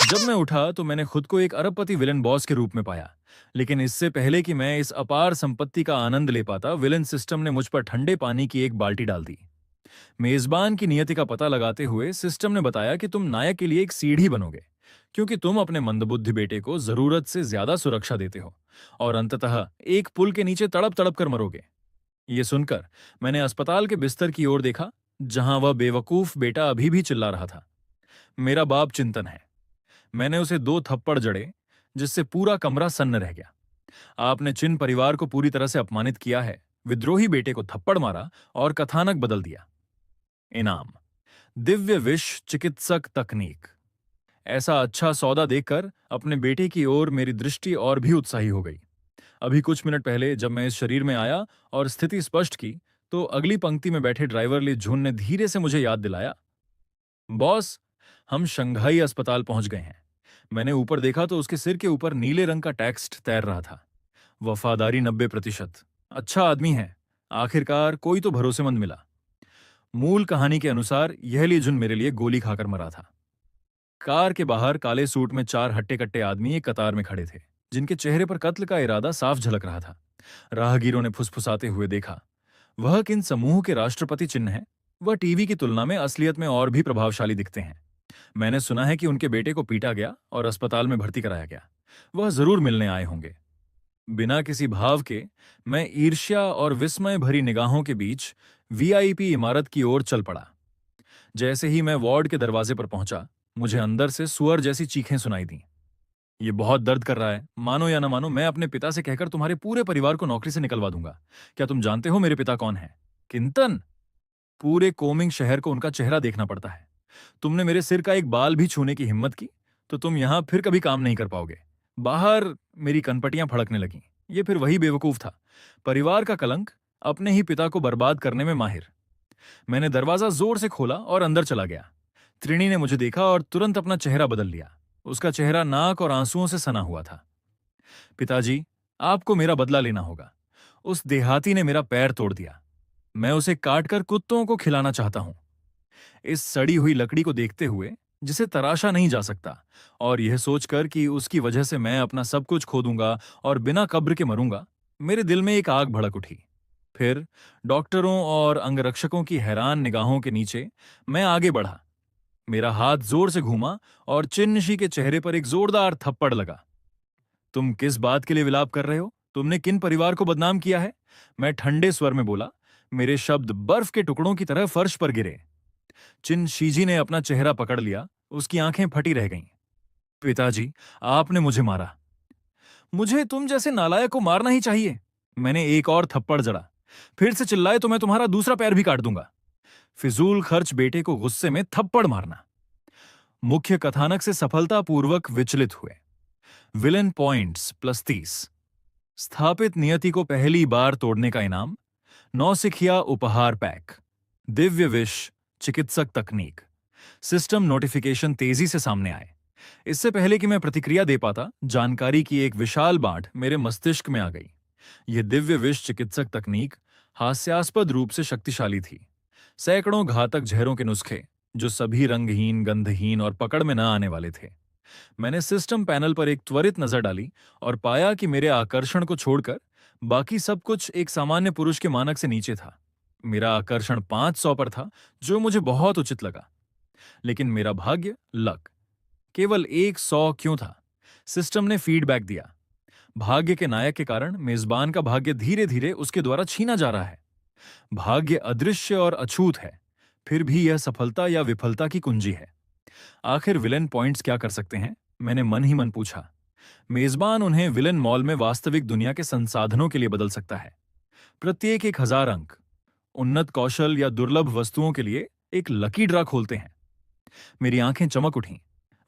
जब मैं उठा तो मैंने खुद को एक अरबपति विलन बॉस के रूप में पाया। लेकिन इससे पहले कि मैं इस अपार संपत्ति का आनंद ले पाता, विलन सिस्टम ने मुझ पर ठंडे पानी की एक बाल्टी डाल दी। मेजबान की नियति का पता लगाते हुए सिस्टम ने बताया कि तुम नायक के लिए एक सीढ़ी बनोगे, क्योंकि तुम अपने मंदबुद्धि बेटे को जरूरत से ज्यादा सुरक्षा देते हो, और अंततः एक पुल के नीचे तड़प तड़प कर मरोगे। ये सुनकर मैंने अस्पताल के बिस्तर की ओर देखा, जहां वह बेवकूफ बेटा अभी भी चिल्ला रहा था, मेरा बाप चिंतन है। मैंने उसे 2 थप्पड़ जड़े, जिससे पूरा कमरा सन्न रह गया। आपने चिन परिवार को पूरी तरह से अपमानित किया है, विद्रोही बेटे को थप्पड़ मारा और कथानक बदल दिया। इनाम: दिव्य विष चिकित्सक तकनीक। ऐसा अच्छा सौदा देखकर अपने बेटे की ओर मेरी दृष्टि और भी उत्साही हो गई। अभी कुछ मिनट पहले जब मैं इस शरीर में आया और स्थिति स्पष्ट की, तो अगली पंक्ति में बैठे ड्राइवर ली झुन ने धीरे से मुझे याद दिलाया, बॉस, हम शंघाई अस्पताल पहुंच गए हैं। मैंने ऊपर देखा तो उसके सिर के ऊपर नीले रंग का टेक्स्ट तैर रहा था, वफादारी 90%। अच्छा आदमी है, आखिरकार कोई तो भरोसेमंद मिला। मूल कहानी के अनुसार यह ली झुन मेरे लिए गोली खाकर मरा था। कार के बाहर काले सूट में 4 हट्टे-कट्टे आदमी एक कतार में खड़े थे, जिनके चेहरे पर कत्ल का इरादा साफ झलक रहा था। राहगीरों ने फुसफुसाते हुए देखा, वह किन समूह के राष्ट्रपति चिन्ह हैं? वह टीवी की तुलना में असलियत में और भी प्रभावशाली दिखते हैं। मैंने सुना है कि उनके बेटे को पीटा गया और अस्पताल में भर्ती कराया गया। वह जरूर मिलने आए होंगे। बिना किसी भाव के मैं ईर्ष्या और विस्मय भरी निगाहों के बीच वीआईपी इमारत की ओर चल पड़ा। जैसे ही मैं वार्ड के दरवाजे पर पहुंचा, मुझे अंदर से सुअर जैसी चीखें सुनाई दी। ये बहुत दर्द कर रहा है, मानो या न मानो मैं अपने पिता से कहकर तुम्हारे पूरे परिवार को नौकरी से निकलवा दूंगा। क्या तुम जानते हो मेरे पिता कौन है? किंतन। पूरे कोमिंग शहर को उनका चेहरा देखना पड़ता है। तुमने मेरे सिर का एक बाल भी छूने की हिम्मत की तो तुम यहां फिर कभी काम नहीं कर पाओगे। बाहर मेरी कनपटियां फड़कने लगीं। ये फिर वही बेवकूफ था, परिवार का कलंक, अपने ही पिता को बर्बाद करने में माहिर। मैंने दरवाजा जोर से खोला और अंदर चला गया। त्रिणी ने मुझे देखा और तुरंत अपना चेहरा बदल लिया। उसका चेहरा नाक और आंसुओं से सना हुआ था। पिताजी, आपको मेरा बदला लेना होगा। उस देहाती ने मेरा पैर तोड़ दिया। मैं उसे काटकर कुत्तों को खिलाना चाहता हूं। इस सड़ी हुई लकड़ी को देखते हुए, जिसे तराशा नहीं जा सकता, और यह सोचकर कि उसकी वजह से मैं अपना सब कुछ खो दूंगा और बिना कब्र के मरूंगा, मेरे दिल में एक आग भड़क उठी। फिर डॉक्टरों और अंगरक्षकों की हैरान निगाहों के नीचे मैं आगे बढ़ा। मेरा हाथ जोर से घूमा और चिन्नशी के चेहरे पर एक जोरदार थप्पड़ लगा। तुम किस बात के लिए विलाप कर रहे हो? तुमने किन परिवार को बदनाम किया है? मैं ठंडे स्वर में बोला। मेरे शब्द बर्फ के टुकड़ों की तरह फर्श पर गिरे। चिन शीजी ने अपना चेहरा पकड़ लिया, उसकी आंखें फटी रह गईं। पिताजी, आपने मुझे मारा। मुझे तुम जैसे नालायक को मारना ही चाहिए। मैंने एक और थप्पड़ जड़ा। फिर से चिल्लाए तो मैं तुम्हारा दूसरा पैर भी काट दूंगा। फिजूल खर्च बेटे को गुस्से में थप्पड़ मारना। मुख्य कथानक से सफलतापूर्वक विचलित हुए। Villain points +30। स्थापित नियति को पहली बार तोड़ने का इनाम: नौसिखिया उपहार पैक। दिव्य विष चिकित्सक तकनीक। सिस्टम नोटिफिकेशन तेजी से सामने आए। इससे पहले कि मैं प्रतिक्रिया दे पाता, जानकारी की एक विशाल बाढ़ मेरे मस्तिष्क में आ गई। यह दिव्य विष चिकित्सक तकनीक हास्यास्पद रूप से शक्तिशाली थी। सैकड़ों घातक जहरों के नुस्खे, जो सभी रंगहीन, गंधहीन और पकड़ में न आने वाले थे। मैंने सिस्टम पैनल पर एक त्वरित नजर डाली और पाया कि मेरे आकर्षण को छोड़कर बाकी सब कुछ एक सामान्य पुरुष के मानक से नीचे था। मेरा आकर्षण 500 पर था, जो मुझे बहुत उचित लगा। लेकिन मेरा भाग्य, लक, केवल 100 क्यों था? सिस्टम ने फीडबैक दिया। भाग्य के नायक के कारण मेजबान का भाग्य धीरे धीरे उसके द्वारा छीना जा रहा है। भाग्य अदृश्य और अछूत है, फिर भी यह सफलता या विफलता की कुंजी है। आखिर विलेन पॉइंट्स क्या कर सकते हैं? मैंने मन ही मन पूछा। मेजबान उन्हें विलेन मॉल में वास्तविक दुनिया के संसाधनों के लिए बदल सकता है। प्रत्येक 1000 अंक। उन्नत कौशल या दुर्लभ वस्तुओं के लिए एक लकी ड्रा खोलते हैं। मेरी आंखें चमक उठीं।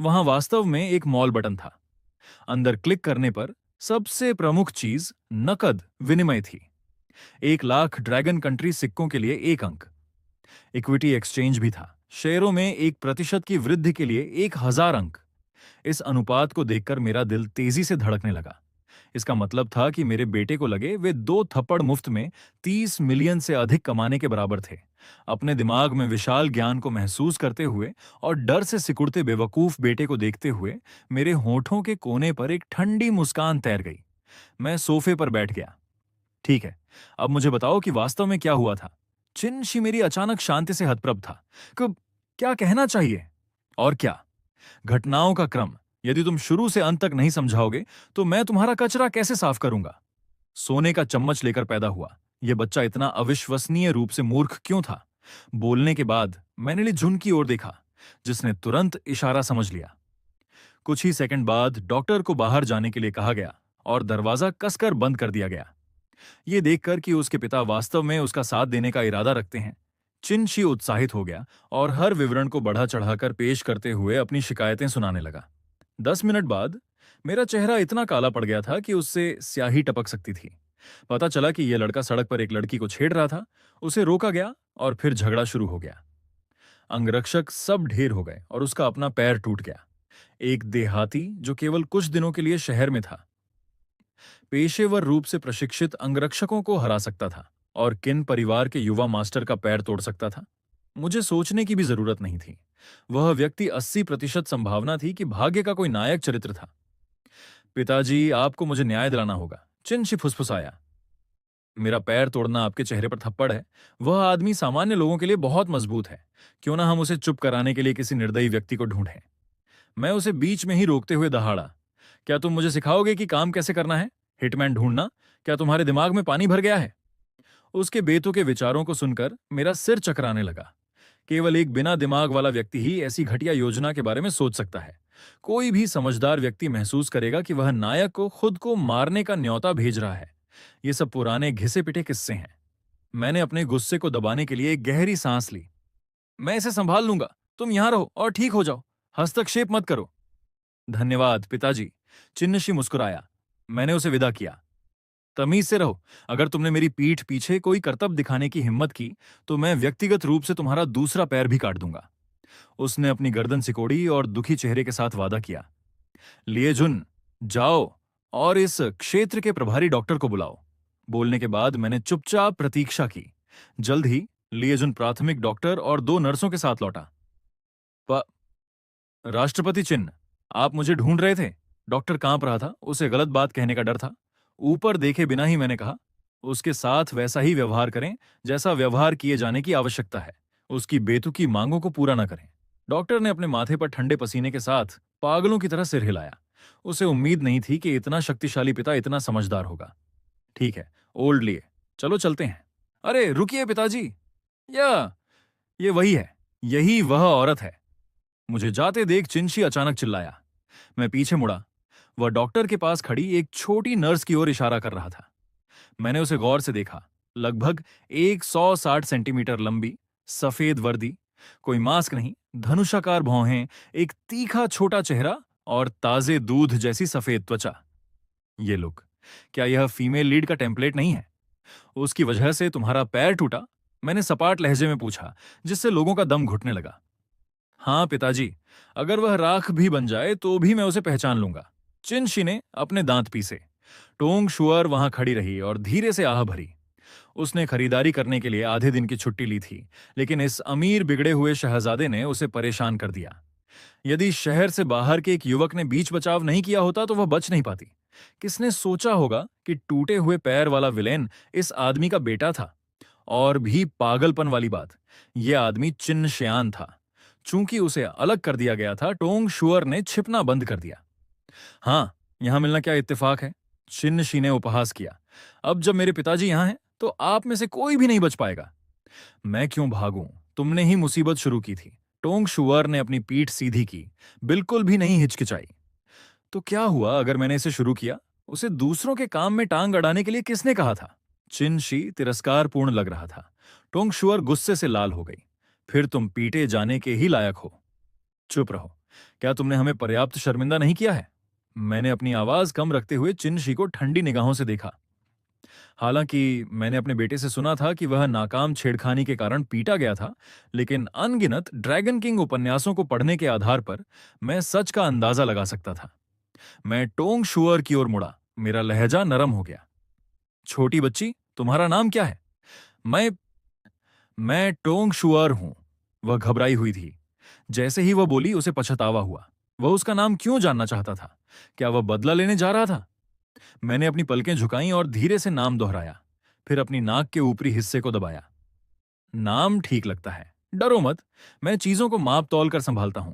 वहां वास्तव में एक मॉल बटन था। अंदर क्लिक करने पर सबसे प्रमुख चीज नकद विनिमय थी। 1,00,000 ड्रैगन कंट्री सिक्कों के लिए 1 अंक। इक्विटी एक्सचेंज भी था। शेयरों में 1% की वृद्धि के लिए 1000 अंक। इस अनुपात को देखकर मेरा दिल तेजी से धड़कने लगा। इसका मतलब था कि मेरे बेटे को लगे वे 2 थप्पड़ मुफ्त में 30 मिलियन से अधिक कमाने के बराबर थे। अपने दिमाग में विशाल ज्ञान को महसूस करते हुए और डर से सिकुड़ते बेवकूफ बेटे को देखते हुए मेरे होठों के कोने पर एक ठंडी मुस्कान तैर गई। मैं सोफे पर बैठ गया। ठीक है, अब मुझे बताओ कि वास्तव में क्या हुआ था। चिन्शी मेरी अचानक शांति से हतप्रभ था। कब, क्या कहना चाहिए? और क्या? घटनाओं का क्रम यदि तुम शुरू से अंत तक नहीं समझाओगे तो मैं तुम्हारा कचरा कैसे साफ करूंगा? सोने का चम्मच लेकर पैदा हुआ यह बच्चा इतना अविश्वसनीय रूप से मूर्ख क्यों था? बोलने के बाद मैंने लीजुन की ओर देखा, जिसने तुरंत इशारा समझ लिया। कुछ ही सेकंड बाद डॉक्टर को बाहर जाने के लिए कहा गया और दरवाजा कसकर बंद कर दिया गया। ये देखकर कि उसके पिता वास्तव में उसका साथ देने का इरादा रखते हैं, चिनशी उत्साहित हो गया और हर विवरण को बढ़ा चढ़ाकर पेश करते हुए अपनी शिकायतें सुनाने लगा। 10 मिनट बाद मेरा चेहरा इतना काला पड़ गया था कि उससे स्याही टपक सकती थी। पता चला कि यह लड़का सड़क पर एक लड़की को छेड़ रहा था। उसे रोका गया और फिर झगड़ा शुरू हो गया। अंगरक्षक सब ढेर हो गए और उसका अपना पैर टूट गया। एक देहाती जो केवल कुछ दिनों के लिए शहर में था, पेशेवर रूप से प्रशिक्षित अंगरक्षकों को हरा सकता था और किन परिवार के युवा मास्टर का पैर तोड़ सकता था, मुझे सोचने की भी जरूरत नहीं थी। वह व्यक्ति 80% संभावना थी कि भाग्य का कोई नायक चरित्र था। पिताजी, आपको मुझे न्याय दिलाना होगा, चिनशी फुसफुसाया। मेरा पैर तोड़ना आपके चेहरे पर थप्पड़ है। वह आदमी सामान्य लोगों के लिए बहुत मजबूत है। क्यों ना हम उसे चुप कराने के लिए किसी निर्दयी व्यक्ति को ढूंढें। मैं उसे बीच में ही रोकते हुए दहाड़ा, क्या तुम मुझे सिखाओगे कि काम कैसे करना है? हिटमैन ढूंढना, क्या तुम्हारे दिमाग में पानी भर गया है? उसके बेतुके विचारों को सुनकर मेरा सिर चकराने लगा। केवल एक बिना दिमाग वाला व्यक्ति ही ऐसी घटिया योजना के बारे में सोच सकता है। कोई भी समझदार व्यक्ति महसूस करेगा कि वह नायक को खुद को मारने का न्योता भेज रहा है। ये सब पुराने घिसे पिटे किस्से हैं। मैंने अपने गुस्से को दबाने के लिए एक गहरी सांस ली। मैं इसे संभाल लूंगा, तुम यहां रहो और ठीक हो जाओ, हस्तक्षेप मत करो। धन्यवाद पिताजी, चिन्नशी मुस्कुराया। मैंने उसे विदा किया। तमीज से रहो, अगर तुमने मेरी पीठ पीछे कोई करतब दिखाने की हिम्मत की तो मैं व्यक्तिगत रूप से तुम्हारा दूसरा पैर भी काट दूंगा। उसने अपनी गर्दन सिकोड़ी और दुखी चेहरे के साथ वादा किया। लिएजुन, जाओ और इस क्षेत्र के प्रभारी डॉक्टर को बुलाओ। बोलने के बाद मैंने चुपचाप प्रतीक्षा की। जल्द ही लिएजुन प्राथमिक डॉक्टर और 2 नर्सों के साथ लौटा। प राष्ट्रपति चिन्ह, आप मुझे ढूंढ रहे थे? डॉक्टर कांप रहा था, उसे गलत बात कहने का डर था। ऊपर देखे बिना ही मैंने कहा, उसके साथ वैसा ही व्यवहार करें जैसा व्यवहार किए जाने की आवश्यकता है। उसकी बेतुकी मांगों को पूरा न करें। डॉक्टर ने अपने माथे पर ठंडे पसीने के साथ पागलों की तरह सिर हिलाया। उसे उम्मीद नहीं थी कि इतना शक्तिशाली पिता इतना समझदार होगा। ठीक है, ओल्ड लिए, चलो चलते हैं। अरे रुकिए पिताजी, या ये वही है, यही वह औरत है। मुझे जाते देख चिंशी अचानक चिल्लाया। मैं पीछे मुड़ा। वह डॉक्टर के पास खड़ी एक छोटी नर्स की ओर इशारा कर रहा था। मैंने उसे गौर से देखा। लगभग 160 सेंटीमीटर लंबी, सफेद वर्दी, कोई मास्क नहीं, धनुषाकार भौहें, एक तीखा छोटा चेहरा और ताजे दूध जैसी सफेद त्वचा। ये लुक, क्या यह फीमेल लीड का टेम्पलेट नहीं है? उसकी वजह से तुम्हारा पैर टूटा? मैंने सपाट लहजे में पूछा, जिससे लोगों का दम घुटने लगा। हाँ पिताजी, अगर वह राख भी बन जाए तो भी मैं उसे पहचान लूंगा। चिनशी ने अपने दांत पीसे। टोंग शुअर वहां खड़ी रही और धीरे से आह भरी। उसने खरीदारी करने के लिए आधे दिन की छुट्टी ली थी, लेकिन इस अमीर बिगड़े हुए शहजादे ने उसे परेशान कर दिया। यदि शहर से बाहर के एक युवक ने बीच बचाव नहीं किया होता तो वह बच नहीं पाती। किसने सोचा होगा कि टूटे हुए पैर वाला विलेन इस आदमी का बेटा था? और भी पागलपन वाली बात, यह आदमी चिन्नश्यान था। चूंकि उसे अलग कर दिया गया था, टोंग शुअर ने छिपना बंद कर दिया। हाँ, यहां मिलना क्या इत्तेफाक है? चिन्नशी ने उपहास किया। अब जब मेरे पिताजी यहां हैं तो आप में से कोई भी नहीं बच पाएगा। मैं क्यों भागूं? तुमने ही मुसीबत शुरू की थी। टोंग शुअर ने अपनी पीठ सीधी की, बिल्कुल भी नहीं हिचकिचाई। तो क्या हुआ अगर मैंने इसे शुरू किया? उसे दूसरों के काम में टांग अड़ाने के लिए किसने कहा था? चिनशी तिरस्कारपूर्ण लग रहा था। टोंग शुअर गुस्से से लाल हो गई। फिर तुम पीटे जाने के ही लायक हो। चुप रहो। क्या तुमने हमें पर्याप्त शर्मिंदा नहीं किया है? मैंने अपनी आवाज कम रखते हुए चिनशी को ठंडी निगाहों से देखा। हालांकि मैंने अपने बेटे से सुना था कि वह नाकाम छेड़खानी के कारण पीटा गया था, लेकिन अनगिनत ड्रैगन किंग उपन्यासों को पढ़ने के आधार पर मैं सच का अंदाजा लगा सकता था। मैं टोंग शुअर की ओर मुड़ा। मेरा लहजा नरम हो गया। छोटी बच्ची, तुम्हारा नाम क्या है? मैं मैं टोंग शुआर हूं। वह घबराई हुई थी। जैसे ही वह बोली, उसे पछतावा हुआ। वह उसका नाम क्यों जानना चाहता था? क्या वह बदला लेने जा रहा था? मैंने अपनी पलकें झुकाईं और धीरे से नाम दोहराया, फिर अपनी नाक के ऊपरी हिस्से को दबाया। नाम ठीक लगता है, डरो मत। मैं चीजों को माप तौल कर संभालता हूं।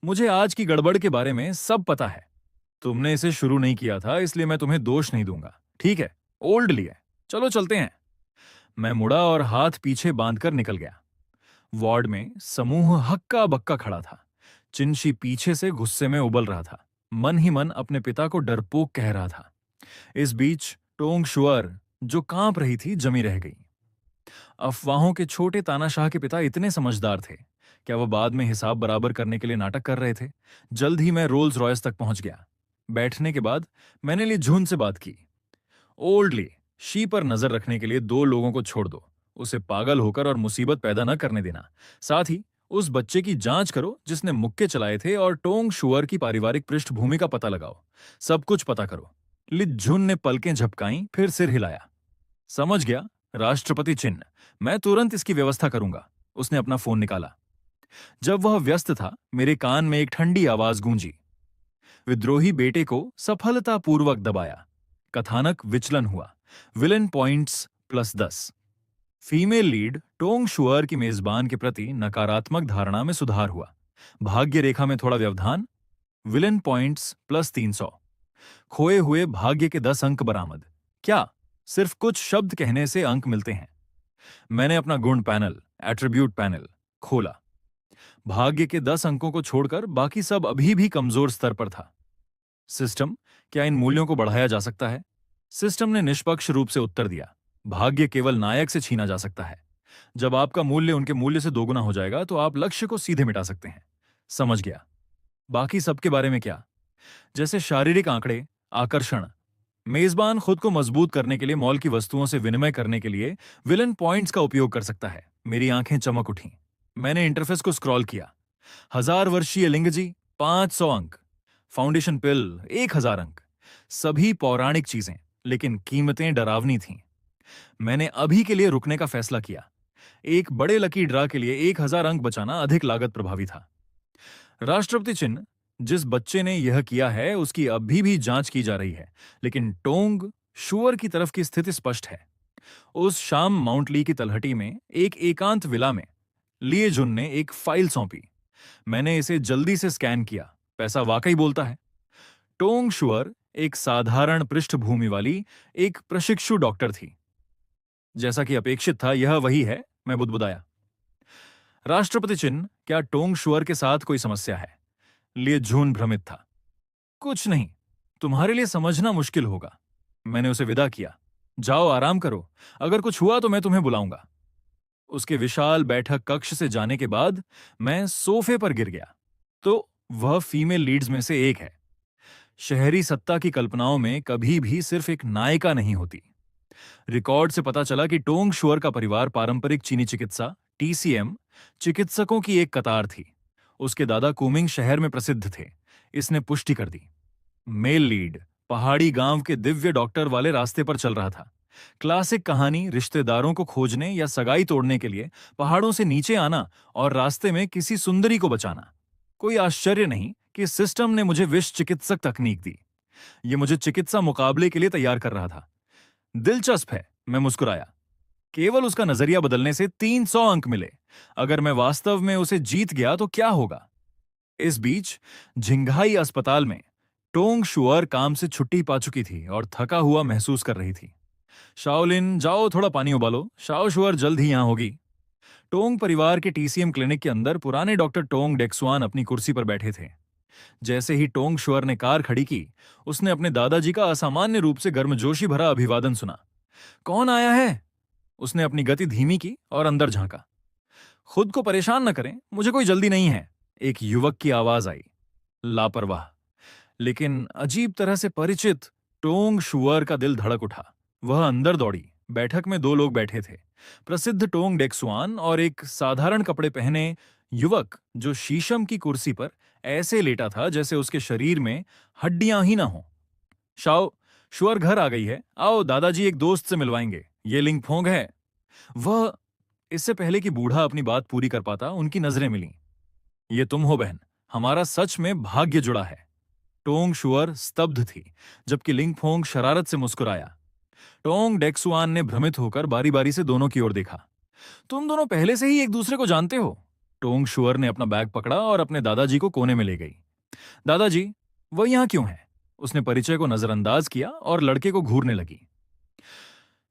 मुझे आज की गड़बड़ के बारे में सब पता है। तुमने इसे शुरू नहीं किया था, इसलिए मैं तुम्हें दोष नहीं दूंगा। ठीक है, ओल्ड है। चलो चलते हैं। मैं मुड़ा और हाथ पीछे बांधकर निकल गया। वार्ड में समूह हक्का बक्का खड़ा था। चिंशी पीछे से गुस्से में उबल रहा था, मन ही मन अपने पिता को डरपोक कह रहा था। इस बीच टोंग शुअर, जो कांप रही थी, जमी रह गई। अफवाहों के छोटे तानाशाह के पिता इतने समझदार थे। क्या वह बाद में हिसाब बराबर करने के लिए नाटक कर रहे थे? जल्द ही मैं रोल्स रॉयस तक पहुंच गया। बैठने के बाद मैंने ली झुन से बात की। ओल्डली, शी पर नजर रखने के लिए 2 लोगों को छोड़ दो। उसे पागल होकर और मुसीबत पैदा न करने देना। साथ ही उस बच्चे की जांच करो जिसने मुक्के चलाए थे, और टोंग शुअर की पारिवारिक पृष्ठभूमि का पता लगाओ। सब कुछ पता करो। लिझुन ने पलकें झपकाईं, फिर सिर हिलाया। समझ गया, राष्ट्रपति चिन्ह। मैं तुरंत इसकी व्यवस्था करूंगा। उसने अपना फोन निकाला। जब वह व्यस्त था, मेरे कान में एक ठंडी आवाज गूंजी। विद्रोही बेटे को सफलतापूर्वक दबाया। कथानक विचलन हुआ। Villain points +10। फीमेल लीड टोंग शुअर की मेजबान के प्रति नकारात्मक धारणा में सुधार हुआ। भाग्य रेखा में थोड़ा व्यवधान। Villain points +300। खोए हुए भाग्य के 10 अंक बरामद। क्या सिर्फ कुछ शब्द कहने से अंक मिलते हैं? मैंने अपना गुण पैनल, एट्रीब्यूट पैनल, खोला। भाग्य के 10 अंकों को छोड़कर बाकी सब अभी भी कमजोर स्तर पर था। सिस्टम, क्या इन मूल्यों को बढ़ाया जा सकता है? सिस्टम ने निष्पक्ष रूप से उत्तर दिया। भाग्य केवल नायक से छीना जा सकता है। जब आपका मूल्य उनके मूल्य से दोगुना हो जाएगा, तो आप लक्ष्य को सीधे मिटा सकते हैं। समझ गया। बाकी सबके बारे में क्या? जैसे शारीरिक आंकड़े, आकर्षण। मेजबान खुद को मजबूत करने के लिए मॉल की वस्तुओं से विनिमय करने के लिए विलन पॉइंट्स का उपयोग कर सकता है। मेरी आंखें चमक उठीं। मैंने इंटरफेस को स्क्रॉल किया। 1000 वर्षीय लिंगजी 500 अंक। फाउंडेशन पिल 1000 अंक। सभी पौराणिक चीजें, लेकिन कीमतें डरावनी थीं। मैंने अभी के लिए रुकने का फैसला किया। एक बड़े लकी ड्रा के लिए 1000 अंक बचाना अधिक लागत प्रभावी था। राष्ट्रपति चिन्ह, जिस बच्चे ने यह किया है उसकी अभी भी जांच की जा रही है, लेकिन टोंग शुअर की तरफ की स्थिति स्पष्ट है। उस शाम माउंट ली की तलहटी में एक एकांत विला में लिए जुन ने एक फाइल सौंपी। मैंने इसे जल्दी से स्कैन किया। पैसा वाकई बोलता है। टोंग शुअर एक साधारण पृष्ठभूमि वाली एक प्रशिक्षु डॉक्टर थी। जैसा कि अपेक्षित था, यह वही है। मैं बुदबुदाया। राष्ट्रपति चिन्ह, क्या टोंग शुअर के साथ कोई समस्या है? लिए झून भ्रमित था। कुछ नहीं, तुम्हारे लिए समझना मुश्किल होगा। मैंने उसे विदा किया। जाओ आराम करो, अगर कुछ हुआ तो मैं तुम्हें बुलाऊंगा। उसके विशाल बैठक कक्ष से जाने के बाद मैं सोफे पर गिर गया। तो वह फीमेल लीड्स में से एक है। शहरी सत्ता की कल्पनाओं में कभी भी सिर्फ एक नायिका नहीं होती। रिकॉर्ड से पता चला कि टोंग शुअर का परिवार पारंपरिक चीनी चिकित्सा TCM चिकित्सकों की एक कतार थी। उसके दादा कुमिंग शहर में प्रसिद्ध थे। इसने पुष्टि कर दी। मेल लीड पहाड़ी गांव के दिव्य डॉक्टर वाले रास्ते पर चल रहा था। क्लासिक कहानी, रिश्तेदारों को खोजने या सगाई तोड़ने के लिए पहाड़ों से नीचे आना और रास्ते में किसी सुंदरी को बचाना। कोई आश्चर्य नहीं कि सिस्टम ने मुझे विष चिकित्सक तकनीक दी। यह मुझे चिकित्सा मुकाबले के लिए तैयार कर रहा था। दिलचस्प है, मैं मुस्कुराया। केवल उसका नजरिया बदलने से 300 अंक मिले। अगर मैं वास्तव में उसे जीत गया तो क्या होगा? इस बीच झिंघाई अस्पताल में टोंग शुअर काम से छुट्टी पा चुकी थी और थका हुआ महसूस कर रही थी। शाओलिन, जाओ थोड़ा पानी उबालो, शाओ शुअर जल्द ही यहां होगी। टोंग परिवार के TCM क्लिनिक के अंदर पुराने डॉक्टर टोंग डेक्सुआन अपनी कुर्सी पर बैठे थे। जैसे ही टोंग शुअर ने कार खड़ी की, उसने अपने दादाजी का असामान्य रूप से गर्मजोशी भरा अभिवादन सुना। कौन आया है? उसने अपनी गति धीमी की और अंदर झांका। खुद को परेशान न करें, मुझे कोई जल्दी नहीं है। एक युवक की आवाज आई, लापरवाह लेकिन अजीब तरह से परिचित। टोंग शुअर का दिल धड़क उठा। वह अंदर दौड़ी। बैठक में 2 लोग बैठे थे, प्रसिद्ध टोंग डेक्सुआन और एक साधारण कपड़े पहने युवक जो शीशम की कुर्सी पर ऐसे लेटा था जैसे उसके शरीर में हड्डियां ही ना हो। शाओ, शुअर घर आ गई है, आओ दादाजी एक दोस्त से मिलवाएंगे, ये लिंगफोंग है। वह इससे पहले कि बूढ़ा अपनी बात पूरी कर पाता, उनकी नजरें मिलीं। ये तुम हो बहन, हमारा सच में भाग्य जुड़ा है। टोंग शुअर स्तब्ध थी, जबकि लिंगफोंग शरारत से मुस्कुराया। टोंग डेक्सुआन ने भ्रमित होकर बारी बारी से दोनों की ओर देखा। तुम दोनों पहले से ही एक दूसरे को जानते हो? टोंग शुअर ने अपना बैग पकड़ा और अपने दादाजी को कोने में ले गई। दादाजी, वह यहां क्यों है? उसने परिचय को नजरअंदाज किया और लड़के को घूरने लगी।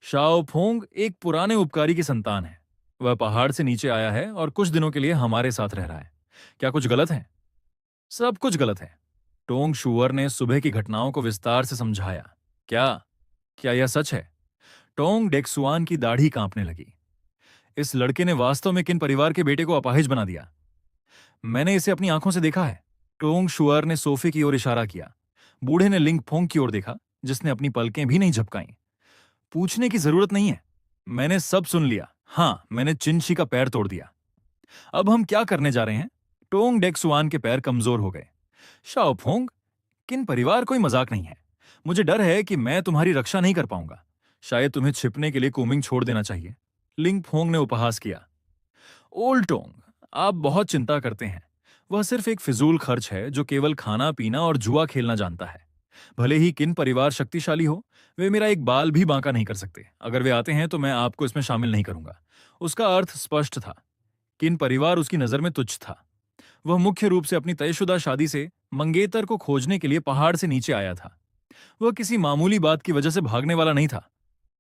शाओ फोंग एक पुराने उपकारी की संतान है। वह पहाड़ से नीचे आया है और कुछ दिनों के लिए हमारे साथ रह रहा है। क्या कुछ गलत है? सब कुछ गलत है। टोंग शुअर ने सुबह की घटनाओं को विस्तार से समझाया। क्या क्या यह सच है? टोंग डेक्सुआन की दाढ़ी कांपने लगी। इस लड़के ने वास्तव में किन परिवार के बेटे को अपाहिज बना दिया? मैंने इसे अपनी आंखों से देखा है। टोंग शुअर ने सोफे की ओर इशारा किया। बूढ़े ने लिंगफोंग की ओर देखा, जिसने अपनी पलकें भी नहीं झपकाईं। पूछने की जरूरत नहीं है, मैंने सब सुन लिया। हाँ, मैंने चिंशी का पैर तोड़ दिया। अब हम क्या करने जा रहे हैं? टोंग डेक्सुआन के पैर कमजोर हो गए। शाओफोंग, किन परिवार कोई मजाक नहीं है। मुझे डर है कि मैं तुम्हारी रक्षा नहीं कर पाऊंगा। शायद तुम्हें छिपने के लिए कूमिंग छोड़ देना चाहिए। लिंगफोंग ने उपहास किया। ओल्ड टोंग, आप बहुत चिंता करते हैं। वह सिर्फ एक फिजूल खर्च है जो केवल खाना पीना और जुआ खेलना जानता है। भले ही किन परिवार शक्तिशाली हो, वे मेरा एक बाल भी बांका नहीं कर सकते। अगर वे आते हैं तो मैं आपको इसमें शामिल नहीं करूंगा। उसका अर्थ स्पष्ट था। किन परिवार उसकी नजर में तुच्छ था। वह मुख्य रूप से अपनी तयशुदा शादी से मंगेतर को खोजने के लिए पहाड़ से नीचे आया था। वह किसी मामूली बात की वजह से भागने वाला नहीं था।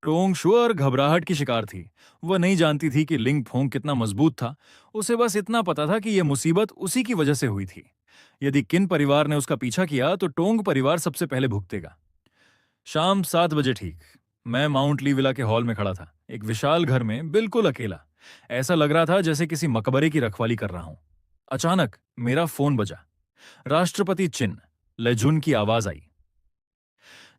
टोंग शुअर घबराहट की शिकार थी। वह नहीं जानती थी कि लिंगफोंग कितना मजबूत था। उसे बस इतना पता था कि यह मुसीबत उसी की वजह से हुई थी। यदि किन परिवार ने उसका पीछा किया तो टोंग परिवार सबसे पहले भुगतेगा। शाम 7 बजे ठीक, मैं माउंट ली विला के हॉल में खड़ा था, एक विशाल घर में, बिल्कुल अकेला। ऐसा लग रहा था जैसे किसी मकबरे की रखवाली कर रहा हूं। अचानक मेरा फोन बजा। राष्ट्रपति चिन लेजुन की आवाज आई।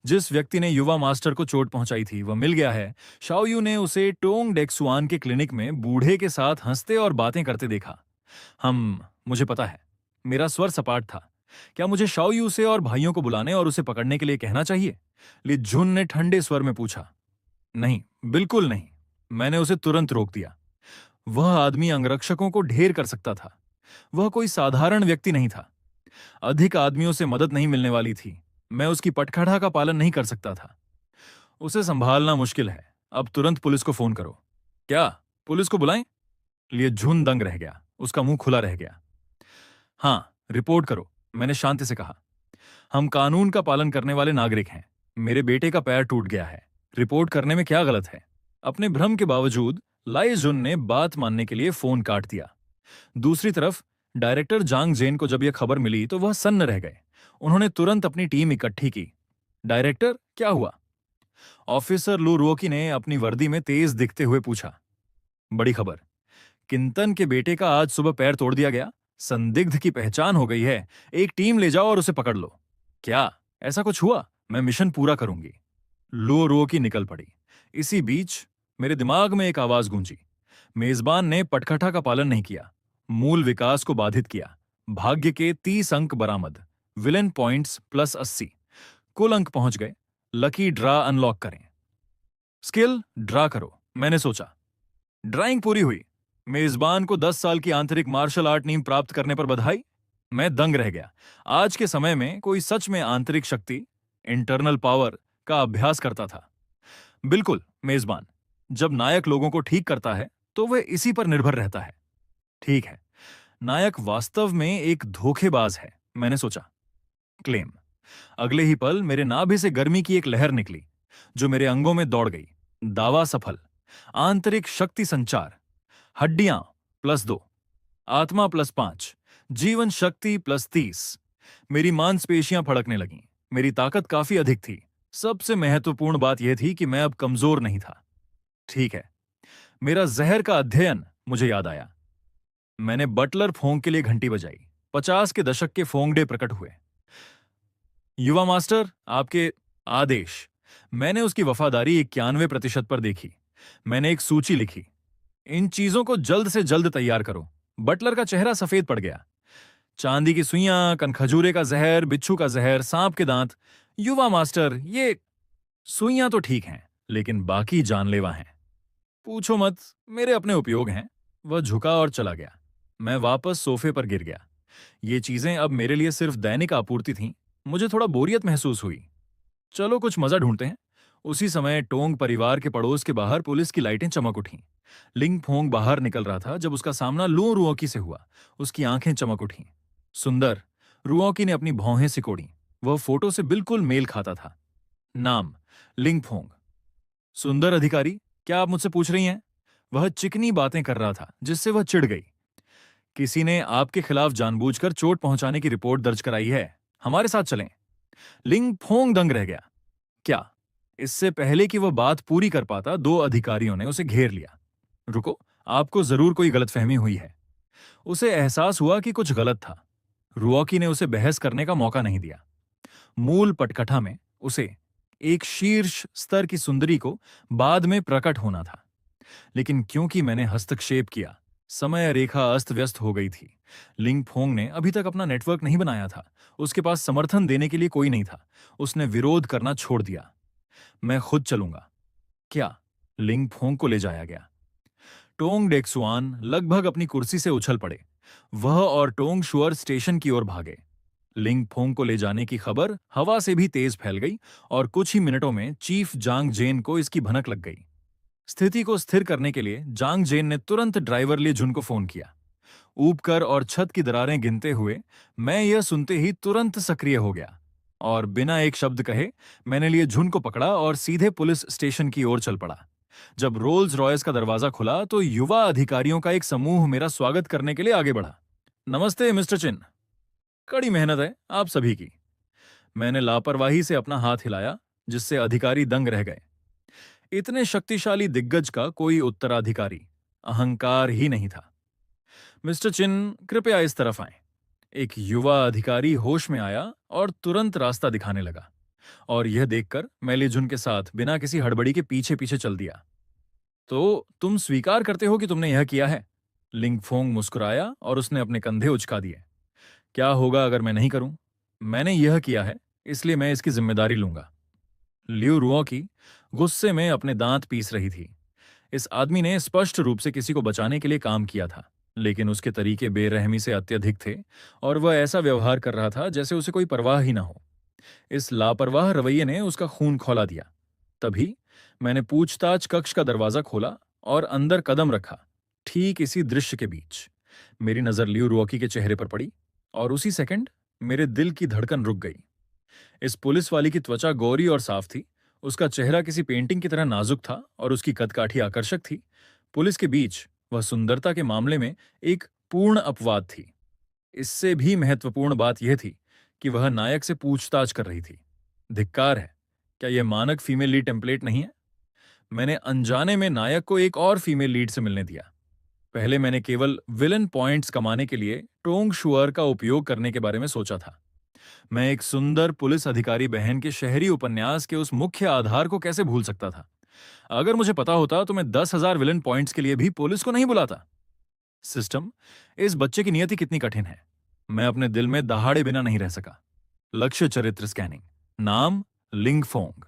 जिस व्यक्ति ने युवा मास्टर को चोट पहुंचाई थी वह मिल गया है। शाओयू ने उसे टोंग डेक्सुआन के क्लिनिक में बूढ़े के साथ हंसते और बातें करते देखा। मुझे पता है। मेरा स्वर सपाट था। क्या मुझे शाओयू से और भाइयों को बुलाने और उसे पकड़ने के लिए कहना चाहिए? लिजुन ने ठंडे स्वर में पूछा। नहीं, बिल्कुल नहीं। मैंने उसे तुरंत रोक दिया। वह आदमी अंगरक्षकों को ढेर कर सकता था। वह कोई साधारण व्यक्ति नहीं था। अधिक आदमियों से मदद नहीं मिलने वाली थी। मैं उसकी पटखड़ा का पालन नहीं कर सकता था। उसे संभालना मुश्किल है। अब तुरंत पुलिस को फोन करो। क्या पुलिस को बुलाएं? लिए झुन दंग रह गया। उसका मुंह खुला रह गया। हाँ, रिपोर्ट करो, मैंने शांति से कहा। हम कानून का पालन करने वाले नागरिक हैं। मेरे बेटे का पैर टूट गया है। रिपोर्ट करने में क्या गलत है? अपने भ्रम के बावजूद लाई जुन ने बात मानने के लिए फोन काट दिया। दूसरी तरफ डायरेक्टर जांग जेन को जब यह खबर मिली तो वह सन्न रह गए। उन्होंने तुरंत अपनी टीम इकट्ठी की। डायरेक्टर, क्या हुआ? ऑफिसर लू रुओकी ने अपनी वर्दी में तेज दिखते हुए पूछा। बड़ी खबर, किंतन के बेटे का आज सुबह पैर तोड़ दिया गया। संदिग्ध की पहचान हो गई है। एक टीम ले जाओ और उसे पकड़ लो। क्या ऐसा कुछ हुआ? मैं मिशन पूरा करूंगी। लू रुओकी निकल पड़ी। इसी बीच मेरे दिमाग में एक आवाज गूंजी। मेजबान ने पटखटा का पालन नहीं किया, मूल विकास को बाधित किया। भाग्य के 30 अंक बरामद, विलेन पॉइंट्स प्लस 80। कुल अंक पहुंच गए। लकी ड्रा अनलॉक करें। स्किल ड्रा करो, मैंने सोचा। ड्राइंग पूरी हुई। मेजबान को 10 साल की आंतरिक मार्शल आर्ट नींव प्राप्त करने पर बधाई। मैं दंग रह गया। आज के समय में कोई सच में आंतरिक शक्ति, इंटरनल पावर का अभ्यास करता था। बिल्कुल मेजबान, जब नायक लोगों को ठीक करता है तो वह इसी पर निर्भर रहता है। ठीक है, नायक वास्तव में एक धोखेबाज है, मैंने सोचा। क्लेम। अगले ही पल मेरे नाभि से गर्मी की एक लहर निकली जो मेरे अंगों में दौड़ गई। दावा सफल। आंतरिक शक्ति संचार। हड्डियां +2, आत्मा +5, जीवन शक्ति +30। मेरी मांसपेशियां फड़कने लगीं। मेरी ताकत काफी अधिक थी। सबसे महत्वपूर्ण बात यह थी कि मैं अब कमजोर नहीं था। ठीक है, मेरा जहर का अध्ययन मुझे याद आया। मैंने बटलर फोंग के लिए घंटी बजाई। 50 के दशक के फोंगडे प्रकट हुए। युवा मास्टर, आपके आदेश। मैंने उसकी वफादारी 91% पर देखी। मैंने एक सूची लिखी। इन चीजों को जल्द से जल्द तैयार करो। बटलर का चेहरा सफेद पड़ गया। चांदी की सुइयां, कनखजूरे का जहर, बिच्छू का जहर, सांप के दांत। युवा मास्टर, ये सुइयां तो ठीक हैं, लेकिन बाकी जानलेवा हैं। पूछो मत, मेरे अपने उपयोग हैं। वह झुका और चला गया। मैं वापस सोफे पर गिर गया। ये चीजें अब मेरे लिए सिर्फ दैनिक आपूर्ति थीं। मुझे थोड़ा बोरियत महसूस हुई। चलो कुछ मजा ढूंढते हैं। उसी समय टोंग परिवार के पड़ोस के बाहर पुलिस की लाइटें चमक उठीं। लिंग फोंग बाहर निकल रहा था जब उसका सामना लुओ रुओकी से हुआ। उसकी आंखें चमक उठीं। सुंदर, रुओकी ने अपनी भौहें सिकोड़ी। वह फोटो से बिल्कुल मेल खाता था। नाम, लिंग फोंग। सुंदर अधिकारी, क्या आप मुझसे पूछ रही हैं? वह चिकनी बातें कर रहा था जिससे वह चिढ़ गई। किसी ने आपके खिलाफ जानबूझकर चोट पहुंचाने की रिपोर्ट दर्ज कराई है। हमारे साथ चलें। लिंग फोंग दंग रह गया। क्या? इससे पहले कि वह बात पूरी कर पाता, दो अधिकारियों ने उसे घेर लिया। रुको, आपको जरूर कोई गलतफहमी हुई है। उसे एहसास हुआ कि कुछ गलत था। रुओकी ने उसे बहस करने का मौका नहीं दिया। मूल पटकथा में उसे एक शीर्ष स्तर की सुंदरी को बाद में प्रकट होना था, लेकिन क्योंकि मैंने हस्तक्षेप किया, समय रेखा अस्त व्यस्त हो गई थी। लिंग फोंग ने अभी तक अपना नेटवर्क नहीं बनाया था। उसके पास समर्थन देने के लिए कोई नहीं था। उसने विरोध करना छोड़ दिया। मैं खुद चलूंगा। क्या? लिंग फोंग को ले जाया गया। टोंग डेक्सुआन लगभग अपनी कुर्सी से उछल पड़े। वह और टोंग शुअर स्टेशन की ओर भागे। लिंग फोंग को ले जाने की खबर हवा से भी तेज फैल गई और कुछ ही मिनटों में चीफ जांग जेन को इसकी भनक लग गई। स्थिति को स्थिर करने के लिए जांग जेन ने तुरंत ड्राइवर लिए झुन को फोन किया। ऊबकर और छत की दरारें गिनते हुए मैं यह सुनते ही तुरंत सक्रिय हो गया और बिना एक शब्द कहे मैंने लिए झुन को पकड़ा और सीधे पुलिस स्टेशन की ओर चल पड़ा। जब रोल्स रॉयस का दरवाजा खुला तो युवा अधिकारियों का एक समूह मेरा स्वागत करने के लिए आगे बढ़ा। नमस्ते मिस्टर चिन। कड़ी मेहनत है आप सभी की। मैंने लापरवाही से अपना हाथ हिलाया, जिससे अधिकारी दंग रह गए। इतने शक्तिशाली दिग्गज का कोई उत्तराधिकारी, अहंकार ही नहीं था। मिस्टर चिन, कृपया इस तरफ आएं। एक युवा अधिकारी होश में आया और तुरंत रास्ता दिखाने लगा, और यह देखकर मैं लिजुन के साथ बिना किसी हड़बड़ी के पीछे पीछे चल दिया। तो तुम स्वीकार करते हो कि तुमने यह किया है? लिंग फोंग मुस्कुराया और उसने अपने कंधे उचका दिए। क्या होगा अगर मैं नहीं करूं? मैंने यह किया है, इसलिए मैं इसकी जिम्मेदारी लूंगा। लिu रुओ की गुस्से में अपने दांत पीस रही थी। इस आदमी ने स्पष्ट रूप से किसी को बचाने के लिए काम किया था, लेकिन उसके तरीके बेरहमी से अत्यधिक थे और वह ऐसा व्यवहार कर रहा था जैसे उसे कोई परवाह ही ना हो। इस लापरवाह रवैये ने उसका खून खौला दिया। तभी मैंने पूछताछ कक्ष का दरवाजा खोला और अंदर कदम रखा। ठीक इसी दृश्य के बीच मेरी नजर लिu रुओकी के चेहरे पर पड़ी और उसी सेकंड मेरे दिल की धड़कन रुक गई। इस पुलिस वाली की त्वचा गोरी और साफ थी। उसका चेहरा किसी पेंटिंग की तरह नाजुक था और उसकी कदकाठी आकर्षक थी। पुलिस के बीच वह सुंदरता के मामले में एक पूर्ण अपवाद थी। इससे भी महत्वपूर्ण बात यह थी कि वह नायक से पूछताछ कर रही थी। धिक्कार है, क्या यह मानक फीमेल लीड टेम्पलेट नहीं है? मैंने अनजाने में नायक को एक और फीमेल लीड से मिलने दिया। पहले मैंने केवल विलन पॉइंट्स कमाने के लिए टोंग शुअर का उपयोग करने के बारे में सोचा था। मैं एक सुंदर पुलिस अधिकारी बहन के शहरी उपन्यास के उस मुख्य आधार को कैसे भूल सकता था? अगर मुझे पता होता तो मैं 10,000 विलन पॉइंट्स के लिए भी पुलिस को नहीं बुलाता। सिस्टम, इस बच्चे की नियति कितनी कठिन है। मैं अपने दिल में दहाड़े बिना नहीं रह सका। लक्ष्य चरित्र स्कैनिंग। नाम, लिंग फोंग।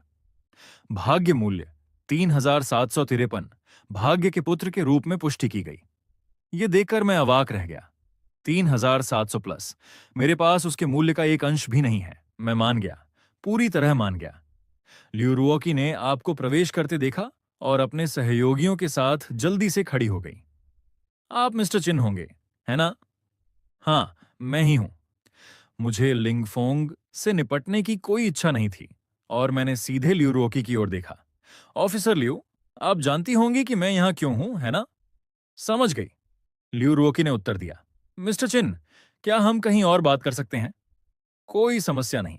भाग्य मूल्य 3,753 भाग्य के पुत्र के रूप में पुष्टि की गई। यह देखकर मैं अवाक रह गया। 3,700 प्लस। मेरे पास उसके मूल्य का एक अंश भी नहीं है। मैं मान गया, पूरी तरह मान गया। लिu रुओकी ने आपको प्रवेश करते देखा और अपने सहयोगियों के साथ जल्दी से खड़ी हो गई। आप मिस्टर चिन होंगे, है ना? हाँ, मैं ही हूं। मुझे लिंग फोंग से निपटने की कोई इच्छा नहीं थी और मैंने सीधे लिu रुओकी की ओर देखा। ऑफिसर लिu, आप जानती होंगी कि मैं यहां क्यों हूं, है ना? समझ गई, लिu रुओकी ने उत्तर दिया। मिस्टर चिन, क्या हम कहीं और बात कर सकते हैं? कोई समस्या नहीं।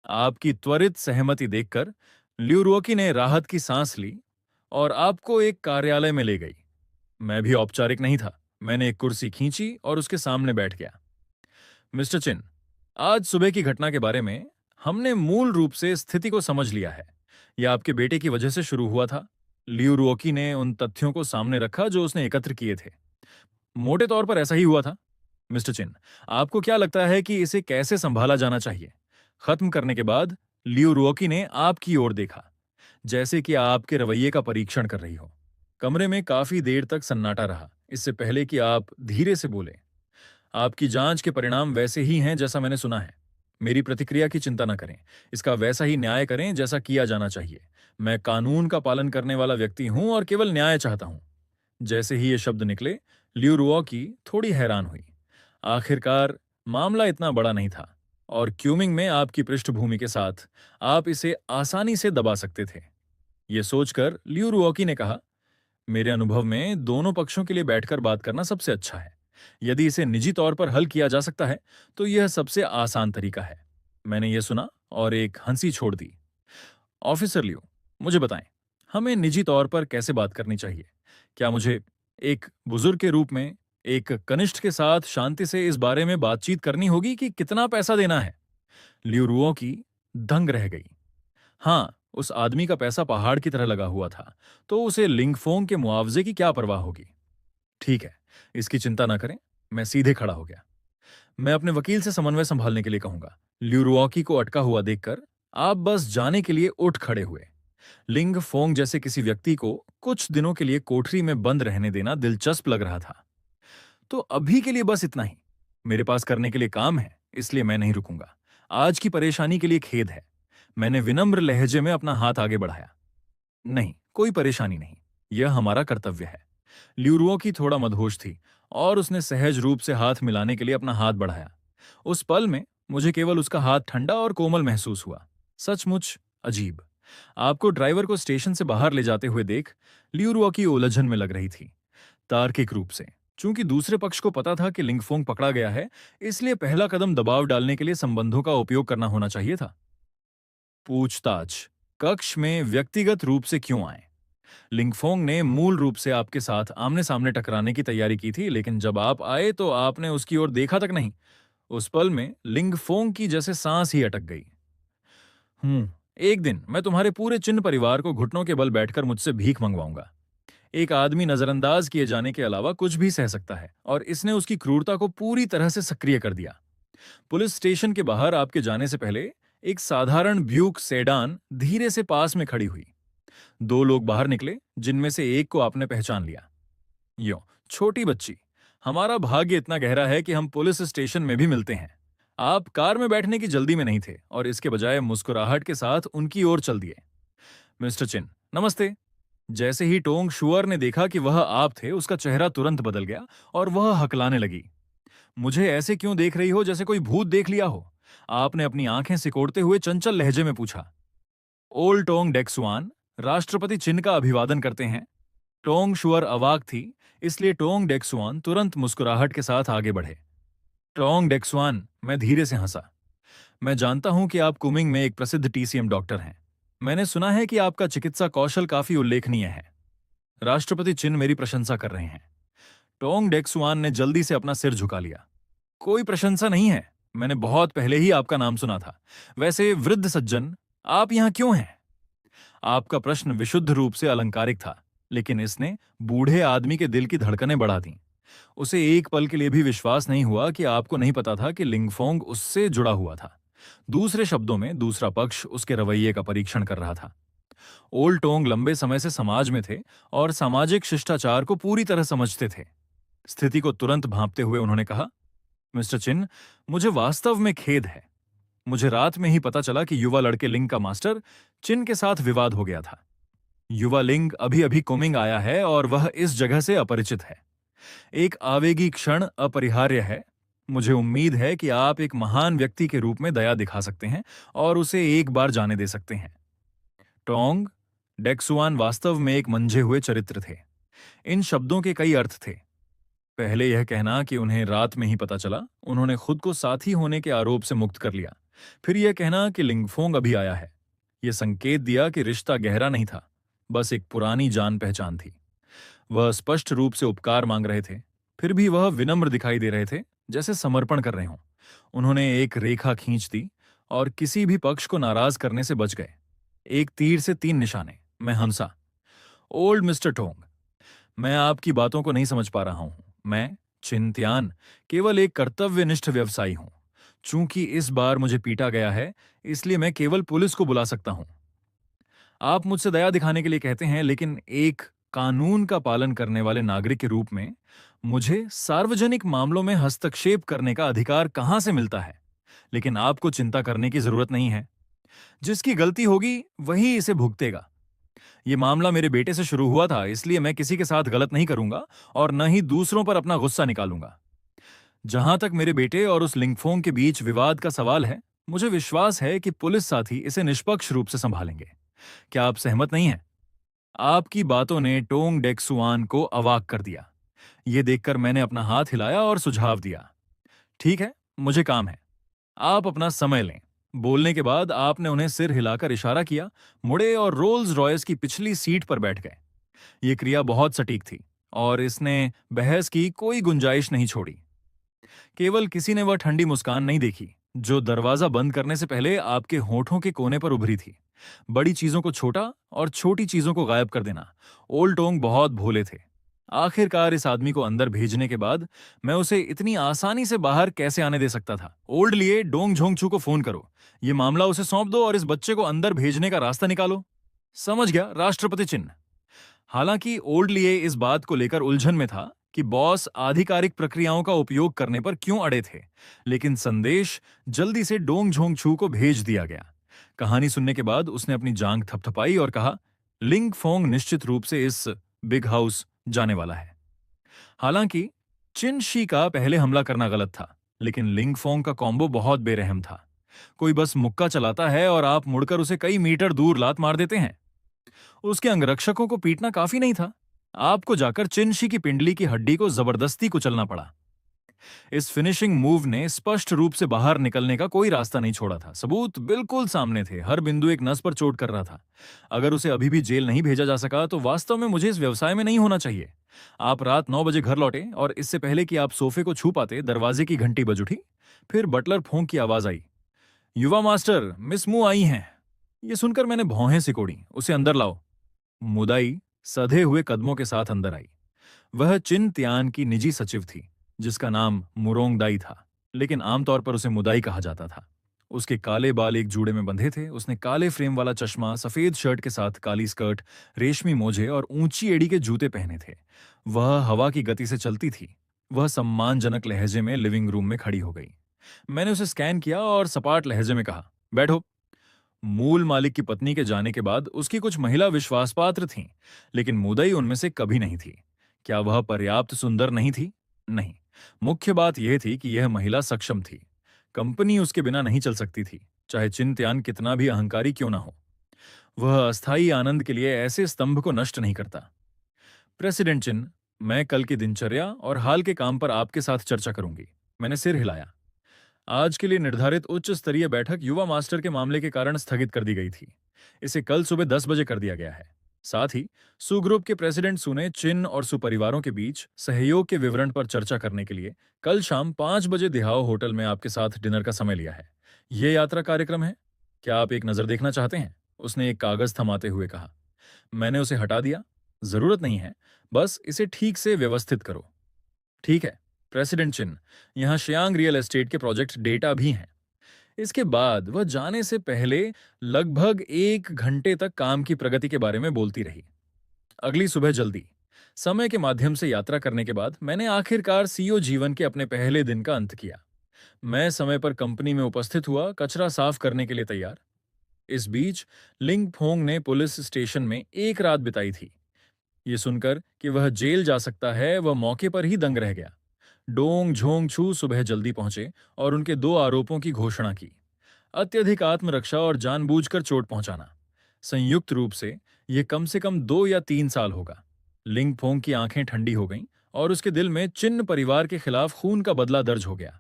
आपकी त्वरित सहमति देखकर लिu रुओकी ने राहत की सांस ली और आपको एक कार्यालय में ले गई। मैं भी औपचारिक नहीं था। मैंने एक कुर्सी खींची और उसके सामने बैठ गया। मिस्टर चिन, आज सुबह की घटना के बारे में हमने मूल रूप से स्थिति को समझ लिया है। यह आपके बेटे की वजह से शुरू हुआ था। लिu रुओकी ने उन तथ्यों को सामने रखा जो उसने एकत्र किए थे। मोटे तौर पर ऐसा ही हुआ था। मिस्टर चिन, आपको क्या लगता है कि इसे कैसे संभाला जाना चाहिए? खत्म करने के बाद लियू रुओकी ने आपकी ओर देखा, जैसे कि आपके रवैये का परीक्षण कर रही हो। कमरे में काफी देर तक सन्नाटा रहा, इससे पहले कि आप धीरे से बोले, आपकी जांच के परिणाम वैसे ही हैं जैसा मैंने सुना है। मेरी प्रतिक्रिया की चिंता न करें, इसका वैसा ही न्याय करें जैसा किया जाना चाहिए। मैं कानून का पालन करने वाला व्यक्ति हूं और केवल न्याय चाहता हूं। जैसे ही ये शब्द निकले, लियू रुओकी थोड़ी हैरान हुई। आखिरकार मामला इतना बड़ा नहीं था, और क्यूमिंग में आपकी पृष्ठभूमि के साथ आप इसे आसानी से दबा सकते थे। ये सोचकर लियू रुओकी ने कहा, मेरे अनुभव में दोनों पक्षों के लिए बैठकर बात करना सबसे अच्छा है। यदि इसे निजी तौर पर हल किया जा सकता है तो यह सबसे आसान तरीका है। मैंने यह सुना और एक हंसी छोड़ दी। ऑफिसर लियो, मुझे बताएं, हमें निजी तौर पर कैसे बात करनी चाहिए? क्या मुझे एक बुजुर्ग के रूप में एक कनिष्ठ के साथ शांति से इस बारे में बातचीत करनी होगी कि कितना पैसा देना है? लियू रुओ की दंग रह गई। हाँ, उस आदमी का पैसा पहाड़ की तरह लगा हुआ था, तो उसे लिंगफोंग के मुआवजे की क्या परवाह होगी? ठीक है, इसकी चिंता ना करें। मैं सीधे खड़ा हो गया। मैं अपने वकील से समन्वय संभालने के लिए कहूंगा। लियू रुओकी को अटका हुआ देखकर आप बस जाने के लिए उठ खड़े हुए। लिंग फोंग जैसे किसी व्यक्ति को कुछ दिनों के लिए कोठरी में बंद रहने देना दिलचस्प लग रहा था। तो अभी के लिए बस इतना ही। मेरे पास करने के लिए काम है, इसलिए मैं नहीं रुकूंगा। आज की परेशानी के लिए खेद है। मैंने विनम्र लहजे में अपना हाथ आगे बढ़ाया। नहीं, कोई परेशानी नहीं। यह हमारा कर्तव्य है। ल्यूरुओ की थोड़ा मदहोश थी और उसने सहज रूप से हाथ मिलाने के लिए अपना हाथ बढ़ाया। उस पल में मुझे केवल उसका हाथ ठंडा और कोमल महसूस हुआ। सचमुच अजीब। आपको ड्राइवर को स्टेशन से बाहर ले जाते हुए देख ल्यूरुओ की उलझन में लग रही थी। तार्किक रूप से, चूंकि दूसरे पक्ष को पता था कि लिंगफोंग पकड़ा गया है, इसलिए पहला कदम दबाव डालने के लिए संबंधों का उपयोग करना होना चाहिए था। पूछताछ। कक्ष में व्यक्तिगत रूप से क्यों आए? लिंगफोंग ने मूल रूप से आपके साथ आमने सामने टकराने की तैयारी की थी, लेकिन जब आप आए तो आपने उसकी ओर देखा तक नहीं। उस पल में लिंगफोंग की जैसे सांस ही अटक गई। एक दिन मैं तुम्हारे पूरे चिन्ह परिवार को घुटनों के बल बैठकर मुझसे भीख मंगवाऊंगा। एक आदमी नजरअंदाज किए जाने के अलावा कुछ भी सह सकता है, और इसने उसकी क्रूरता को पूरी तरह से सक्रिय कर दिया। पुलिस स्टेशन के बाहर आपके जाने से पहले एक साधारण ब्यूक सेडान धीरे से पास में खड़ी हुई। दो लोग बाहर निकले, जिनमें से एक को आपने पहचान लिया। यो, छोटी बच्ची, हमारा भाग्य इतना गहरा है कि हम पुलिस स्टेशन में भी मिलते हैं। आप कार में बैठने की जल्दी में नहीं थे और इसके बजाय मुस्कुराहट के साथ उनकी ओर चल दिए। मिस्टर चिन, नमस्ते। जैसे ही टोंग शुअर ने देखा कि वह आप थे, उसका चेहरा तुरंत बदल गया और वह हकलाने लगी। मुझे ऐसे क्यों देख रही हो जैसे कोई भूत देख लिया हो? आपने अपनी आंखें सिकोड़ते हुए चंचल लहजे में पूछा। ओल्ड टोंग डेक्सुआन राष्ट्रपति चिन्ह का अभिवादन करते हैं। टोंग शुअर अवाक थी, इसलिए टोंग डेक्सुआन तुरंत मुस्कुराहट के साथ आगे बढ़े। टोंग डेक्सुआन, मैं धीरे से हंसा। मैं जानता हूं कि आप कुमिंग में एक प्रसिद्ध टीसीएम डॉक्टर हैं। मैंने सुना है कि आपका चिकित्सा कौशल काफी उल्लेखनीय है। राष्ट्रपति चिन्ह मेरी प्रशंसा कर रहे हैं। टोंग डेक्सुआन ने जल्दी से अपना सिर झुका लिया। कोई प्रशंसा नहीं है, मैंने बहुत पहले ही आपका नाम सुना था। वैसे वृद्ध सज्जन, आप यहां क्यों हैं? आपका प्रश्न विशुद्ध रूप से अलंकारिक था, लेकिन इसने बूढ़े आदमी के दिल की धड़कनें बढ़ा दी। उसे एक पल के लिए भी विश्वास नहीं हुआ कि आपको नहीं पता था कि लिंगफोंग उससे जुड़ा हुआ था। दूसरे शब्दों में, दूसरा पक्ष उसके रवैये का परीक्षण कर रहा था। ओल्ड टोंग लंबे समय से समाज में थे और सामाजिक शिष्टाचार को पूरी तरह समझते थे। स्थिति को तुरंत भांपते हुए उन्होंने कहा, मिस्टर चिन, मुझे वास्तव में खेद है। मुझे रात में ही पता चला कि युवा लड़के लिंग का मास्टर चिन के साथ विवाद हो गया था। युवा लिंग अभी अभी कुमिंग आया है और वह इस जगह से अपरिचित है। एक आवेगी क्षण अपरिहार्य है। मुझे उम्मीद है कि आप एक महान व्यक्ति के रूप में दया दिखा सकते हैं और उसे एक बार जाने दे सकते हैं। टोंग डेक्सुआन वास्तव में एक मंझे हुए चरित्र थे। इन शब्दों के कई अर्थ थे। पहले यह कहना कि उन्हें रात में ही पता चला, उन्होंने खुद को साथी होने के आरोप से मुक्त कर लिया। फिर यह कहना कि लिंगफोंग अभी आया है। यह संकेत दिया कि रिश्ता गहरा नहीं था, बस एक पुरानी जान पहचान थी। वह स्पष्ट रूप से उपकार मांग रहे थे, फिर भी वह विनम्र दिखाई दे रहे थे, जैसे समर्पण कर रहे हों। उन्होंने एक रेखा खींच दी और किसी भी पक्ष को नाराज करने से बच गए। एक तीर से तीन निशाने। मैं हंसा। ओल्ड मिस्टर टोंग, मैं आपकी बातों को नहीं समझ पा रहा हूं। मैं चिंत्यान केवल एक कर्तव्यनिष्ठ व्यवसायी हूं। चूंकि इस बार मुझे पीटा गया है, इसलिए मैं केवल पुलिस को बुला सकता हूं। आप मुझसे दया दिखाने के लिए कहते हैं, लेकिन एक कानून का पालन करने वाले नागरिक के रूप में मुझे सार्वजनिक मामलों में हस्तक्षेप करने का अधिकार कहां से मिलता है? लेकिन आपको चिंता करने की जरूरत नहीं है। जिसकी गलती होगी वही इसे भुगतेगा। ये मामला मेरे बेटे से शुरू हुआ था, इसलिए मैं किसी के साथ गलत नहीं करूंगा और न ही दूसरों पर अपना गुस्सा निकालूंगा। जहां तक मेरे बेटे और उस लिंगफोंग के बीच विवाद का सवाल है, मुझे विश्वास है कि पुलिस साथी इसे निष्पक्ष रूप से संभालेंगे। क्या आप सहमत नहीं हैं? आपकी बातों ने टोंग डेक्सुआन को अवाक कर दिया। ये देखकर मैंने अपना हाथ हिलाया और सुझाव दिया। ठीक है, मुझे काम है। आप अपना समय लें। बोलने के बाद आपने उन्हें सिर हिलाकर इशारा किया, मुड़े और रोल्स रॉयस की पिछली सीट पर बैठ गए। ये क्रिया बहुत सटीक थी और इसने बहस की कोई गुंजाइश नहीं छोड़ी। केवल किसी ने वह ठंडी मुस्कान नहीं देखी जो दरवाजा बंद करने से पहले आपके होठों के कोने पर उभरी थी। बड़ी चीजों को छोटा और छोटी चीजों को गायब कर देना। ओल्ड टोंग बहुत भोले थे। आखिरकार इस आदमी को अंदर भेजने के बाद मैं उसे इतनी आसानी से बाहर कैसे आने दे सकता था? ओल्ड लिए डोंग झोंगचू को फोन करो, ये मामला उसे सौंप दो और इस बच्चे को अंदर भेजने का रास्ता निकालो। समझ गया, राष्ट्रपति चिन्ह। हालांकि ओल्ड लिए इस बात को लेकर उलझन में था कि बॉस आधिकारिक प्रक्रियाओं का उपयोग करने पर क्यों अड़े थे, लेकिन संदेश जल्दी से डोंग झोंगछू को भेज दिया गया। कहानी सुनने के बाद उसने अपनी जांघ थपथपाई और कहा, लिंग फोंग निश्चित रूप से इस बिग हाउस जाने वाला है। हालांकि चिन शी का पहले हमला करना गलत था, लेकिन लिंग फोंग का कॉम्बो बहुत बेरहम था। कोई बस मुक्का चलाता है और आप मुड़कर उसे कई मीटर दूर लात मार देते हैं। उसके अंगरक्षकों को पीटना काफी नहीं था, आपको जाकर चिनशी की पिंडली की हड्डी को जबरदस्ती कुचलना पड़ा। इस फिनिशिंग मूव ने स्पष्ट रूप से बाहर निकलने का कोई रास्ता नहीं छोड़ा था। सबूत बिल्कुल सामने थे, हर बिंदु एक नस पर चोट कर रहा था। अगर उसे अभी भी जेल नहीं भेजा जा सका तो वास्तव में मुझे इस व्यवसाय में नहीं होना चाहिए। आप रात 9 बजे घर लौटे और इससे पहले कि आप सोफे को छू पाते दरवाजे की घंटी बज उठी। फिर बटलर फोंक की आवाज आई, युवा मास्टर, मिस मू आई हैं। ये सुनकर मैंने भौहें सिकोड़ी। उसे अंदर लाओ। मुदाई सधे हुए कदमों के साथ अंदर आई। वह चिन त्यान की निजी सचिव थी, जिसका नाम मुरोंगदाई था, लेकिन आमतौर पर उसे मुदाई कहा जाता था। उसके काले बाल एक जूड़े में बंधे थे। उसने काले फ्रेम वाला चश्मा, सफेद शर्ट के साथ काली स्कर्ट, रेशमी मोजे और ऊंची एड़ी के जूते पहने थे। वह हवा की गति से चलती थी। वह सम्मानजनक लहजे में लिविंग रूम में खड़ी हो गई। मैंने उसे स्कैन किया और सपाट लहजे में कहा, बैठो। मूल मालिक की पत्नी के जाने के बाद उसकी कुछ महिला विश्वासपात्र थीं, लेकिन मुदई उनमें से कभी नहीं थी। क्या वह पर्याप्त सुंदर नहीं थी? नहीं। मुख्य बात यह थी कि यह महिला सक्षम थी। कंपनी उसके बिना नहीं चल सकती थी, चाहे चिंत्यान कितना भी अहंकारी क्यों ना हो। वह अस्थायी आनंद के लिए ऐसे स्तंभ को नष्ट नहीं करता। प्रेसिडेंट चिन, मैं कल की दिनचर्या और हाल के काम पर आपके साथ चर्चा करूंगी। मैंने सिर हिलाया। आज के लिए निर्धारित उच्च स्तरीय बैठक युवा मास्टर के मामले के कारण स्थगित कर दी गई थी। इसे कल सुबह 10 बजे कर दिया गया है। साथ ही सु ग्रुप के प्रेसिडेंट सु ने चिन और सु परिवारों के बीच सहयोग के विवरण पर चर्चा करने के लिए कल शाम 5 बजे दिहाओ होटल में आपके साथ डिनर का समय लिया है। यह यात्रा कार्यक्रम है। क्या आप एक नजर देखना चाहते हैं? उसने एक कागज थमाते हुए कहा। मैंने उसे हटा दिया। जरूरत नहीं है, बस इसे ठीक से व्यवस्थित करो। ठीक है प्रेसिडेंट चिन, यहाँ शियांग रियल एस्टेट के प्रोजेक्ट डेटा भी हैं। इसके बाद वह जाने से पहले लगभग 1 घंटे तक काम की प्रगति के बारे में बोलती रही। अगली सुबह जल्दी समय के माध्यम से यात्रा करने के बाद मैंने आखिरकार सीईओ जीवन के अपने पहले दिन का अंत किया। मैं समय पर कंपनी में उपस्थित हुआ, कचरा साफ करने के लिए तैयार। इस बीच लिंग फोंग ने पुलिस स्टेशन में एक रात बिताई थी। ये सुनकर कि वह जेल जा सकता है, वह मौके पर ही दंग रह गया। डोंग झोंग छू सुबह जल्दी पहुंचे और उनके 2 आरोपों की घोषणा की, अत्यधिक आत्मरक्षा और जानबूझकर चोट पहुंचाना। संयुक्त रूप से कम 2 या 3 साल होगा। लिंग फोंग की आंखें ठंडी हो गईं और उसके दिल में चिन्ह परिवार के खिलाफ खून का बदला दर्ज हो गया।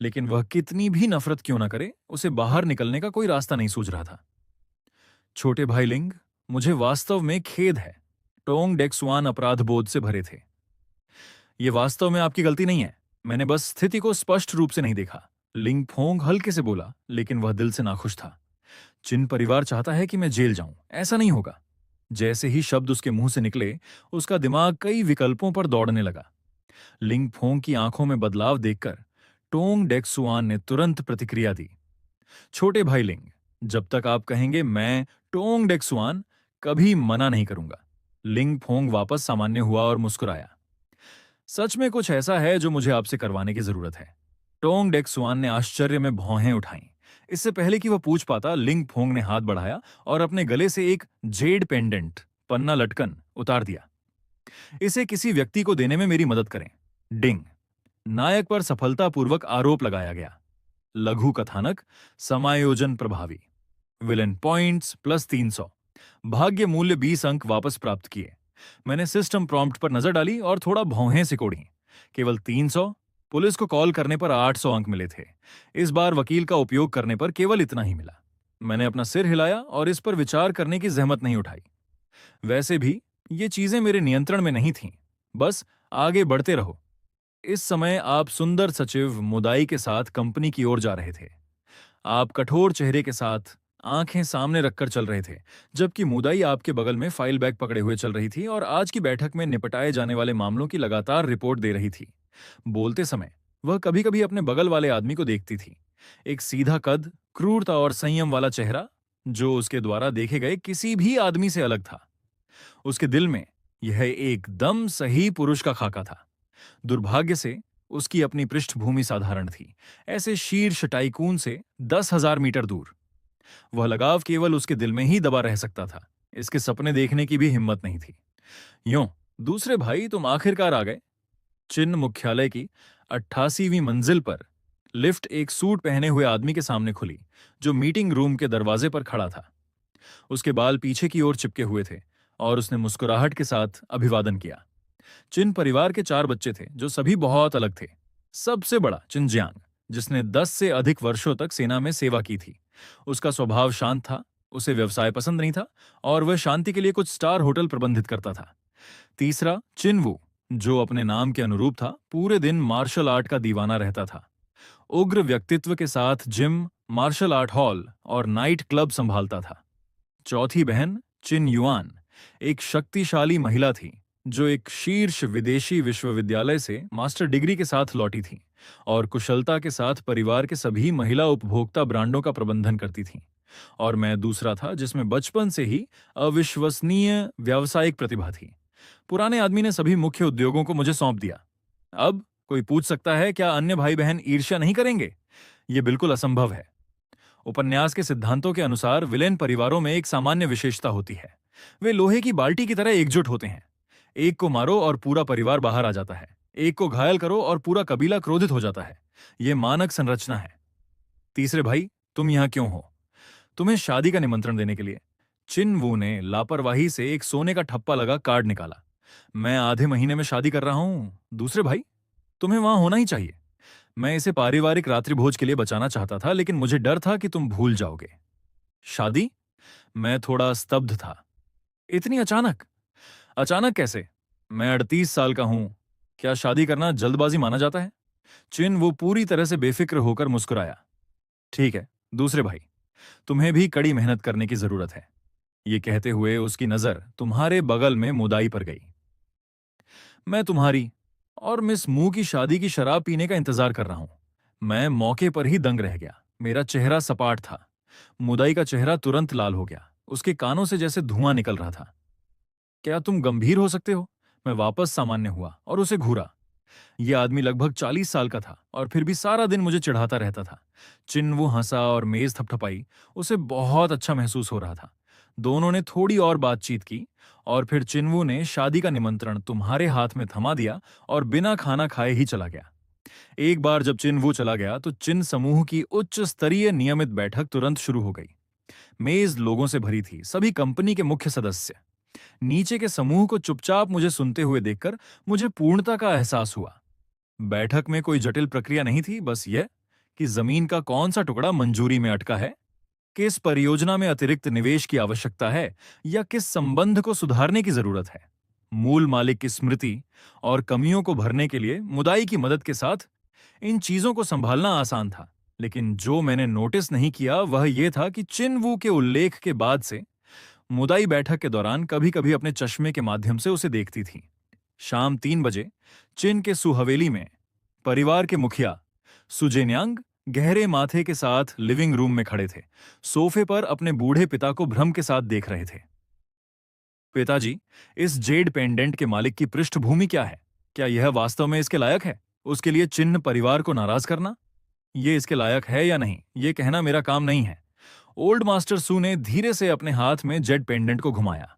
लेकिन वह कितनी भी नफरत क्यों ना करे, उसे बाहर निकलने का कोई रास्ता नहीं सूझ रहा था। छोटे भाई लिंग, मुझे वास्तव में खेद है। टोंग डेक्सुआन अपराध बोध से भरे थे। ये वास्तव में आपकी गलती नहीं है, मैंने बस स्थिति को स्पष्ट रूप से नहीं देखा। लिंग फोंग हल्के से बोला, लेकिन वह दिल से नाखुश था। चिन परिवार चाहता है कि मैं जेल जाऊं, ऐसा नहीं होगा। जैसे ही शब्द उसके मुंह से निकले, उसका दिमाग कई विकल्पों पर दौड़ने लगा। लिंग फोंग की आंखों में बदलाव देखकर टोंग डेक्सुआन ने तुरंत प्रतिक्रिया दी। छोटे भाई लिंग, जब तक आप कहेंगे मैं टोंग डेक्सुआन, कभी मना नहीं करूंगा। लिंग फोंग वापस सामान्य हुआ और मुस्कुराया। सच में कुछ ऐसा है जो मुझे आपसे करवाने की जरूरत है। टोंग डेक्सुआन ने आश्चर्य में भौहें उठाईं। इससे पहले कि वह पूछ पाता, लिंग फोंग ने हाथ बढ़ाया और अपने गले से एक जेड पेंडेंट पन्ना लटकन उतार दिया। इसे किसी व्यक्ति को देने में मेरी मदद करें। डिंग। नायक पर सफलतापूर्वक आरोप लगाया गया। लघु कथानक समायोजन प्रभावी। Villain points plus 300। भाग्य मूल्य 20 अंक वापस प्राप्त किए। मैंने सिस्टम प्रॉम्प्ट पर नजर डाली और थोड़ा भौहें सिकोड़ी। केवल 300। पुलिस को कॉल करने पर 800 अंक मिले थे। इस बार वकील का उपयोग करने पर केवल इतना ही मिला। मैंने अपना सिर हिलाया और इस पर विचार करने की जहमत नहीं उठाई। वैसे भी ये चीजें मेरे नियंत्रण में नहीं थीं। बस आगे बढ़ते रहो। इस समय आप सुंदर सचिव मुदाई के साथ कंपनी की ओर जा रहे थे। आप कठोर चेहरे के साथ आंखें सामने रखकर चल रहे थे, जबकि मुदाई आपके बगल में फाइल बैग पकड़े हुए चल रही थी और आज की बैठक में निपटाए जाने वाले मामलों की लगातार रिपोर्ट दे रही थी। बोलते समय वह कभी कभी अपने बगल वाले आदमी को देखती थी। एक सीधा कद, क्रूरता और संयम वाला चेहरा, जो उसके द्वारा देखे गए किसी भी आदमी से अलग था। उसके दिल में यह एकदम सही पुरुष का खाका था। दुर्भाग्य से उसकी अपनी पृष्ठभूमि साधारण थी, ऐसे शीर्ष टाइकून से 10,000 मीटर दूर। वह लगाव केवल उसके दिल में ही दबा रह सकता था। इसके सपने देखने की भी हिम्मत नहीं थी। यूं, दूसरे भाई तुम आखिरकार आ गए। चिन्ह मुख्यालय की 88वीं मंजिल पर लिफ्ट एक सूट पहने हुए आदमी के सामने खुली, जो मीटिंग रूम के दरवाजे पर खड़ा था। उसके बाल पीछे की ओर चिपके हुए थे और उसने मुस्कुराहट के साथ अभिवादन किया। चिन परिवार के 4 बच्चे थे, जो सभी बहुत अलग थे। सबसे बड़ा चिनजियांग, जिसने 10 से अधिक वर्षों तक सेना में सेवा की थी। उसका स्वभाव शांत था, उसे व्यवसाय पसंद नहीं था और वह शांति के लिए कुछ स्टार होटल प्रबंधित करता था। तीसरा चिनवू, जो अपने नाम के अनुरूप था, पूरे दिन मार्शल आर्ट का दीवाना रहता था। उग्र व्यक्तित्व के साथ जिम, मार्शल आर्ट हॉल और नाइट क्लब संभालता था। चौथी बहन चिन युआन एक शक्तिशाली महिला थी, जो एक शीर्ष विदेशी विश्वविद्यालय से मास्टर डिग्री के साथ लौटी थी और कुशलता के साथ परिवार के सभी महिला उपभोक्ता ब्रांडों का प्रबंधन करती थी। और मैं दूसरा था, जिसमें बचपन से ही अविश्वसनीय व्यावसायिक प्रतिभा थी। पुराने आदमी ने सभी मुख्य उद्योगों को मुझे सौंप दिया। अब कोई पूछ सकता है, क्या अन्य भाई बहन ईर्ष्या नहीं करेंगे? यह बिल्कुल असंभव है। उपन्यास के सिद्धांतों के अनुसार विलेन परिवारों में एक सामान्य विशेषता होती है। वे लोहे की बाल्टी की तरह एकजुट होते हैं। एक को मारो और पूरा परिवार बाहर आ जाता है। एक को घायल करो और पूरा कबीला क्रोधित हो जाता है। यह मानक संरचना है। तीसरे भाई, तुम यहां क्यों हो? तुम्हें शादी का निमंत्रण देने के लिए। चिन वू ने लापरवाही से एक सोने का ठप्पा लगा कार्ड निकाला। मैं आधे महीने में शादी कर रहा हूं। दूसरे भाई, तुम्हें वहां होना ही चाहिए। मैं इसे पारिवारिक रात्रिभोज के लिए बचाना चाहता था, लेकिन मुझे डर था कि तुम भूल जाओगे। शादी? मैं थोड़ा स्तब्ध था। इतनी अचानक? अचानक कैसे? मैं 38 साल का हूं। क्या शादी करना जल्दबाजी माना जाता है? चिन वो पूरी तरह से बेफिक्र होकर मुस्कुराया। ठीक है दूसरे भाई, तुम्हें भी कड़ी मेहनत करने की जरूरत है। ये कहते हुए उसकी नजर तुम्हारे बगल में मुदाई पर गई। मैं तुम्हारी और मिस मू की शादी की शराब पीने का इंतजार कर रहा हूं। मैं मौके पर ही दंग रह गया। मेरा चेहरा सपाट था। मुदाई का चेहरा तुरंत लाल हो गया। उसके कानों से जैसे धुआं निकल रहा था। क्या तुम गंभीर हो सकते हो? मैं वापस सामान्य हुआ और उसे घूरा। यह आदमी लगभग 40 साल का था और फिर भी सारा दिन मुझे चिढ़ाता रहता था। चिन्वू हंसा और मेज थपथपाई। उसे बहुत अच्छा महसूस हो रहा था। दोनों ने थोड़ी और बातचीत की और फिर चिन्वू ने शादी का निमंत्रण तुम्हारे हाथ में थमा दिया और बिना खाना खाए ही चला गया। एक बार जब चिन्वू चला गया तो चिन समूह की उच्च स्तरीय नियमित बैठक तुरंत शुरू हो गई। मेज लोगों से भरी थी, सभी कंपनी के मुख्य सदस्य। नीचे के समूह को चुपचाप मुझे सुनते हुए देखकर मुझे पूर्णता का एहसास हुआ। बैठक में कोई जटिल प्रक्रिया नहीं थी, बस यह कि जमीन का कौन सा टुकड़ा मंजूरी में अटका है, किस परियोजना में अतिरिक्त निवेश की आवश्यकता है या किस संबंध को सुधारने की जरूरत है। मूल मालिक की स्मृति और कमियों को भरने के लिए मुदाई की मदद के साथ इन चीजों को संभालना आसान था। लेकिन जो मैंने नोटिस नहीं किया वह यह था कि चिनवू के उल्लेख के बाद से मुदाई बैठक के दौरान कभी-कभी अपने चश्मे के माध्यम से उसे देखती थी। शाम 3 बजे चिन के सुहवेली में परिवार के मुखिया सुजेन्यांग गहरे माथे के साथ लिविंग रूम में खड़े थे। सोफे पर अपने बूढ़े पिता को भ्रम के साथ देख रहे थे। पिताजी, इस जेड पेंडेंट के मालिक की पृष्ठभूमि क्या है? क्या यह वास्तव में इसके लायक है? उसके लिए चिन्ह परिवार को नाराज करना? ये इसके लायक है या नहीं, ये कहना मेरा काम नहीं है। ओल्ड मास्टर सू ने धीरे से अपने हाथ में जेड पेंडेंट को घुमाया।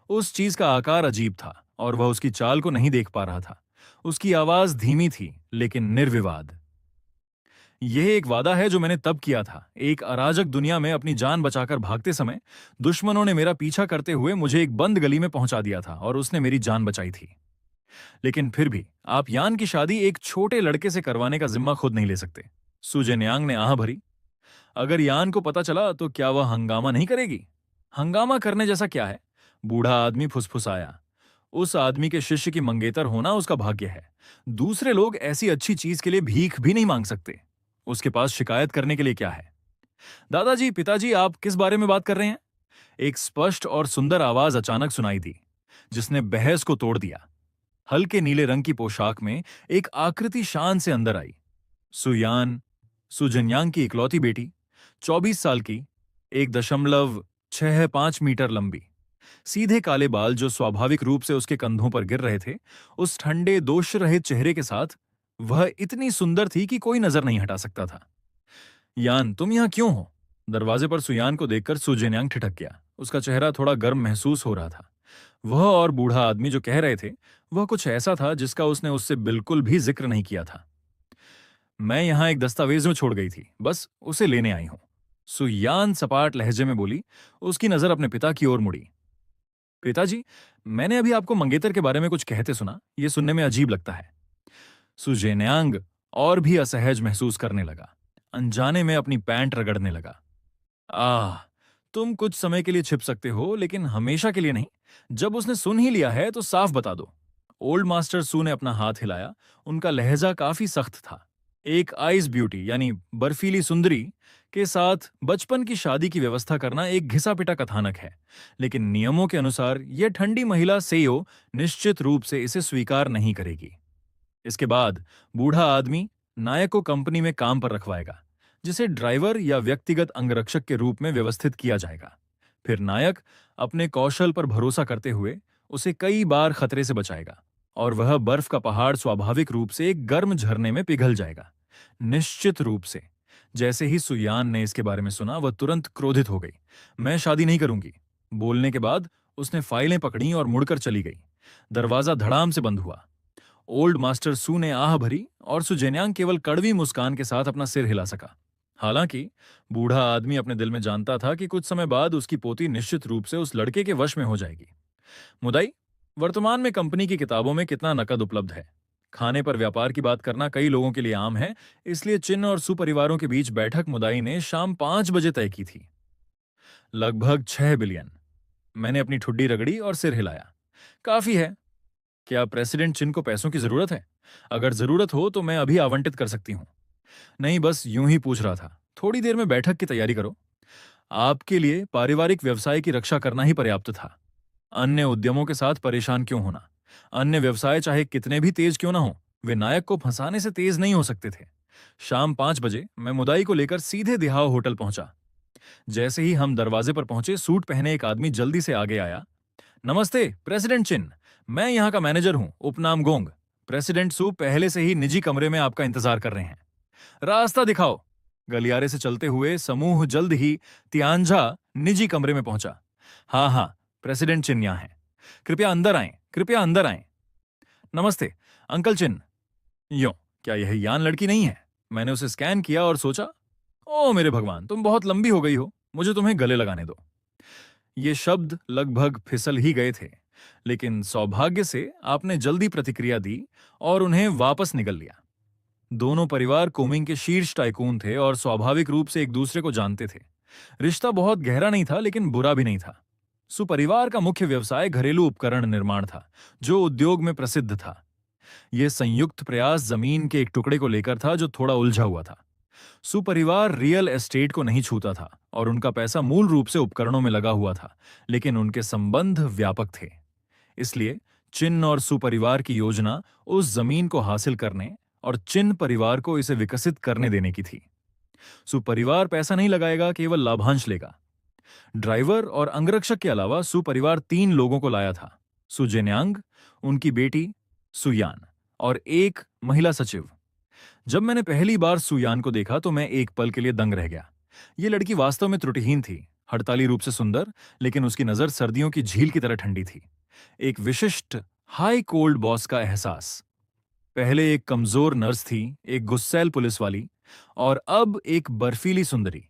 उस चीज का आकार अजीब था और वह उसकी चाल को नहीं देख पा रहा था। उसकी आवाज धीमी थी लेकिन निर्विवाद। यह एक वादा है जो मैंने तब किया था। एक अराजक दुनिया में अपनी जान बचाकर भागते समय दुश्मनों ने मेरा पीछा करते हुए मुझे एक बंद गली में पहुंचा दिया था और उसने मेरी जान बचाई थी। लेकिन फिर भी आप यान की शादी एक छोटे लड़के से करवाने का जिम्मा खुद नहीं ले सकते। सुजेन्यांग ने आह भरी। अगर यान को पता चला तो क्या वह हंगामा नहीं करेगी? हंगामा करने जैसा क्या है? बूढ़ा आदमी फुसफुसाया। उस आदमी के शिष्य की मंगेतर होना उसका भाग्य है। दूसरे लोग ऐसी अच्छी चीज के लिए भीख भी नहीं मांग सकते। उसके पास शिकायत करने के लिए क्या है? दादाजी, पिताजी, आप किस बारे में बात कर रहे हैं? एक स्पष्ट और सुंदर आवाज अचानक सुनाई दी, जिसने बहस को तोड़ दिया। हल्के नीले रंग की पोशाक में एक आकृति शान से अंदर आई। सुयान, सुजन्यांग की इकलौती बेटी, 24 साल की, 1.65 मीटर लंबी, सीधे काले बाल जो स्वाभाविक रूप से उसके कंधों पर गिर रहे थे, उस ठंडे दोष रहित चेहरे के साथ वह इतनी सुंदर थी कि कोई नजर नहीं हटा सकता था। यान, तुम यहां क्यों हो? दरवाजे पर सुयान को देखकर सुजेन्यांग ठिठक गया। उसका चेहरा थोड़ा गर्म महसूस हो रहा था। वह और बूढ़ा आदमी जो कह रहे थे वह कुछ ऐसा था जिसका उसने उससे बिल्कुल भी जिक्र नहीं किया था। मैं यहां एक दस्तावेज में छोड़ गई थी, बस उसे लेने आई हूं। सुयान सपाट लहजे में बोली। उसकी नजर अपने पिता की ओर मुड़ी। पिताजी, मैंने अभी आपको मंगेतर के बारे में कुछ कहते सुना। यह सुनने में अजीब लगता है। सुजेन्यांग और भी असहज महसूस करने लगा। अनजाने में अपनी पैंट रगड़ने लगा। आह, तुम कुछ समय के लिए छिप सकते हो लेकिन हमेशा के लिए नहीं। जब उसने सुन ही लिया है तो साफ बता दो। ओल्ड मास्टर सू ने अपना हाथ हिलाया। उनका लहजा काफी सख्त था। एक आइस ब्यूटी यानी बर्फीली सुंदरी के साथ बचपन की शादी की व्यवस्था करना एक घिसा-पिटा कथानक है, लेकिन नियमों के अनुसार यह ठंडी महिला सेयो निश्चित रूप से इसे स्वीकार नहीं करेगी। इसके बाद बूढ़ा आदमी नायक को कंपनी में काम पर रखवाएगा, जिसे ड्राइवर या व्यक्तिगत अंगरक्षक के रूप में व्यवस्थित किया जाएगा। फिर नायक अपने कौशल पर भरोसा करते हुए उसे कई बार खतरे से बचाएगा और वह बर्फ का पहाड़ स्वाभाविक रूप से एक गर्म झरने में पिघल जाएगा। निश्चित रूप से। जैसे ही सुयान ने इसके बारे में सुना वह तुरंत क्रोधित हो गई। मैं शादी नहीं करूंगी। बोलने के बाद उसने फाइलें पकड़ी और मुड़कर चली गई। दरवाजा धड़ाम से बंद हुआ। ओल्ड मास्टर सू ने आह भरी और सुजेन्यांग केवल कड़वी मुस्कान के साथ अपना सिर हिला सका। हालांकि बूढ़ा आदमी अपने दिल में जानता था कि कुछ समय बाद उसकी पोती निश्चित रूप से उस लड़के के वश में हो जाएगी। मुदाई, वर्तमान में कंपनी की किताबों में कितना नकद उपलब्ध है? खाने पर व्यापार की बात करना कई लोगों के लिए आम है, इसलिए चिन्ह और सुपरिवारों के बीच बैठक मुदाई ने शाम 5 बजे तय की थी। लगभग 6 बिलियन। मैंने अपनी ठुड्डी रगड़ी और सिर हिलाया। काफी है। क्या प्रेसिडेंट चिन को पैसों की जरूरत है? अगर जरूरत हो तो मैं अभी आवंटित कर सकती हूं। नहीं, बस यूं ही पूछ रहा था। थोड़ी देर में बैठक की तैयारी करो। आपके लिए पारिवारिक व्यवसाय की रक्षा करना ही पर्याप्त था। अन्य उद्यमों के साथ परेशान क्यों होना? अन्य व्यवसाय चाहे कितने भी तेज क्यों ना हो, वे नायक को फंसाने से तेज नहीं हो सकते थे। शाम 5 बजे मैं मुदाई को लेकर सीधे दिहाओ होटल पहुंचा। जैसे ही हम दरवाजे पर पहुंचे, सूट पहने एक आदमी जल्दी से आगे आया। नमस्ते प्रेसिडेंट चिन, मैं यहाँ का मैनेजर हूँ, उपनाम गोंग। प्रेसिडेंट सू पहले से ही निजी कमरे में आपका इंतजार कर रहे हैं। रास्ता दिखाओ। गलियारे से चलते हुए समूह जल्द ही तियांझा निजी कमरे में पहुंचा। हाँ हाँ, प्रेसिडेंट चिन यहाँ हैं। कृपया अंदर आएं, कृपया अंदर आएं। नमस्ते अंकल चिन। यो, क्या यह यान लड़की नहीं है? मैंने उसे स्कैन किया और सोचा, ओ मेरे भगवान, तुम बहुत लंबी हो गई हो, मुझे तुम्हें गले लगाने दो। ये शब्द लगभग फिसल ही गए थे, लेकिन सौभाग्य से आपने जल्दी प्रतिक्रिया दी और उन्हें वापस निगल लिया। दोनों परिवार कोमिंग के शीर्ष टाइकून थे और स्वाभाविक रूप से एक दूसरे को जानते थे। रिश्ता बहुत गहरा नहीं था लेकिन बुरा भी नहीं था। सुपरिवार का मुख्य व्यवसाय घरेलू उपकरण निर्माण था, जो उद्योग में प्रसिद्ध था। यह संयुक्त प्रयास जमीन के एक टुकड़े को लेकर था जो थोड़ा उलझा हुआ था। सुपरिवार रियल एस्टेट को नहीं छूता था और उनका पैसा मूल रूप से उपकरणों में लगा हुआ था, लेकिन उनके संबंध व्यापक थे। इसलिए चिन्ह और सुपरिवार की योजना उस जमीन को हासिल करने और चिन परिवार को इसे विकसित करने देने की थी। सु परिवार पैसा नहीं लगाएगा, केवल लाभांश लेगा। ड्राइवर और अंगरक्षक के अलावा सु परिवार 3 लोगों को लाया था। सु जेन्यांग, उनकी बेटी सुयान और एक महिला सचिव। जब मैंने पहली बार सुयान को देखा तो मैं एक पल के लिए दंग रह गया। ये लड़की वास्तव में त्रुटिहीन थी, हड़ताली रूप से सुंदर, लेकिन उसकी नजर सर्दियों की झील की तरह ठंडी थी। एक विशिष्ट हाई कोल्ड बॉस का एहसास। पहले एक कमजोर नर्स थी, एक गुस्सैल पुलिस वाली, और अब एक बर्फीली सुंदरी।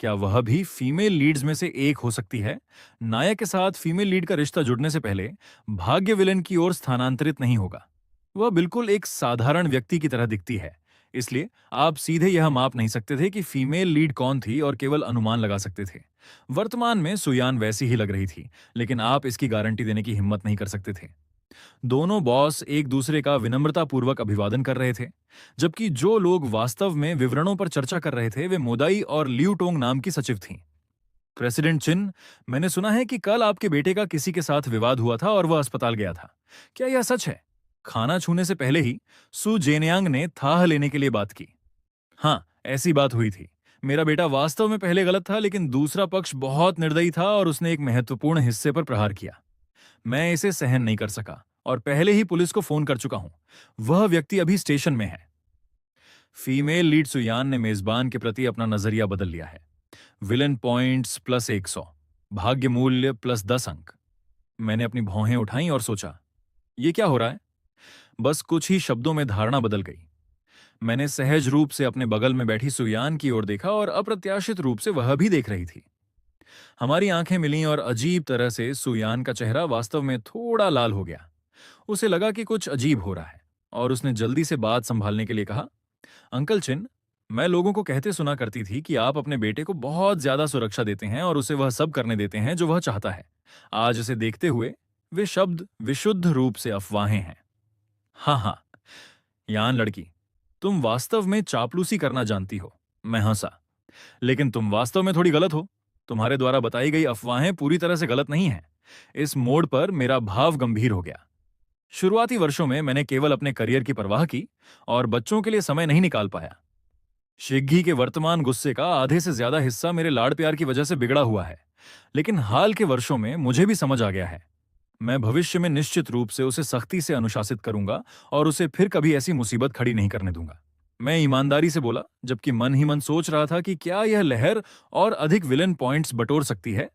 क्या वह भी फीमेल लीड्स में से एक हो सकती है? नायक के साथ फीमेल लीड का रिश्ता जुड़ने से पहले भाग्य विलेन की ओर स्थानांतरित नहीं होगा। वह बिल्कुल एक साधारण व्यक्ति की तरह दिखती है, इसलिए आप सीधे यह माप नहीं सकते थे कि फीमेल लीड कौन थी और केवल अनुमान लगा सकते थे। वर्तमान में सुयान वैसी ही लग रही थी, लेकिन आप इसकी गारंटी देने की हिम्मत नहीं कर सकते थे। दोनों बॉस एक दूसरे का विनम्रतापूर्वक अभिवादन कर रहे थे, जबकि जो लोग वास्तव में विवरणों पर चर्चा कर रहे थे वे मोदाई और लियूटोंग नाम की सचिव थीं। प्रेसिडेंट चिन, मैंने सुना है कि कल आपके बेटे का किसी के साथ विवाद हुआ था और वह अस्पताल गया था। क्या यह सच है? खाना छूने से पहले ही सु जेनयांग ने थाह लेने के लिए बात की। हाँ, ऐसी बात हुई थी। मेरा बेटा वास्तव में पहले गलत था, लेकिन दूसरा पक्ष बहुत निर्दयी था और उसने एक महत्वपूर्ण हिस्से पर प्रहार किया। मैं इसे सहन नहीं कर सका और पहले ही पुलिस को फोन कर चुका हूं। वह व्यक्ति अभी स्टेशन में है। फीमेल लीड सुयान ने मेजबान के प्रति अपना नजरिया बदल लिया है। विलन पॉइंट्स प्लस 100, भाग्य मूल्य प्लस 10 अंक। मैंने अपनी भौहें उठाई और सोचा, ये क्या हो रहा है? बस कुछ ही शब्दों में धारणा बदल गई। मैंने सहज रूप से अपने बगल में बैठी सुयान की ओर देखा और अप्रत्याशित रूप से वह भी देख रही थी। हमारी आंखें मिलीं और अजीब तरह से सुयान का चेहरा वास्तव में थोड़ा लाल हो गया। उसे लगा कि कुछ अजीब हो रहा है और उसने जल्दी से बात संभालने के लिए कहा, अंकल चिन, मैं लोगों को कहते सुना करती थी कि आप अपने बेटे को बहुत ज्यादा सुरक्षा देते हैं और उसे वह सब करने देते हैं जो वह चाहता है। आज इसे देखते हुए वे शब्द विशुद्ध रूप से अफवाहें हैं। हाँ हाँ, यान लड़की, तुम वास्तव में चापलूसी करना जानती हो। मैं हंसा। लेकिन तुम वास्तव में थोड़ी गलत हो। तुम्हारे द्वारा बताई गई अफवाहें पूरी तरह से गलत नहीं हैं। इस मोड़ पर मेरा भाव गंभीर हो गया। शुरुआती वर्षों में मैंने केवल अपने करियर की परवाह की और बच्चों के लिए समय नहीं निकाल पाया। शिग्गी के वर्तमान गुस्से का आधे से ज्यादा हिस्सा मेरे लाड़ प्यार की वजह से बिगड़ा हुआ है, लेकिन हाल के वर्षों में मुझे भी समझ आ गया है। मैं भविष्य में निश्चित रूप से उसे सख्ती से अनुशासित करूंगा और उसे फिर कभी ऐसी मुसीबत खड़ी नहीं करने दूंगा। मैं ईमानदारी से बोला, जबकि मन ही मन सोच रहा था कि क्या यह लहर और अधिक विलन पॉइंट्स बटोर सकती है।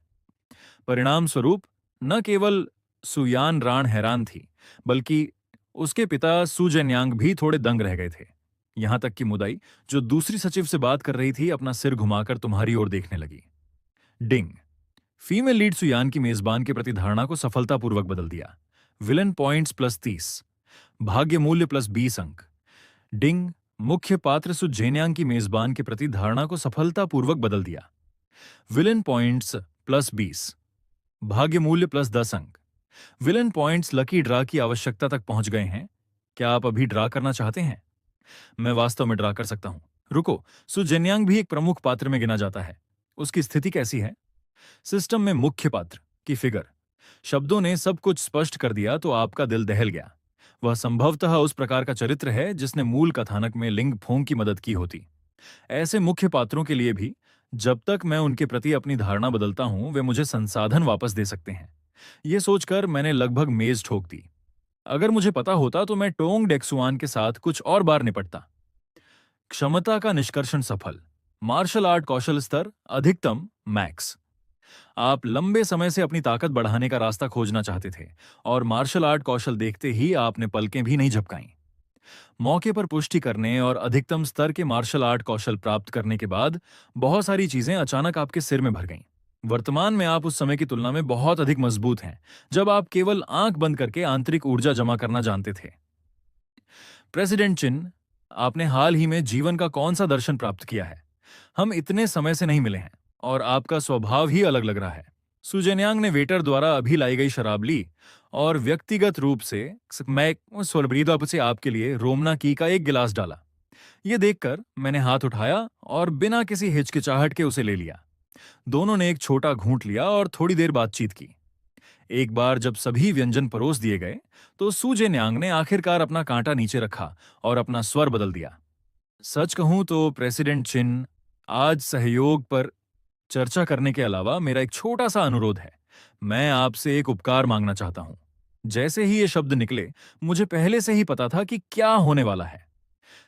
परिणाम स्वरूप न केवल सुयान राण हैरान थी, बल्कि उसके पिता सु जेन्यांग भी थोड़े दंग रह गए थे। यहां तक कि मुदाई, जो दूसरी सचिव से बात कर रही थी, अपना सिर घुमाकर तुम्हारी ओर देखने लगी। डिंग। फीमेल लीड सुयान की मेजबान के प्रति धारणा को सफलतापूर्वक बदल दिया। विलन पॉइंट्स प्लस 30, भाग्य मूल्य प्लस 20 अंक। डिंग। मुख्य पात्र सु जेन्यांग की मेजबान के प्रति धारणा को सफलतापूर्वक बदल दिया। विलन पॉइंट्स प्लस 20, भाग्य मूल्य प्लस 10 अंक। विलन पॉइंट्स लकी ड्रा की आवश्यकता तक पहुंच गए हैं। क्या आप अभी ड्रा करना चाहते हैं? मैं वास्तव में ड्रा कर सकता हूं। रुको, सु जेन्यांग भी एक प्रमुख पात्र में गिना जाता है। उसकी स्थिति कैसी है? सिस्टम में मुख्य पात्र की फिगर। शब्दों ने सब कुछ स्पष्ट कर दिया तो आपका दिल दहल गया। वह संभवतः उस प्रकार का चरित्र है जिसने मूल कथानक में लिंग फोंग की मदद की होती। ऐसे मुख्य पात्रों के लिए भी जब तक मैं उनके प्रति अपनी धारणा बदलता हूं, वे मुझे संसाधन वापस दे सकते हैं। यह सोचकर मैंने लगभग मेज ठोक दी। अगर मुझे पता होता तो मैं टोंग डेक्सुआन के साथ कुछ और बार निपटता। क्षमता का निष्कर्षण सफल। मार्शल आर्ट कौशल स्तर अधिकतम मैक्स। आप लंबे समय से अपनी ताकत बढ़ाने का रास्ता खोजना चाहते थे और मार्शल आर्ट कौशल देखते ही आपने पलकें भी नहीं झपकाईं। मौके पर पुष्टि करने और अधिकतम स्तर के मार्शल आर्ट कौशल प्राप्त करने के बाद बहुत सारी चीजें अचानक आपके सिर में भर गईं। वर्तमान में आप उस समय की तुलना में बहुत अधिक मजबूत हैं, जब आप केवल आंख बंद करके आंतरिक ऊर्जा जमा करना जानते थे। प्रेसिडेंट चिन, आपने हाल ही में जीवन का कौन सा दर्शन प्राप्त किया है? हम इतने समय से नहीं मिले हैं और आपका स्वभाव ही अलग लग रहा है। सु जेन्यांग ने वेटर द्वारा अभी लाई गई शराब ली और व्यक्तिगत रूप से मैं स्वरब्रीदा से आपके लिए रोमना की का एक गिलास डाला। यह देखकर मैंने हाथ उठाया और बिना किसी हिचकिचाहट के उसे ले लिया। दोनों ने एक छोटा घूंट लिया और थोड़ी देर बातचीत की। एक बार जब सभी व्यंजन परोस दिए गए तो सू जेन्यांग ने आखिरकार अपना कांटा नीचे रखा और अपना स्वर बदल दिया। सच कहूं तो प्रेसिडेंट चिन, आज सहयोग पर चर्चा करने के अलावा मेरा एक छोटा सा अनुरोध है। मैं आपसे एक उपकार मांगना चाहता हूं। जैसे ही ये शब्द निकले, मुझे पहले से ही पता था कि क्या होने वाला है।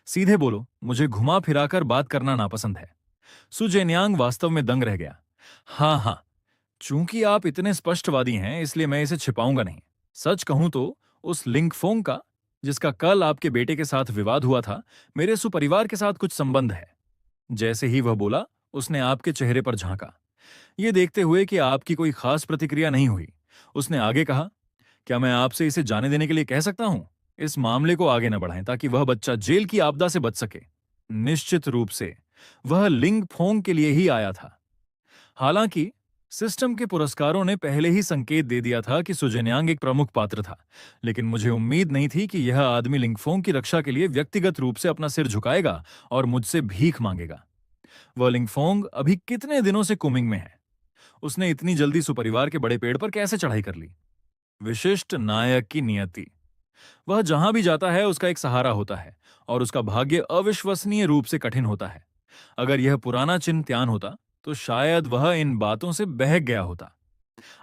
सीधे बोलो, मुझे घुमा फिराकर बात करना नापसंद है। सु जेन्यांग वास्तव में दंग रह गया। हाँ हाँ, चूंकि आप इतने स्पष्टवादी हैं, इसलिए मैं इसे छिपाऊंगा नहीं। सच कहूं तो उस लिंगफोंग का, जिसका कल आपके बेटे के साथ विवाद हुआ था, मेरे सुपरिवार के साथ कुछ संबंध है। जैसे ही वह बोला, उसने आपके चेहरे पर झांका, ये देखते हुए कि आपकी कोई खास प्रतिक्रिया नहीं हुई। उसने आगे कहा, क्या मैं आपसे इसे जाने देने के लिए कह सकता हूं? इस मामले को आगे न बढ़ाएं ताकि वह बच्चा जेल की आपदा से बच सके। निश्चित रूप से वह लिंग फोंग के लिए ही आया था। हालांकि सिस्टम के पुरस्कारों ने पहले ही संकेत दे दिया था कि सुजेन्यांग एक प्रमुख पात्र था, लेकिन मुझे उम्मीद नहीं थी कि यह आदमी लिंगफोंग की रक्षा के लिए व्यक्तिगत रूप से अपना सिर झुकाएगा और मुझसे भीख मांगेगा। वह लिंगफोंग अभी कितने दिनों से कुमिंग में है? उसने इतनी जल्दी सुपरिवार के बड़े पेड़ पर कैसे चढ़ाई कर ली? विशिष्ट नायक की नियति। वह जहां भी जाता है उसका एक सहारा होता है और उसका भाग्य अविश्वसनीय रूप से कठिन होता है। अगर यह पुराना चिन्ह त्यान होता तो शायद वह इन बातों से बहक गया होता।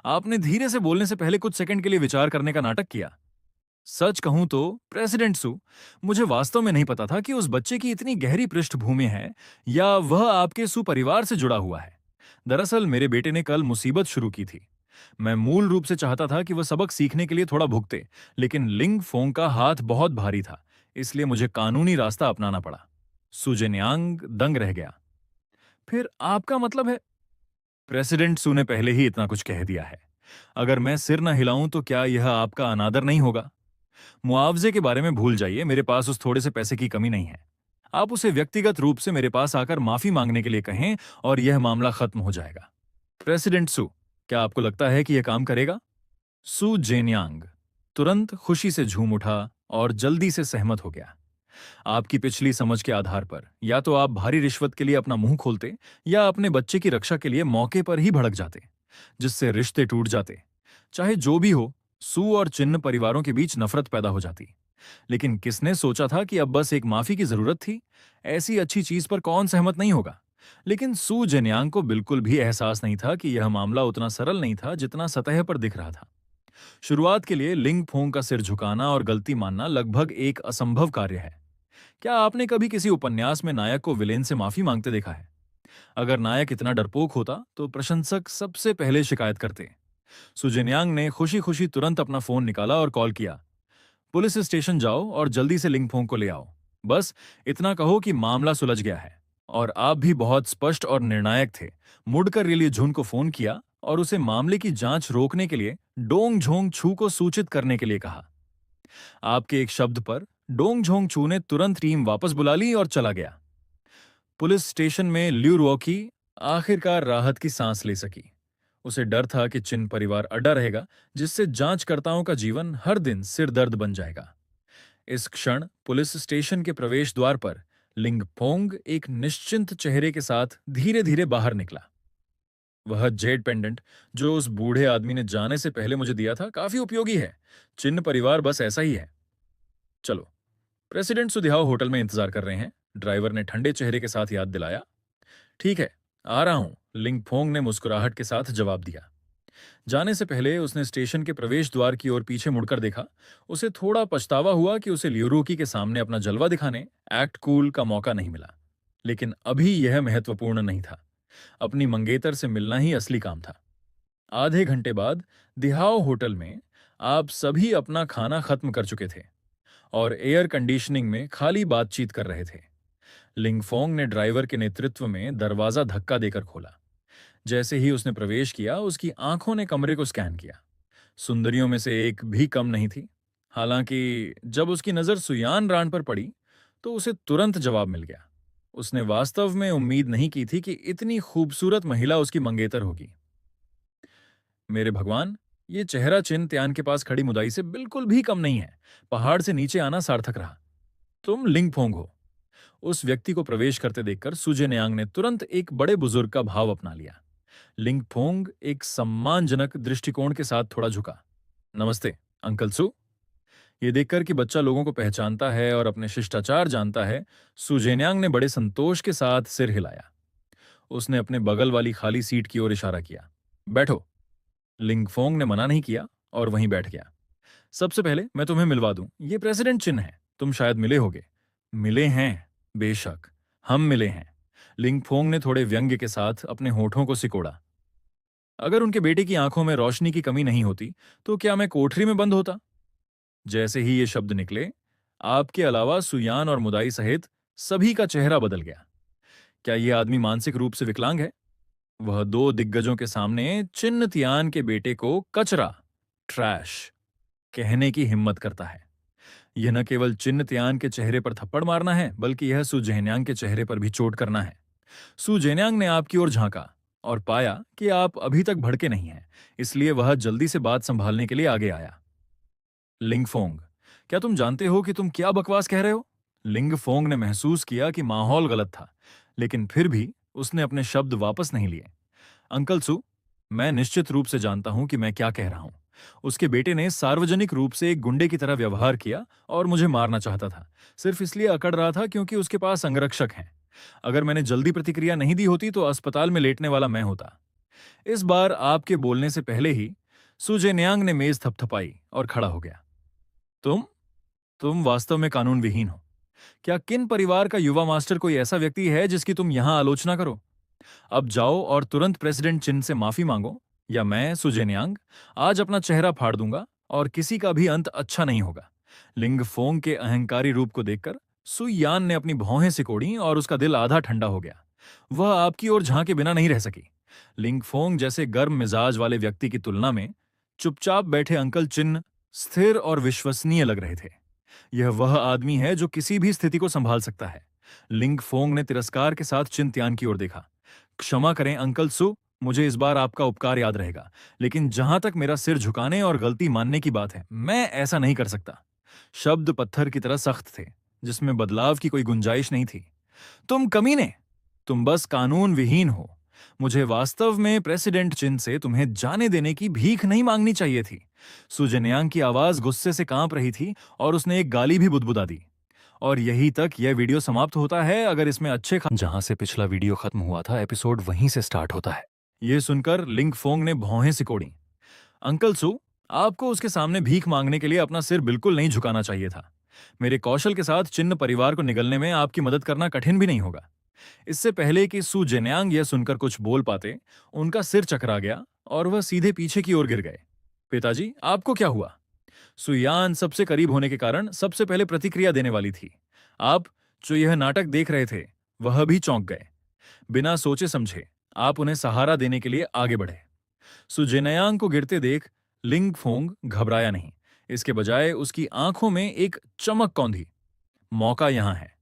आपने धीरे से बोलने से पहले कुछ सेकंड के लिए विचार करने का नाटक किया। सच कहूं तो प्रेसिडेंट सू, मुझे वास्तव में नहीं पता था कि उस बच्चे की इतनी गहरी पृष्ठभूमि है या वह आपके सुपरिवार से जुड़ा हुआ है। दरअसल मेरे बेटे ने कल मुसीबत शुरू की थी। मैं मूल रूप से चाहता था कि वह सबक सीखने के लिए थोड़ा भुगते, लेकिन लिंग फोंग का हाथ बहुत भारी था, इसलिए मुझे कानूनी रास्ता अपनाना पड़ा। सुजेन्यांग दंग रह गया। फिर आपका मतलब है? प्रेसिडेंट सू ने पहले ही इतना कुछ कह दिया है। अगर मैं सिर न हिलाऊं तो क्या यह आपका अनादर नहीं होगा? मुआवजे के बारे में भूल जाइए, मेरे पास उस थोड़े से पैसे की कमी नहीं है। आप उसे व्यक्तिगत रूप से मेरे पास आकर माफी मांगने के लिए कहें और यह मामला खत्म हो जाएगा। प्रेसिडेंट सू, क्या आपको लगता है कि यह काम करेगा? सू जेन्यांग तुरंत खुशी से झूम उठा और जल्दी से सहमत हो गया। आपकी पिछली समझ के आधार पर या तो आप भारी रिश्वत के लिए अपना मुंह खोलते या अपने बच्चे की रक्षा के लिए मौके पर ही भड़क जाते, जिससे रिश्ते टूट जाते। चाहे जो भी हो, सू और चिन्ह परिवारों के बीच नफरत पैदा हो जाती। लेकिन किसने सोचा था कि अब बस एक माफी की जरूरत थी? ऐसी अच्छी चीज पर कौन सहमत नहीं होगा? लेकिन सू जेन्यांग को बिल्कुल भी एहसास नहीं था कि यह मामला उतना सरल नहीं था जितना सतह पर दिख रहा था। शुरुआत के लिए लिंग फोंग का सिर झुकाना और गलती मानना लगभग एक असंभव कार्य है। क्या आपने कभी किसी उपन्यास में नायक को विलेन से माफी मांगते देखा है? अगर नायक इतना डरपोक होता तो प्रशंसक सबसे पहले शिकायत करते। सुजेन्यांग ने खुशी खुशी तुरंत अपना फोन निकाला और कॉल किया। पुलिस स्टेशन जाओ और जल्दी से लिंगफोंग को ले आओ। बस इतना कहो कि मामला सुलझ गया है। और आप भी बहुत स्पष्ट और निर्णायक थे। मुड़कर रिली झुन को फोन किया और उसे मामले की जांच रोकने के लिए डोंग झोंग छू को सूचित करने के लिए कहा। आपके एक शब्द पर डोंग झोंग छू ने तुरंत टीम वापस बुला ली और चला गया। पुलिस स्टेशन में ल्यू रुओकी आखिरकार राहत की सांस ले सकी। उसे डर था कि चिन परिवार अड्डा रहेगा, जिससे जांचकर्ताओं का जीवन हर दिन सिरदर्द बन जाएगा। इस क्षण पुलिस स्टेशन के प्रवेश द्वार पर लिंगफोंग एक निश्चिंत चेहरे के साथ धीरे धीरे बाहर निकला। वह जेड पेंडेंट जो उस बूढ़े आदमी ने जाने से पहले मुझे दिया था, काफी उपयोगी है। चिन्ह परिवार बस ऐसा ही है। चलो, प्रेसिडेंट सुधियाओ होटल में इंतजार कर रहे हैं, ड्राइवर ने ठंडे चेहरे के साथ याद दिलाया। ठीक है, आ रहा हूं, लिंगफोंग ने मुस्कुराहट के साथ जवाब दिया। जाने से पहले उसने स्टेशन के प्रवेश द्वार की ओर पीछे मुड़कर देखा। उसे थोड़ा पछतावा हुआ कि उसे ल्यूरूकी के सामने अपना जलवा दिखाने, एक्ट कूल का मौका नहीं मिला। लेकिन अभी यह महत्वपूर्ण नहीं था। अपनी मंगेतर से मिलना ही असली काम था। आधे घंटे बाद दिहाओ होटल में आप सभी अपना खाना खत्म कर चुके थे और एयर कंडीशनिंग में खाली बातचीत कर रहे थे। लिंगफोंग ने ड्राइवर के नेतृत्व में दरवाजा धक्का देकर खोला। जैसे ही उसने प्रवेश किया, उसकी आंखों ने कमरे को स्कैन किया। सुंदरियों में से एक भी कम नहीं थी। हालांकि जब उसकी नजर सुयान रान पर पड़ी तो उसे तुरंत जवाब मिल गया। उसने वास्तव में उम्मीद नहीं की थी कि इतनी खूबसूरत महिला उसकी मंगेतर होगी। मेरे भगवान, ये चेहरा चिन त्यान के पास खड़ी मुदाई से बिल्कुल भी कम नहीं है। पहाड़ से नीचे आना सार्थक रहा। तुम लिंगफोंग हो। उस व्यक्ति को प्रवेश करते देखकर सुजेन्यांग ने तुरंत एक बड़े बुजुर्ग का भाव अपना लिया। लिंगफोंग एक सम्मानजनक दृष्टिकोण के साथ थोड़ा झुका। नमस्ते, अंकल सू। ये देखकर कि बच्चा लोगों को पहचानता है और अपने शिष्टाचार जानता है, सू जेन्यांग ने बड़े संतोष के साथ सिर हिलाया। उसने अपने बगल वाली खाली सीट की ओर इशारा किया। बैठो। लिंगफोंग ने मना नहीं किया और वहीं बैठ गया। सबसे पहले मैं तुम्हें मिलवा दूं, ये प्रेसिडेंट चिन्ह है, तुम शायद मिले होगे। मिले हैं, बेशक, हम मिले हैं। लिंगफोंग ने थोड़े व्यंग्य के साथ अपने होठों को सिकोड़ा। अगर उनके बेटे की आंखों में रोशनी की कमी नहीं होती, तो क्या मैं कोठरी में बंद होता? जैसे ही ये शब्द निकले, आपके अलावा सुयान और मुदाई सहित सभी का चेहरा बदल गया। क्या यह आदमी मानसिक रूप से विकलांग है? वह दो दिग्गजों के सामने चिन्ह तियान के बेटे को कचरा, ट्रैश कहने की हिम्मत करता है। यह न केवल चिन्ह तियान के चेहरे पर थप्पड़ मारना है, बल्कि यह सू जेन्यांग के चेहरे पर भी चोट करना है। सू जेन्यांग ने आपकी ओर झांका और पाया कि आप अभी तक भड़के नहीं हैं, इसलिए वह जल्दी से बात संभालने के लिए आगे आया। लिंगफोंग, क्या तुम जानते हो कि तुम क्या बकवास कह रहे हो? लिंगफोंग ने महसूस किया कि माहौल गलत था, लेकिन फिर भी उसने अपने शब्द वापस नहीं लिए। अंकल सू, मैं निश्चित रूप से जानता हूं कि मैं क्या कह रहा हूं। उसके बेटे ने सार्वजनिक रूप से एक गुंडे की तरह व्यवहार किया और मुझे मारना चाहता था। सिर्फ इसलिए अकड़ रहा था क्योंकि उसके पास अंगरक्षक हैं। अगर मैंने जल्दी प्रतिक्रिया नहीं दी होती तो अस्पताल में लेटने वाला मैं होता। इस बार आपके बोलने से पहले ही सू जेन्यांग ने मेज थपथपाई और खड़ा हो गया। तुम तुम वास्तव में कानून विहीन हो। क्या किन परिवार का युवा मास्टर कोई ऐसा व्यक्ति है जिसकी तुम यहां आलोचना करो? अब जाओ और तुरंत प्रेसिडेंट चिन से माफी मांगो, या मैं सुजेन्यांग आज अपना चेहरा फाड़ दूंगा और किसी का भी अंत अच्छा नहीं होगा। लिंगफोंग के अहंकारी रूप को देखकर सुयान ने अपनी भौहें सिकोड़ी और उसका दिल आधा ठंडा हो गया। वह आपकी ओर झांके बिना नहीं रह सकी। लिंगफोंग जैसे गर्म मिजाज वाले व्यक्ति की तुलना में चुपचाप बैठे अंकल चिन स्थिर और विश्वसनीय लग रहे थे। यह वह आदमी है जो किसी भी स्थिति को संभाल सकता है। लिंगफोंग ने तिरस्कार के साथ चिंत्यान की ओर देखा। क्षमा करें अंकल सु, मुझे इस बार आपका उपकार याद रहेगा, लेकिन जहां तक मेरा सिर झुकाने और गलती मानने की बात है, मैं ऐसा नहीं कर सकता। शब्द पत्थर की तरह सख्त थे, जिसमें बदलाव की कोई गुंजाइश नहीं थी। तुम कमीने, तुम बस कानून विहीन हो। मुझे वास्तव में प्रेसिडेंट चिन से तुम्हें जाने देने की भीख नहीं मांगनी चाहिए थी। सुजन्यांग की आवाज गुस्से से कांप रही थी और उसने एक गाली भी बुदबुदा दी। और यही तक यह वीडियो समाप्त होता है। अगर इसमें जहां से पिछला वीडियो खत्म हुआ था, एपिसोड वहीं से स्टार्ट होता है। यह सुनकर लिंगफोंग ने भौहें सिकोड़ी। अंकल सु, आपको उसके सामने भीख मांगने के लिए अपना सिर बिल्कुल नहीं झुकाना चाहिए था। मेरे कौशल के साथ चिन्ह परिवार को निगलने में आपकी मदद करना कठिन भी नहीं होगा। इससे पहले कि सू जेन्यांग यह सुनकर कुछ बोल पाते, उनका सिर चकरा गया और वह सीधे पीछे की ओर गिर गए। पिताजी, आपको क्या हुआ? सुयान सबसे करीब होने के कारण सबसे पहले प्रतिक्रिया देने वाली थी। आप जो यह नाटक देख रहे थे, वह भी चौंक गए। बिना सोचे समझे आप उन्हें सहारा देने के लिए आगे बढ़े। सुजेनयांग को गिरते देख लिंगफोंग घबराया नहीं। इसके बजाय उसकी आंखों में एक चमक कौंधी। मौका यहां है।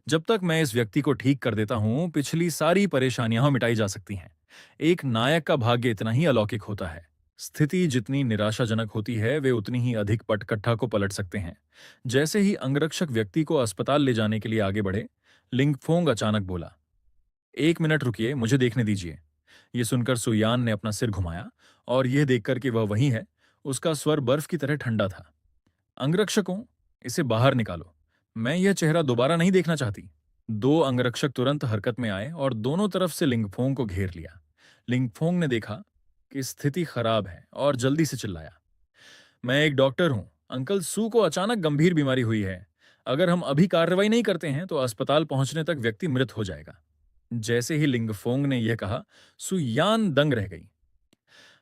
जब तक मैं इस व्यक्ति को ठीक कर देता हूं, पिछली सारी परेशानियां मिटाई जा सकती हैं। एक नायक का भाग्य इतना ही अलौकिक होता है। स्थिति जितनी निराशाजनक होती है, वे उतनी ही अधिक पटकट्ठा को पलट सकते हैं। जैसे ही अंगरक्षक व्यक्ति को अस्पताल ले जाने के लिए आगे बढ़े, लिंगफोंग अचानक बोला, एक मिनट रुकिए, मुझे देखने दीजिए। यह सुनकर सुयान ने अपना सिर घुमाया और यह देखकर कि वह वही है, उसका स्वर बर्फ की तरह ठंडा था। अंगरक्षकों, इसे बाहर निकालो। मैं यह चेहरा दोबारा नहीं देखना चाहती। दो अंगरक्षक तुरंत हरकत में आए और दोनों तरफ से लिंगफोंग को घेर लिया। लिंगफोंग ने देखा कि स्थिति खराब है और जल्दी से चिल्लाया, मैं एक डॉक्टर हूं। अंकल सू को अचानक गंभीर बीमारी हुई है। अगर हम अभी कार्रवाई नहीं करते हैं तो अस्पताल पहुंचने तक व्यक्ति मृत हो जाएगा। जैसे ही लिंगफोंग ने यह कहा, सुयान दंग रह गई।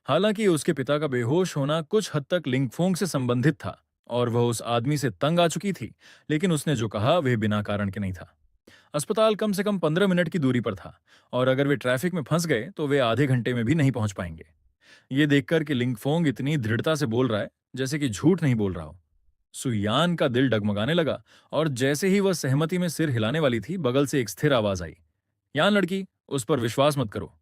हालांकि उसके पिता का बेहोश होना कुछ हद तक लिंगफोंग से संबंधित था और वह उस आदमी से तंग आ चुकी थी, लेकिन उसने जो कहा वह बिना कारण के नहीं था। अस्पताल कम से कम 15 मिनट की दूरी पर था और अगर वे ट्रैफिक में फंस गए तो वे आधे घंटे में भी नहीं पहुंच पाएंगे। ये देखकर कि लिंगफोंग इतनी दृढ़ता से बोल रहा है जैसे कि झूठ नहीं बोल रहा हो, सुयान का दिल डगमगाने लगा और जैसे ही वह सहमति में सिर हिलाने वाली थी, बगल से एक स्थिर आवाज आई, यान लड़की, उस पर विश्वास मत करो।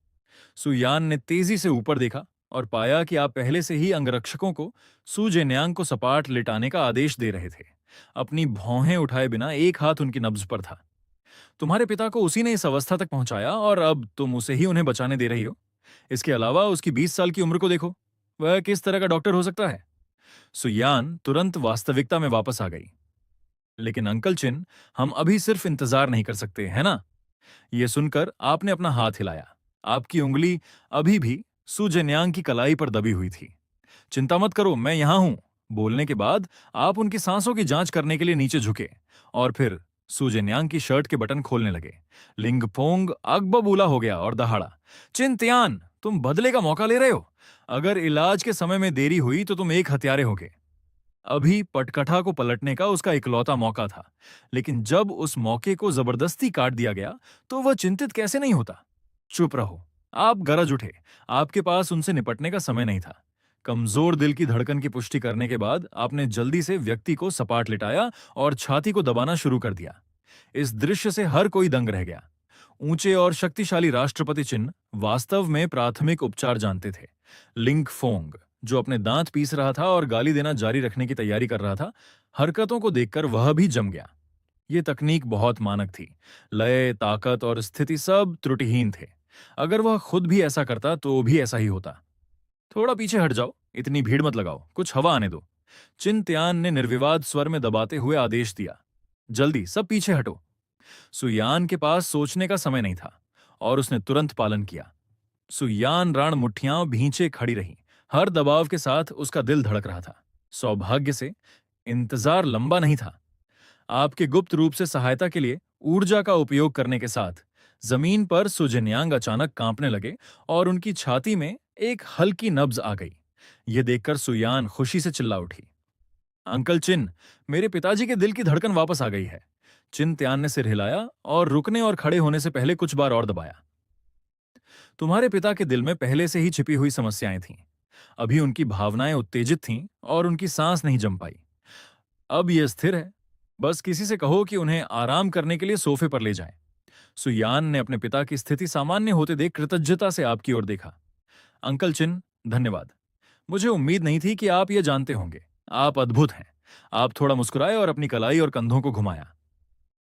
सुयान ने तेजी से ऊपर देखा और पाया कि आप पहले से ही अंगरक्षकों को सू जेन्यांग को सपाट लिटाने का आदेश दे रहे थे। अपनी भौहें उठाए बिना एक हाथ उनकी नब्ज पर था। तुम्हारे पिता को उसी ने इस अवस्था तक पहुंचाया और अब तुम उसे ही उन्हें बचाने दे रही हो। इसके अलावा उसकी 20 साल की उम्र को देखो, वह किस तरह का डॉक्टर हो सकता है? सुयान तुरंत वास्तविकता में वापस आ गई। लेकिन अंकल चिन, हम अभी सिर्फ इंतजार नहीं कर सकते, है ना? ये सुनकर आपने अपना हाथ हिलाया। आपकी उंगली अभी भी सु जेन्यांग की कलाई पर दबी हुई थी। चिंता मत करो, मैं यहां हूं। बोलने के बाद आप उनकी सांसों की जांच करने के लिए नीचे झुके और फिर सु जेन्यांग की शर्ट के बटन खोलने लगे। लिंगफोंग अगबबूला हो गया और दहाड़ा, चिंत्यान, तुम बदले का मौका ले रहे हो? अगर इलाज के समय में देरी हुई तो तुम एक हत्यारे होगे। अभी पटकथा को पलटने का उसका इकलौता मौका था, लेकिन जब उस मौके को जबरदस्ती काट दिया गया तो वह चिंतित कैसे नहीं होता? चुप रहो, आप गरज उठे। आपके पास उनसे निपटने का समय नहीं था। कमजोर दिल की धड़कन की पुष्टि करने के बाद आपने जल्दी से व्यक्ति को सपाट लिटाया और छाती को दबाना शुरू कर दिया। इस दृश्य से हर कोई दंग रह गया। ऊंचे और शक्तिशाली राष्ट्रपति चिन्ह वास्तव में प्राथमिक उपचार जानते थे। लिंग फोंग, जो अपने दांत पीस रहा था और गाली देना जारी रखने की तैयारी कर रहा था, हरकतों को देखकर वह भी जम गया। ये तकनीक बहुत मानक थी। लय, ताकत और स्थिति सब त्रुटिहीन थे। अगर वह खुद भी ऐसा करता तो भी ऐसा ही होता। थोड़ा पीछे हट जाओ, इतनी भीड़ मत लगाओ, कुछ हवा आने दो। चिंत्यान ने निर्विवाद स्वर में दबाते हुए आदेश दिया। जल्दी सब पीछे हटो। सुयान के पास सोचने का समय नहीं था और उसने तुरंत पालन किया। सुयान राण मुट्ठियां भींचे खड़ी रही। हर दबाव के साथ उसका दिल धड़क रहा था। सौभाग्य से इंतजार लंबा नहीं था। आपके गुप्त रूप से सहायता के लिए ऊर्जा का उपयोग करने के साथ जमीन पर सुजेन्यांग अचानक कांपने लगे और उनकी छाती में एक हल्की नब्ज आ गई। यह देखकर सुयान खुशी से चिल्ला उठी, अंकल चिन, मेरे पिताजी के दिल की धड़कन वापस आ गई है। चिन त्यान ने सिर हिलाया और रुकने और खड़े होने से पहले कुछ बार और दबाया। तुम्हारे पिता के दिल में पहले से ही छिपी हुई समस्याएं थीं। अभी उनकी भावनाएं उत्तेजित थीं और उनकी सांस नहीं जम पाई। अब यह स्थिर है। बस किसी से कहो कि उन्हें आराम करने के लिए सोफे पर ले जाएं। सुयान ने अपने पिता की स्थिति सामान्य होते देख कृतज्ञता से आपकी ओर देखा। अंकल चिन, धन्यवाद। मुझे उम्मीद नहीं थी कि आप ये जानते होंगे। आप अद्भुत हैं। आप थोड़ा मुस्कुराए और अपनी कलाई और कंधों को घुमाया।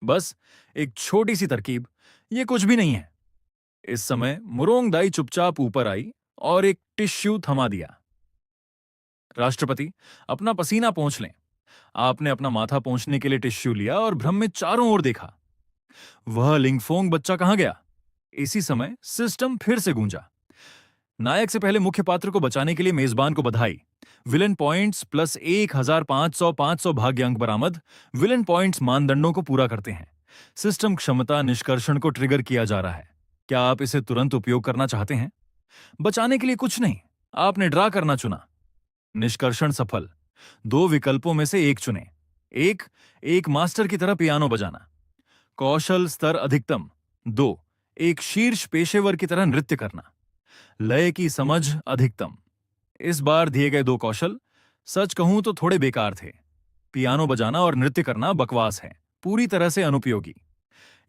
बस एक छोटी सी तरकीब, ये कुछ भी नहीं है। इस समय मुरोंग दाई चुपचाप ऊपर आई और एक टिश्यू थमा दिया। राष्ट्रपति, अपना पसीना पोंछ लें। आपने अपना माथा पोंछने के लिए टिश्यू लिया और भ्रम में चारों ओर देखा। वह लिंगफोंग बच्चा कहां गया? इसी समय सिस्टम फिर से गूंजा। नायक से पहले मुख्य पात्र को बचाने के लिए मेजबान को बधाई। विलन पॉइंट्स प्लस 1500 भाग्य अंक बरामद। विलन पॉइंट्स मानदंडों को पूरा करते हैं। सिस्टम क्षमता निष्कर्षण को ट्रिगर किया जा रहा है। क्या आप इसे तुरंत उपयोग करना चाहते हैं? बचाने के लिए कुछ नहीं, आपने ड्रा करना चुना। निष्कर्षण सफल। 2 विकल्पों में से एक चुने। एक मास्टर की तरह पियानो बजाना। कौशल स्तर अधिकतम। 2, एक शीर्ष पेशेवर की तरह नृत्य करना। लय की समझ अधिकतम। इस बार दिए गए 2 कौशल सच कहूं तो थोड़े बेकार थे। पियानो बजाना और नृत्य करना बकवास है, पूरी तरह से अनुपयोगी।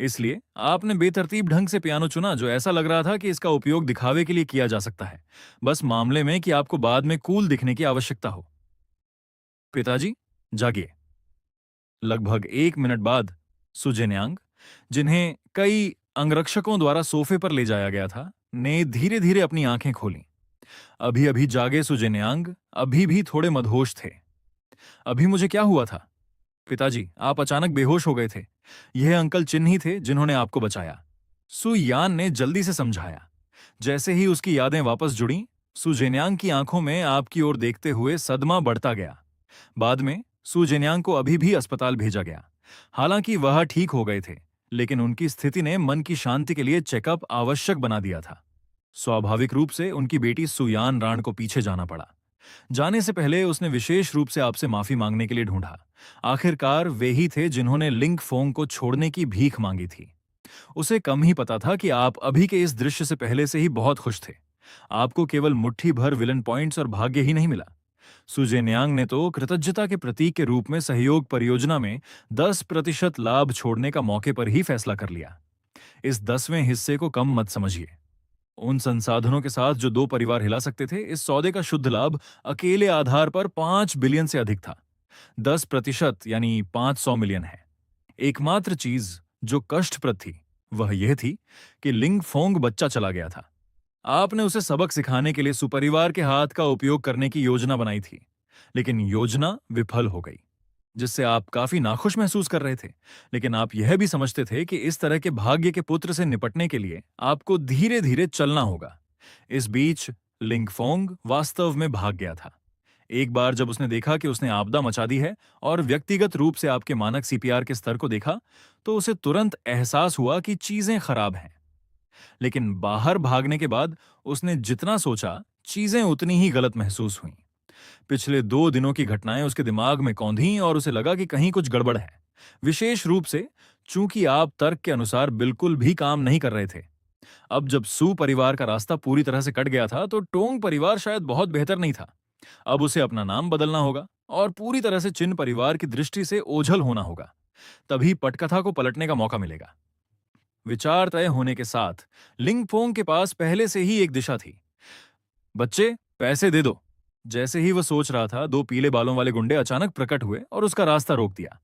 इसलिए आपने बेतरतीब ढंग से पियानो चुना, जो ऐसा लग रहा था कि इसका उपयोग दिखावे के लिए किया जा सकता है, बस मामले में कि आपको बाद में कूल दिखने की आवश्यकता हो। पिताजी, जागिए। लगभग 1 मिनट बाद सुजेन्यांग, जिन्हें कई अंगरक्षकों द्वारा सोफे पर ले जाया गया था, ने धीरे धीरे अपनी आंखें खोलीं। अभी अभी जागे सुजेन्यांग अभी भी थोड़े मदहोश थे। अभी मुझे क्या हुआ था? पिताजी, आप अचानक बेहोश हो गए थे। यह अंकल चिन ही थे जिन्होंने आपको बचाया। सु यान ने जल्दी से समझाया। जैसे ही उसकी यादें वापस जुड़ी, सु जेन्यांग की आंखों में आपकी ओर देखते हुए सदमा बढ़ता गया। बाद में सु जेन्यांग को अभी भी अस्पताल भेजा गया। हालांकि वह ठीक हो गए थे, लेकिन उनकी स्थिति ने मन की शांति के लिए चेकअप आवश्यक बना दिया था। स्वाभाविक रूप से उनकी बेटी सुयान राण को पीछे जाना पड़ा। जाने से पहले उसने विशेष रूप से आपसे माफी मांगने के लिए ढूंढा। आखिरकार वे ही थे जिन्होंने लिंग फोंग को छोड़ने की भीख मांगी थी। उसे कम ही पता था कि आप अभी के इस दृश्य से पहले से ही बहुत खुश थे। आपको केवल मुट्ठी भर विलन पॉइंट्स और भाग्य ही नहीं मिला। सुजेन्यांग ने तो कृतज्ञता के प्रतीक के रूप में सहयोग परियोजना में 10% लाभ छोड़ने का मौके पर ही फैसला कर लिया। इस 10वें हिस्से को कम मत समझिए। उन संसाधनों के साथ जो 2 परिवार हिला सकते थे, इस सौदे का शुद्ध लाभ अकेले आधार पर 5 बिलियन से अधिक था। 10% यानी 500 मिलियन है। एकमात्र चीज जो कष्टप्रद थी वह यह थी कि लिंग फोंग बच्चा चला गया था। आपने उसे सबक सिखाने के लिए सुपरिवार के हाथ का उपयोग करने की योजना बनाई थी, लेकिन योजना विफल हो गई, जिससे आप काफी नाखुश महसूस कर रहे थे। लेकिन आप यह भी समझते थे कि इस तरह के भाग्य के पुत्र से निपटने के लिए आपको धीरे धीरे चलना होगा। इस बीच लिंगफोंग वास्तव में भाग गया था। एक बार जब उसने देखा कि उसने आपदा मचा दी है और व्यक्तिगत रूप से आपके मानक सीपीआर के स्तर को देखा, तो उसे तुरंत एहसास हुआ कि चीजें खराब हैं। लेकिन बाहर भागने के बाद उसने जितना सोचा, चीजें उतनी ही गलत महसूस हुईं। पिछले 2 दिनों की घटनाएं उसके दिमाग में कौंधीं और उसे लगा कि कहीं कुछ गड़बड़ है। विशेष रूप से चूंकि आप तर्क के अनुसार बिल्कुल भी काम नहीं कर रहे थे। अब जब सू परिवार का रास्ता पूरी तरह से कट गया था, तो टोंग परिवार शायद बहुत बेहतर नहीं था। अब उसे अपना नाम बदलना होगा और पूरी तरह से चिन परिवार की दृष्टि से ओझल होना होगा। तभी पटकथा को पलटने का मौका मिलेगा। विचार तय होने के साथ लिंगफोंग के पास पहले से ही एक दिशा थी। बच्चे, पैसे दे दो। जैसे ही वह सोच रहा था, 2 पीले बालों वाले गुंडे अचानक प्रकट हुए और उसका रास्ता रोक दिया।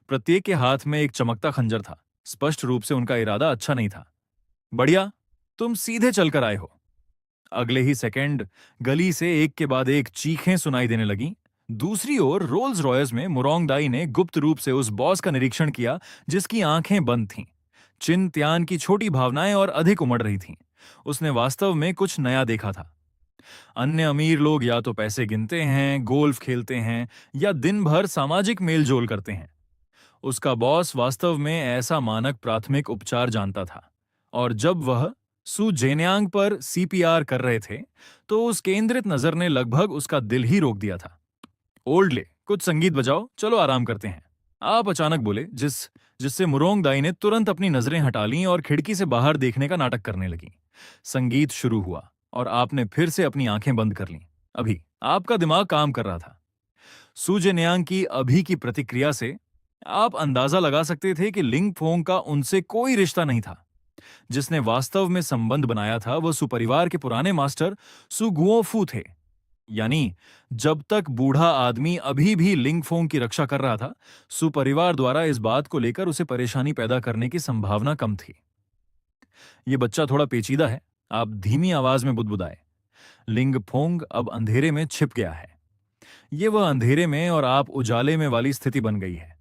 प्रत्येक के हाथ में एक चमकता खंजर था। स्पष्ट रूप से उनका इरादा अच्छा नहीं था। बढ़िया, तुम सीधे चलकर आए हो। अगले ही सेकंड गली से एक के बाद एक चीखें सुनाई देने लगीं। दूसरी ओर रोल्स रॉयस में मुरोंगदाई ने गुप्त रूप से उस बॉस का निरीक्षण किया जिसकी आंखें बंद थीं। चिन त्यान की छोटी भावनाएं और अधिक उमड़ रही थीं। उसने वास्तव में कुछ नया देखा था। अन्य अमीर लोग या तो पैसे गिनते हैं, गोल्फ खेलते हैं या दिन भर सामाजिक मेलजोल करते हैं। उसका बॉस वास्तव में ऐसा मानक प्राथमिक उपचार जानता था। और जब वह सु जेन्यांग पर सीपीआर कर रहे थे, तो उस केंद्रित नजर ने लगभग उसका दिल ही रोक दिया था। ओल्डले, कुछ संगीत बजाओ, चलो आराम करते हैं। आप अचानक बोले, जिससे मुरोंगदाई ने तुरंत अपनी नजरें हटा लीं और खिड़की से बाहर देखने का नाटक करने लगी। संगीत शुरू हुआ और आपने फिर से अपनी आंखें बंद कर लीं। अभी आपका दिमाग काम कर रहा था। सु जेन्यांग की अभी की प्रतिक्रिया से आप अंदाजा लगा सकते थे कि लिंगफोंग का उनसे कोई रिश्ता नहीं था। जिसने वास्तव में संबंध बनाया था, वह सुपरिवार के पुराने मास्टर सु गुओफू थे। यानी जब तक बूढ़ा आदमी अभी भी लिंगफोंग की रक्षा कर रहा था, सुपरिवार द्वारा इस बात को लेकर उसे परेशानी पैदा करने की संभावना कम थी। ये बच्चा थोड़ा पेचीदा है, आप धीमी आवाज में बुदबुदाए। लिंगफोंग अब अंधेरे में छिप गया है। ये वह अंधेरे में और आप उजाले में वाली स्थिति बन गई है।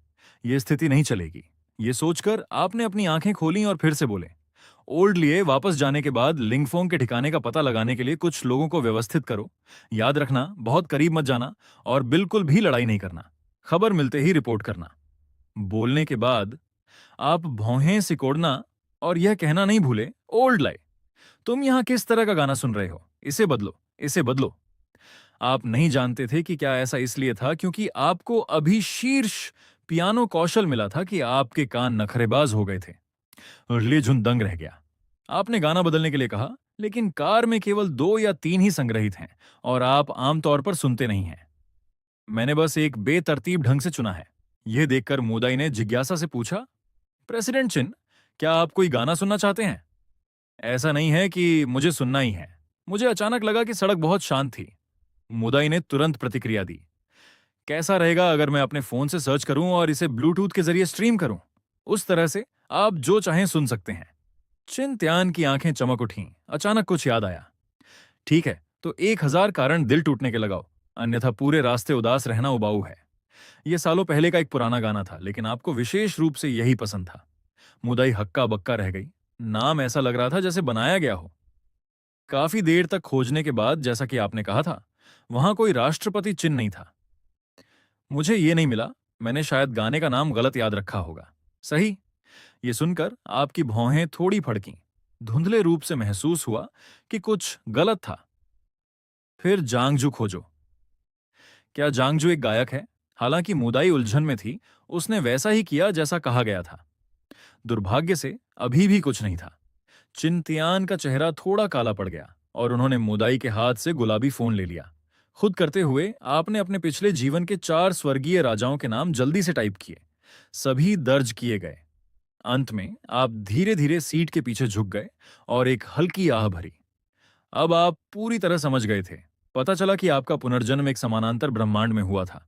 ये स्थिति नहीं चलेगी। ये सोचकर आपने अपनी आंखें खोली और फिर से बोले, ओल्ड लिए वापस जाने के बाद लिंगफोंग के ठिकाने का पता लगाने के लिए कुछ लोगों को व्यवस्थित करो। याद रखना, बहुत करीब मत जाना और बिल्कुल भी लड़ाई नहीं करना। खबर मिलते ही रिपोर्ट करना। बोलने के बाद आप भौहें सिकोड़ना और यह कहना नहीं भूले, ओल्ड लाए, तुम यहां किस तरह का गाना सुन रहे हो? इसे बदलो, इसे बदलो। आप नहीं जानते थे कि क्या ऐसा इसलिए था क्योंकि आपको अभी शीर्ष पियानो कौशल मिला था कि आपके कान नखरेबाज हो गए थे। लीजुन दंग रह गया। आपने गाना बदलने के लिए कहा, लेकिन कार में केवल 2 या 3 ही संग्रहित हैं और आप आमतौर पर सुनते नहीं हैं। मैंने बस एक बेतरतीब ढंग से चुना है। यह देखकर मुदाई ने जिज्ञासा से पूछा, प्रेसिडेंट चिन, क्या आप कोई गाना सुनना चाहते हैं? ऐसा नहीं है कि मुझे सुनना ही है। मुझे अचानक लगा कि सड़क बहुत शांत थी। मुदाई ने तुरंत प्रतिक्रिया दी, कैसा रहेगा अगर मैं अपने फोन से सर्च करूं और इसे ब्लूटूथ के जरिए स्ट्रीम करूं? उस तरह से आप जो चाहें सुन सकते हैं। चिन त्यान की आंखें चमक उठीं। अचानक कुछ याद आया। ठीक है, तो 1000 कारण दिल टूटने के लगाओ, अन्यथा पूरे रास्ते उदास रहना उबाऊ है। यह सालों पहले का एक पुराना गाना था, लेकिन आपको विशेष रूप से यही पसंद था। मुदाई हक्का बक्का रह गई। नाम ऐसा लग रहा था जैसे बनाया गया हो। काफी देर तक खोजने के बाद, जैसा कि आपने कहा था, वहां कोई राष्ट्रपति चिन्ह नहीं था। मुझे ये नहीं मिला। मैंने शायद गाने का नाम गलत याद रखा होगा। सही। ये सुनकर आपकी भौहें थोड़ी फड़कीं। धुंधले रूप से महसूस हुआ कि कुछ गलत था। फिर जांगजू खोजो। क्या जांगजू एक गायक है? हालांकि मुदाई उलझन में थी, उसने वैसा ही किया जैसा कहा गया था। दुर्भाग्य से अभी भी कुछ नहीं था। चिंतियान का चेहरा थोड़ा काला पड़ गया और उन्होंने मुदाई के हाथ से गुलाबी फोन ले लिया। खुद करते हुए आपने अपने पिछले जीवन के 4 स्वर्गीय राजाओं के नाम जल्दी से टाइप किए। सभी दर्ज किए गए। अंत में आप धीरे धीरे सीट के पीछे झुक गए और एक हल्की आह भरी। अब आप पूरी तरह समझ गए थे। पता चला कि आपका पुनर्जन्म एक समानांतर ब्रह्मांड में हुआ था।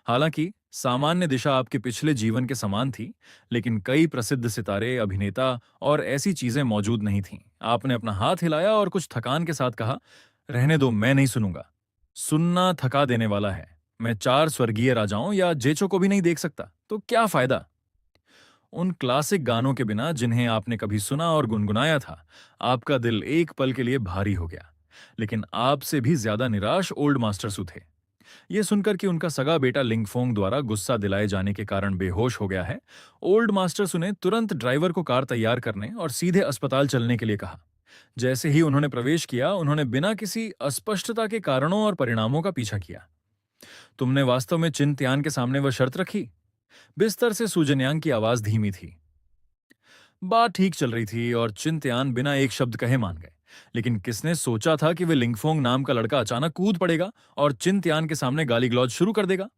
हालांकि सामान्य दिशा आपके पिछले जीवन के समान थी, लेकिन कई प्रसिद्ध सितारे, अभिनेता और ऐसी चीजें मौजूद नहीं थीं। आपने अपना हाथ हिलाया और कुछ थकान के साथ कहा, रहने दो, मैं नहीं सुनूंगा। सुनना थका देने वाला है। मैं 4 स्वर्गीय राजाओं या जेचो को भी नहीं देख सकता, तो क्या फायदा? उन क्लासिक गानों के बिना जिन्हें आपने कभी सुना और गुनगुनाया था, आपका दिल एक पल के लिए भारी हो गया। लेकिन आपसे भी ज्यादा निराश ओल्ड मास्टर सू थे। यह सुनकर कि उनका सगा बेटा लिंगफोंग द्वारा गुस्सा दिलाए जाने के कारण बेहोश हो गया है, ओल्ड मास्टर सू ने तुरंत ड्राइवर को कार तैयार करने और सीधे अस्पताल चलने के लिए कहा। जैसे ही उन्होंने प्रवेश किया, उन्होंने बिना किसी अस्पष्टता के कारणों और परिणामों का पीछा किया। तुमने वास्तव में चिन त्यान के सामने वह शर्त रखी? बिस्तर से सूजनयांग की आवाज धीमी थी। बात ठीक चल रही थी और चिंत्यान बिना एक शब्द कहे मान गए। लेकिन किसने सोचा था कि वे लिंगफोंग नाम का लड़का अचानक कूद पड़ेगा और चिंत्यान के सामने गाली गलौज शुरू कर देगा?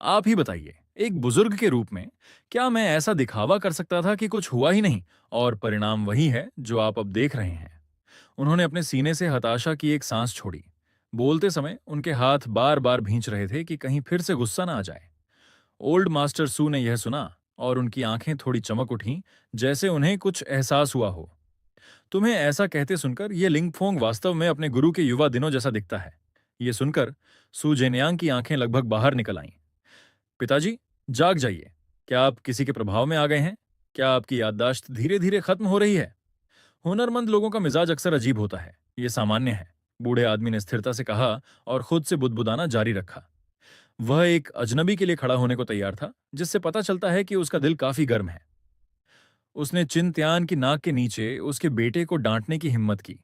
आप ही बताइए, एक बुजुर्ग के रूप में क्या मैं ऐसा दिखावा कर सकता था कि कुछ हुआ ही नहीं, और परिणाम वही है जो आप अब देख रहे हैं। उन्होंने अपने सीने से हताशा की एक सांस छोड़ी। बोलते समय उनके हाथ बार बार भींच रहे थे कि कहीं फिर से गुस्सा ना आ जाए। ओल्ड मास्टर सू ने यह सुना और उनकी आंखें थोड़ी चमक उठीं, जैसे उन्हें कुछ एहसास हुआ हो। तुम्हें ऐसा कहते सुनकर यह लिंगफोंग वास्तव में अपने गुरु के युवा दिनों जैसा दिखता है। यह सुनकर सू जेनयांग की आंखें लगभग बाहर निकल आईं। पिताजी, जाग जाइए। क्या आप किसी के प्रभाव में आ गए हैं? क्या आपकी याददाश्त धीरे धीरे खत्म हो रही है? हुनरमंद लोगों का मिजाज अक्सर अजीब होता है, यह सामान्य है, बूढ़े आदमी ने स्थिरता से कहा और खुद से बुदबुदाना जारी रखा। वह एक अजनबी के लिए खड़ा होने को तैयार था, जिससे पता चलता है कि उसका दिल काफी गर्म है। उसने चिंत्यान की नाक के नीचे उसके बेटे को डांटने की हिम्मत की,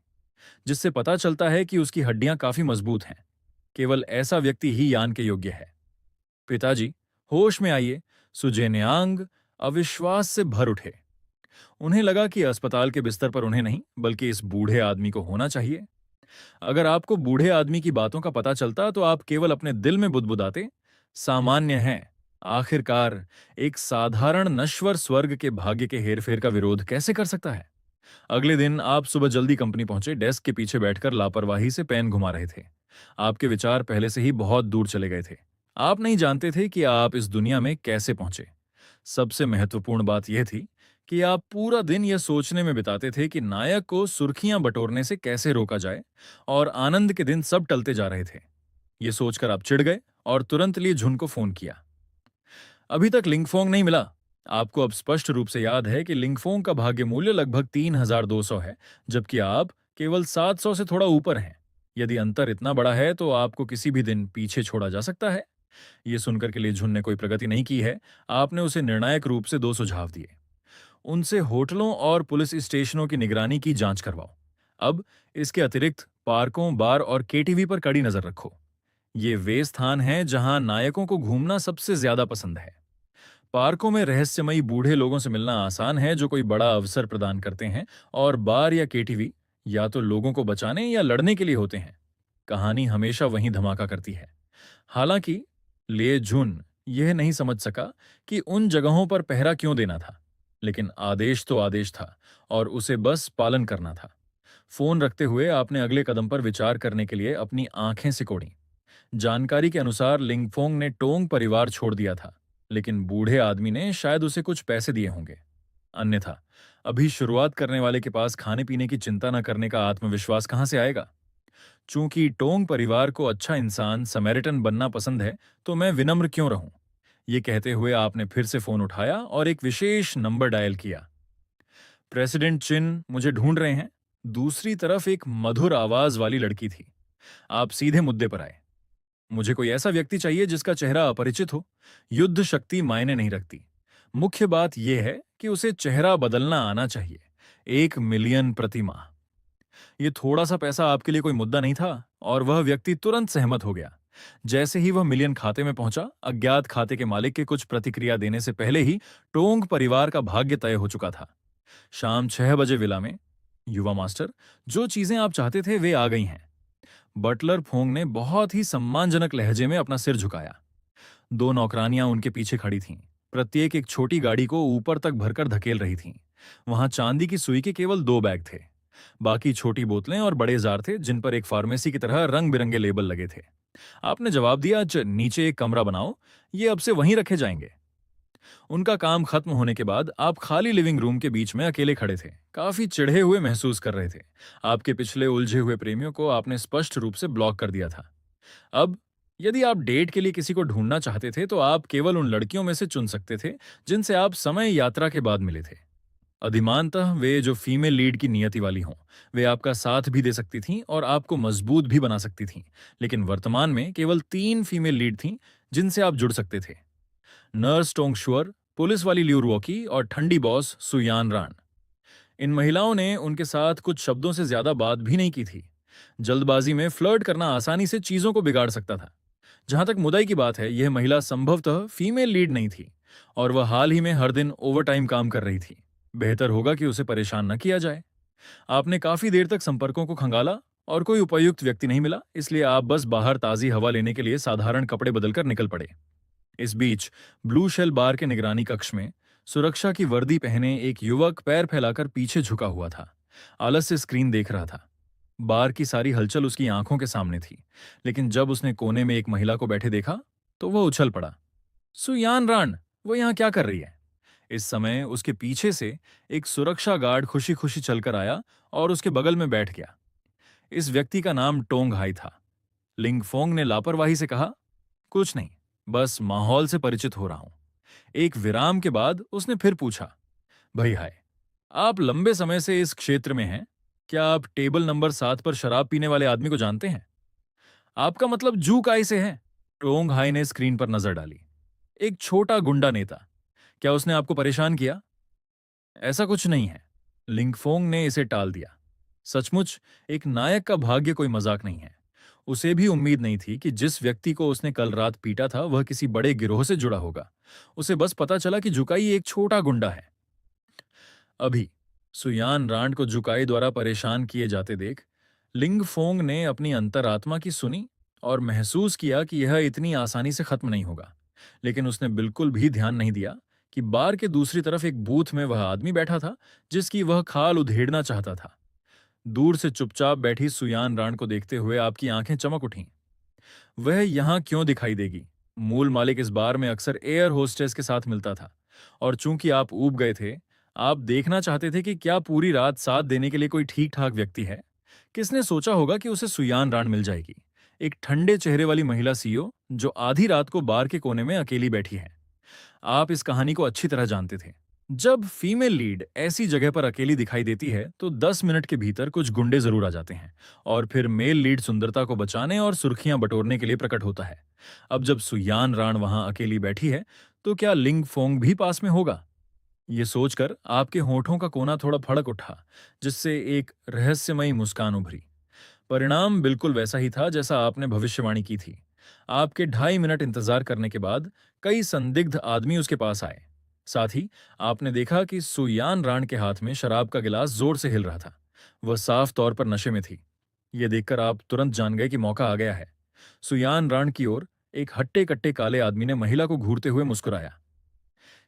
जिससे पता चलता है कि उसकी हड्डियां काफी मजबूत हैं। केवल ऐसा व्यक्ति ही यान के योग्य है। पिताजी, होश में आइए। सुजेन्यांग अविश्वास से भर उठे। उन्हें लगा कि अस्पताल के बिस्तर पर उन्हें नहीं, बल्कि इस बूढ़े आदमी को होना चाहिए। अगर आपको बूढ़े आदमी की बातों का पता चलता तो आप केवल अपने दिल में बुदबुदाते, सामान्य है। आखिरकार एक साधारण नश्वर स्वर्ग के भाग्य के हेरफेर का विरोध कैसे कर सकता है? अगले दिन आप सुबह जल्दी कंपनी पहुंचे, डेस्क के पीछे बैठकर लापरवाही से पेन घुमा रहे थे। आपके विचार पहले से ही बहुत दूर चले गए थे। आप नहीं जानते थे कि आप इस दुनिया में कैसे पहुंचे। सबसे महत्वपूर्ण बात यह थी कि आप पूरा दिन यह सोचने में बिताते थे कि नायक को सुर्खियां बटोरने से कैसे रोका जाए, और आनंद के दिन सब टलते जा रहे थे। यह सोचकर आप चिढ़ गए और तुरंत लिए झुन को फोन किया। अभी तक लिंगफोंग नहीं मिला। आपको अब स्पष्ट रूप से याद है कि लिंगफोंग का भाग्य मूल्य लगभग 3200 है, जबकि आप केवल 700 से थोड़ा ऊपर हैं। यदि अंतर इतना बड़ा है तो आपको किसी भी दिन पीछे छोड़ा जा सकता है। यह सुनकर के लिए झुन ने कोई प्रगति नहीं की है। आपने उसे निर्णायक रूप से 2 सुझाव दिए। उनसे होटलों और पुलिस स्टेशनों की निगरानी की जांच करवाओ। अब इसके अतिरिक्त पार्कों, बार और केटीवी पर कड़ी नजर रखो। ये वे स्थान हैं जहां नायकों को घूमना सबसे ज्यादा पसंद है। पार्कों में रहस्यमयी बूढ़े लोगों से मिलना आसान है जो कोई बड़ा अवसर प्रदान करते हैं, और बार या केटीवी या तो लोगों को बचाने या लड़ने के लिए होते हैं। कहानी हमेशा वहीं धमाका करती है। हालांकि ले जुन यह नहीं समझ सका कि उन जगहों पर पहरा क्यों देना था, लेकिन आदेश तो आदेश था और उसे बस पालन करना था। फोन रखते हुए आपने अगले कदम पर विचार करने के लिए अपनी आंखें सिकोड़ी। जानकारी के अनुसार लिंगफोंग ने टोंग परिवार छोड़ दिया था, लेकिन बूढ़े आदमी ने शायद उसे कुछ पैसे दिए होंगे। अन्यथा अभी शुरुआत करने वाले के पास खाने पीने की चिंता न करने का आत्मविश्वास कहां से आएगा? चूंकि टोंग परिवार को अच्छा इंसान समैरिटन बनना पसंद है, तो मैं विनम्र क्यों रहूं? ये कहते हुए आपने फिर से फोन उठाया और एक विशेष नंबर डायल किया। प्रेसिडेंट चिन मुझे ढूंढ रहे हैं। दूसरी तरफ एक मधुर आवाज वाली लड़की थी। आप सीधे मुद्दे पर आए। मुझे कोई ऐसा व्यक्ति चाहिए जिसका चेहरा अपरिचित हो। युद्ध शक्ति मायने नहीं रखती। मुख्य बात यह है कि उसे चेहरा बदलना आना चाहिए। 1 मिलियन प्रति माह। ये थोड़ा सा पैसा आपके लिए कोई मुद्दा नहीं था, और वह व्यक्ति तुरंत सहमत हो गया। जैसे ही वह मिलियन खाते में पहुंचा, अज्ञात खाते के मालिक के कुछ प्रतिक्रिया देने से पहले ही टोंग परिवार का भाग्य तय हो चुका था। शाम 6 बजे विला में। युवा मास्टर, जो चीजें आप चाहते थे वे आ गई हैं। बटलर फोंग ने बहुत ही सम्मानजनक लहजे में अपना सिर झुकाया। 2 नौकरानियां उनके पीछे खड़ी थीं। प्रत्येक एक छोटी गाड़ी को ऊपर तक भरकर धकेल रही थीं। वहां चांदी की सुई के केवल 2 बैग थे। बाकी छोटी बोतलें और बड़े जार थे, जिन पर एक फार्मेसी की तरह रंग बिरंगे लेबल लगे थे। आपने जवाब दिया, नीचे एक कमरा बनाओ, ये अब से वहीं रखे जाएंगे। उनका काम खत्म होने के बाद आप खाली लिविंग रूम के बीच में अकेले खड़े थे, काफी चिढ़े हुए महसूस कर रहे थे। आपके पिछले उलझे हुए प्रेमियों को आपने स्पष्ट रूप से ब्लॉक कर दिया था। अब यदि आप डेट के लिए किसी को ढूंढना चाहते थे तो आप केवल उन लड़कियों में से चुन सकते थे जिनसे आप समय यात्रा के बाद मिले थे। अधिमानतः वे जो फीमेल लीड की नियति वाली हों, वे आपका साथ भी दे सकती थीं और आपको मजबूत भी बना सकती थीं। लेकिन वर्तमान में केवल 3 फीमेल लीड थीं जिनसे आप जुड़ सकते थे। नर्स टोंगशुअर, पुलिस वाली ल्यूर वॉकी और ठंडी बॉस सुयान रान। इन महिलाओं ने उनके साथ कुछ शब्दों से ज्यादा बात भी नहीं की थी। जल्दबाजी में फ्लर्ट करना आसानी से चीजों को बिगाड़ सकता था। जहां तक मुद्दे की बात है, यह महिला संभवतः फीमेल लीड नहीं थी और वह हाल ही में हर दिन ओवरटाइम काम कर रही थी। बेहतर होगा कि उसे परेशान न किया जाए। आपने काफी देर तक संपर्कों को खंगाला और कोई उपयुक्त व्यक्ति नहीं मिला, इसलिए आप बस बाहर ताजी हवा लेने के लिए साधारण कपड़े बदलकर निकल पड़े। इस बीच ब्लू शेल बार के निगरानी कक्ष में सुरक्षा की वर्दी पहने एक युवक पैर फैलाकर पीछे झुका हुआ था। आलस से स्क्रीन देख रहा था। बार की सारी हलचल उसकी आंखों के सामने थी, लेकिन जब उसने कोने में एक महिला को बैठे देखा तो वह उछल पड़ा। सुयान रान, वो यहाँ क्या कर रही है? इस समय उसके पीछे से एक सुरक्षा गार्ड खुशी खुशी चलकर आया और उसके बगल में बैठ गया। इस व्यक्ति का नाम टोंग हाई था। लिंगफोंग ने लापरवाही से कहा, कुछ नहीं, बस माहौल से परिचित हो रहा हूं। एक विराम के बाद उसने फिर पूछा, भाई हाय, आप लंबे समय से इस क्षेत्र में हैं। क्या आप टेबल नंबर 7 पर शराब पीने वाले आदमी को जानते हैं? आपका मतलब जू काई से है? टोंग हाई ने स्क्रीन पर नजर डाली। एक छोटा गुंडा नेता। क्या उसने आपको परेशान किया? ऐसा कुछ नहीं है। लिंगफोंग ने इसे टाल दिया। सचमुच एक नायक का भाग्य कोई मजाक नहीं है। उसे भी उम्मीद नहीं थी कि जिस व्यक्ति को उसने कल रात पीटा था वह किसी बड़े गिरोह से जुड़ा होगा। उसे बस पता चला कि जुकाई एक छोटा गुंडा है। अभी सुयान रांड को जुकाई द्वारा परेशान किए जाते देख लिंगफोंग ने अपनी अंतरात्मा की सुनी और महसूस किया कि यह इतनी आसानी से खत्म नहीं होगा। लेकिन उसने बिल्कुल भी ध्यान नहीं दिया कि बार के दूसरी तरफ एक बूथ में वह आदमी बैठा था जिसकी वह खाल उधेड़ना चाहता था। दूर से चुपचाप बैठी सुयान राण को देखते हुए आपकी आंखें चमक उठीं। वह यहां क्यों दिखाई देगी? मूल मालिक इस बार में अक्सर एयर होस्टेस के साथ मिलता था और चूंकि आप ऊब गए थे, आप देखना चाहते थे कि क्या पूरी रात साथ देने के लिए कोई ठीक ठाक व्यक्ति है। किसने सोचा होगा कि उसे सुयान राण मिल जाएगी, एक ठंडे चेहरे वाली महिला सीईओ जो आधी रात को बार के कोने में अकेली बैठी है। आप इस कहानी को अच्छी तरह जानते थे। जब फीमेल लीड ऐसी जगह पर अकेली दिखाई देती है तो 10 मिनट के भीतर कुछ गुंडे जरूर आ जाते हैं और फिर मेल लीड सुंदरता को बचाने और सुर्खियां बटोरने के लिए प्रकट होता है। अब जब सुयान राण वहां अकेली बैठी है तो क्या लिंग फोंग भी पास में होगा? ये सोचकर आपके होठों का कोना थोड़ा फड़क उठा, जिससे एक रहस्यमयी मुस्कान उभरी। परिणाम बिल्कुल वैसा ही था जैसा आपने भविष्यवाणी की थी। आपके 2.5 मिनट इंतजार करने के बाद कई संदिग्ध आदमी उसके पास आए। साथ ही आपने देखा कि सुयान राण के हाथ में शराब का गिलास जोर से हिल रहा था। वह साफ तौर पर नशे में थी। यह देखकर आप तुरंत जान गए कि मौका आ गया है। सुयान राण की ओर एक हट्टे कट्टे काले आदमी ने महिला को घूरते हुए मुस्कुराया।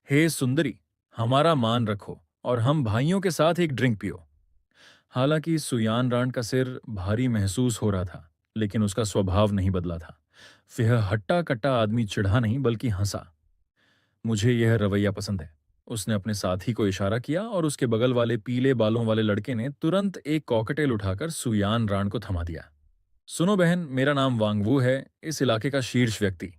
हे सुंदरी, हमारा मान रखो और हम भाइयों के साथ एक ड्रिंक पियो। हालांकि सुयान राण का सिर भारी महसूस हो रहा था, लेकिन उसका स्वभाव नहीं बदला था। वह हट्टा कट्टा आदमी चिढ़ा नहीं बल्कि हंसा। मुझे यह रवैया पसंद है। उसने अपने साथी को इशारा किया और उसके बगल वाले पीले बालों वाले लड़के ने तुरंत एक कॉकटेल उठाकर सुयान राण को थमा दिया। सुनो बहन, मेरा नाम वांगवू है, इस इलाके का शीर्ष व्यक्ति।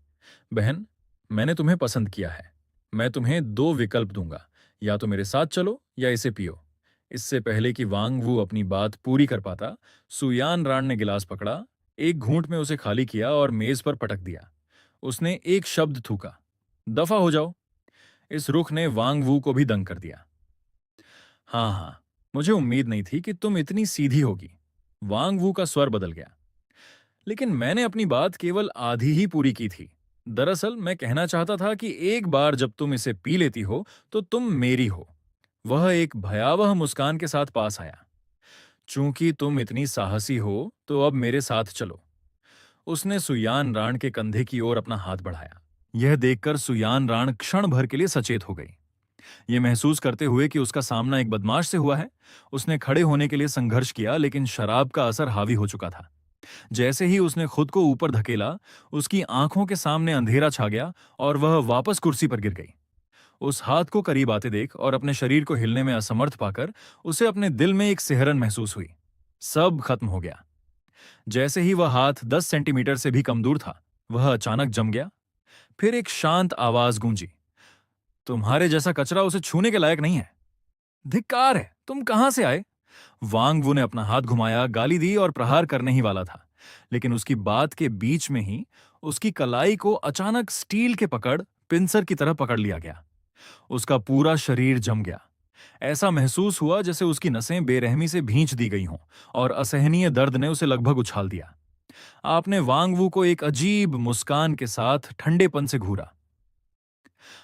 बहन, मैंने तुम्हें पसंद किया है। मैं तुम्हें 2 विकल्प दूंगा, या तो मेरे साथ चलो या इसे पियो। इससे पहले कि वांग वू अपनी बात पूरी कर पाता, सुयान राण ने गिलास पकड़ा, एक घूंट में उसे खाली किया और मेज पर पटक दिया। उसने एक शब्द थूका, दफा हो जाओ। इस रुख ने वांग वू को भी दंग कर दिया। हाँ हाँ, मुझे उम्मीद नहीं थी कि तुम इतनी सीधी होगी। वांग वू का स्वर बदल गया। लेकिन मैंने अपनी बात केवल आधी ही पूरी की थी। दरअसल मैं कहना चाहता था कि एक बार जब तुम इसे पी लेती हो तो तुम मेरी हो। वह एक भयावह मुस्कान के साथ पास आया। चूंकि तुम इतनी साहसी हो तो अब मेरे साथ चलो। उसने सुयान राण के कंधे की ओर अपना हाथ बढ़ाया। यह देखकर सुयान राण क्षण भर के लिए सचेत हो गई। यह महसूस करते हुए कि उसका सामना एक बदमाश से हुआ है, उसने खड़े होने के लिए संघर्ष किया, लेकिन शराब का असर हावी हो चुका था। जैसे ही उसने खुद को ऊपर धकेला, उसकी आंखों के सामने अंधेरा छा गया और वह वापस कुर्सी पर गिर गई। उस हाथ को करीब आते देख और अपने शरीर को हिलने में असमर्थ पाकर उसे अपने दिल में एक सिहरन महसूस हुई। सब खत्म हो गया। जैसे ही वह हाथ 10 सेंटीमीटर से भी कम दूर था, वह अचानक जम गया। फिर एक शांत आवाज गूंजी, तुम्हारे जैसा कचरा उसे छूने के लायक नहीं है। धिक्कार है, तुम कहां से आए? वांग वू ने अपना हाथ घुमाया, गाली दी और प्रहार करने ही वाला था, लेकिन उसकी बात के बीच में ही उसकी कलाई को अचानक स्टील के पकड़ पिंसर की तरह पकड़ लिया गया। उसका पूरा शरीर जम गया। ऐसा महसूस हुआ जैसे उसकी नसें बेरहमी से भींच दी गई हों और असहनीय दर्द ने उसे लगभग उछाल दिया। आपने वांग वू को एक अजीब मुस्कान के साथ ठंडेपन से घूरा।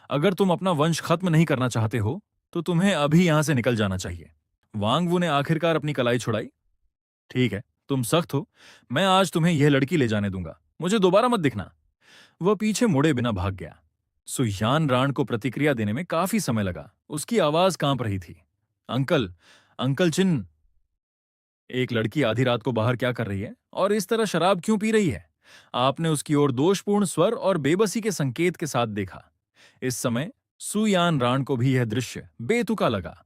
अगर तुम अपना वंश खत्म नहीं करना चाहते हो तो तुम्हें अभी यहां से निकल जाना चाहिए। वांग वू ने आखिरकार अपनी कलाई छुड़ाई। ठीक है, तुम सख्त हो, मैं आज तुम्हें यह लड़की ले जाने दूंगा, मुझे दोबारा मत दिखना। वह पीछे मुड़े बिना भाग गया। सुयान राण को प्रतिक्रिया देने में काफी समय लगा। उसकी आवाज कांप रही थी। अंकल, अंकल चिन। एक लड़की आधी रात को बाहर क्या कर रही है और इस तरह शराब क्यों पी रही है? आपने उसकी ओर दोषपूर्ण स्वर और बेबसी के संकेत के साथ देखा। इस समय सुयान राण को भी यह दृश्य बेतुका लगा।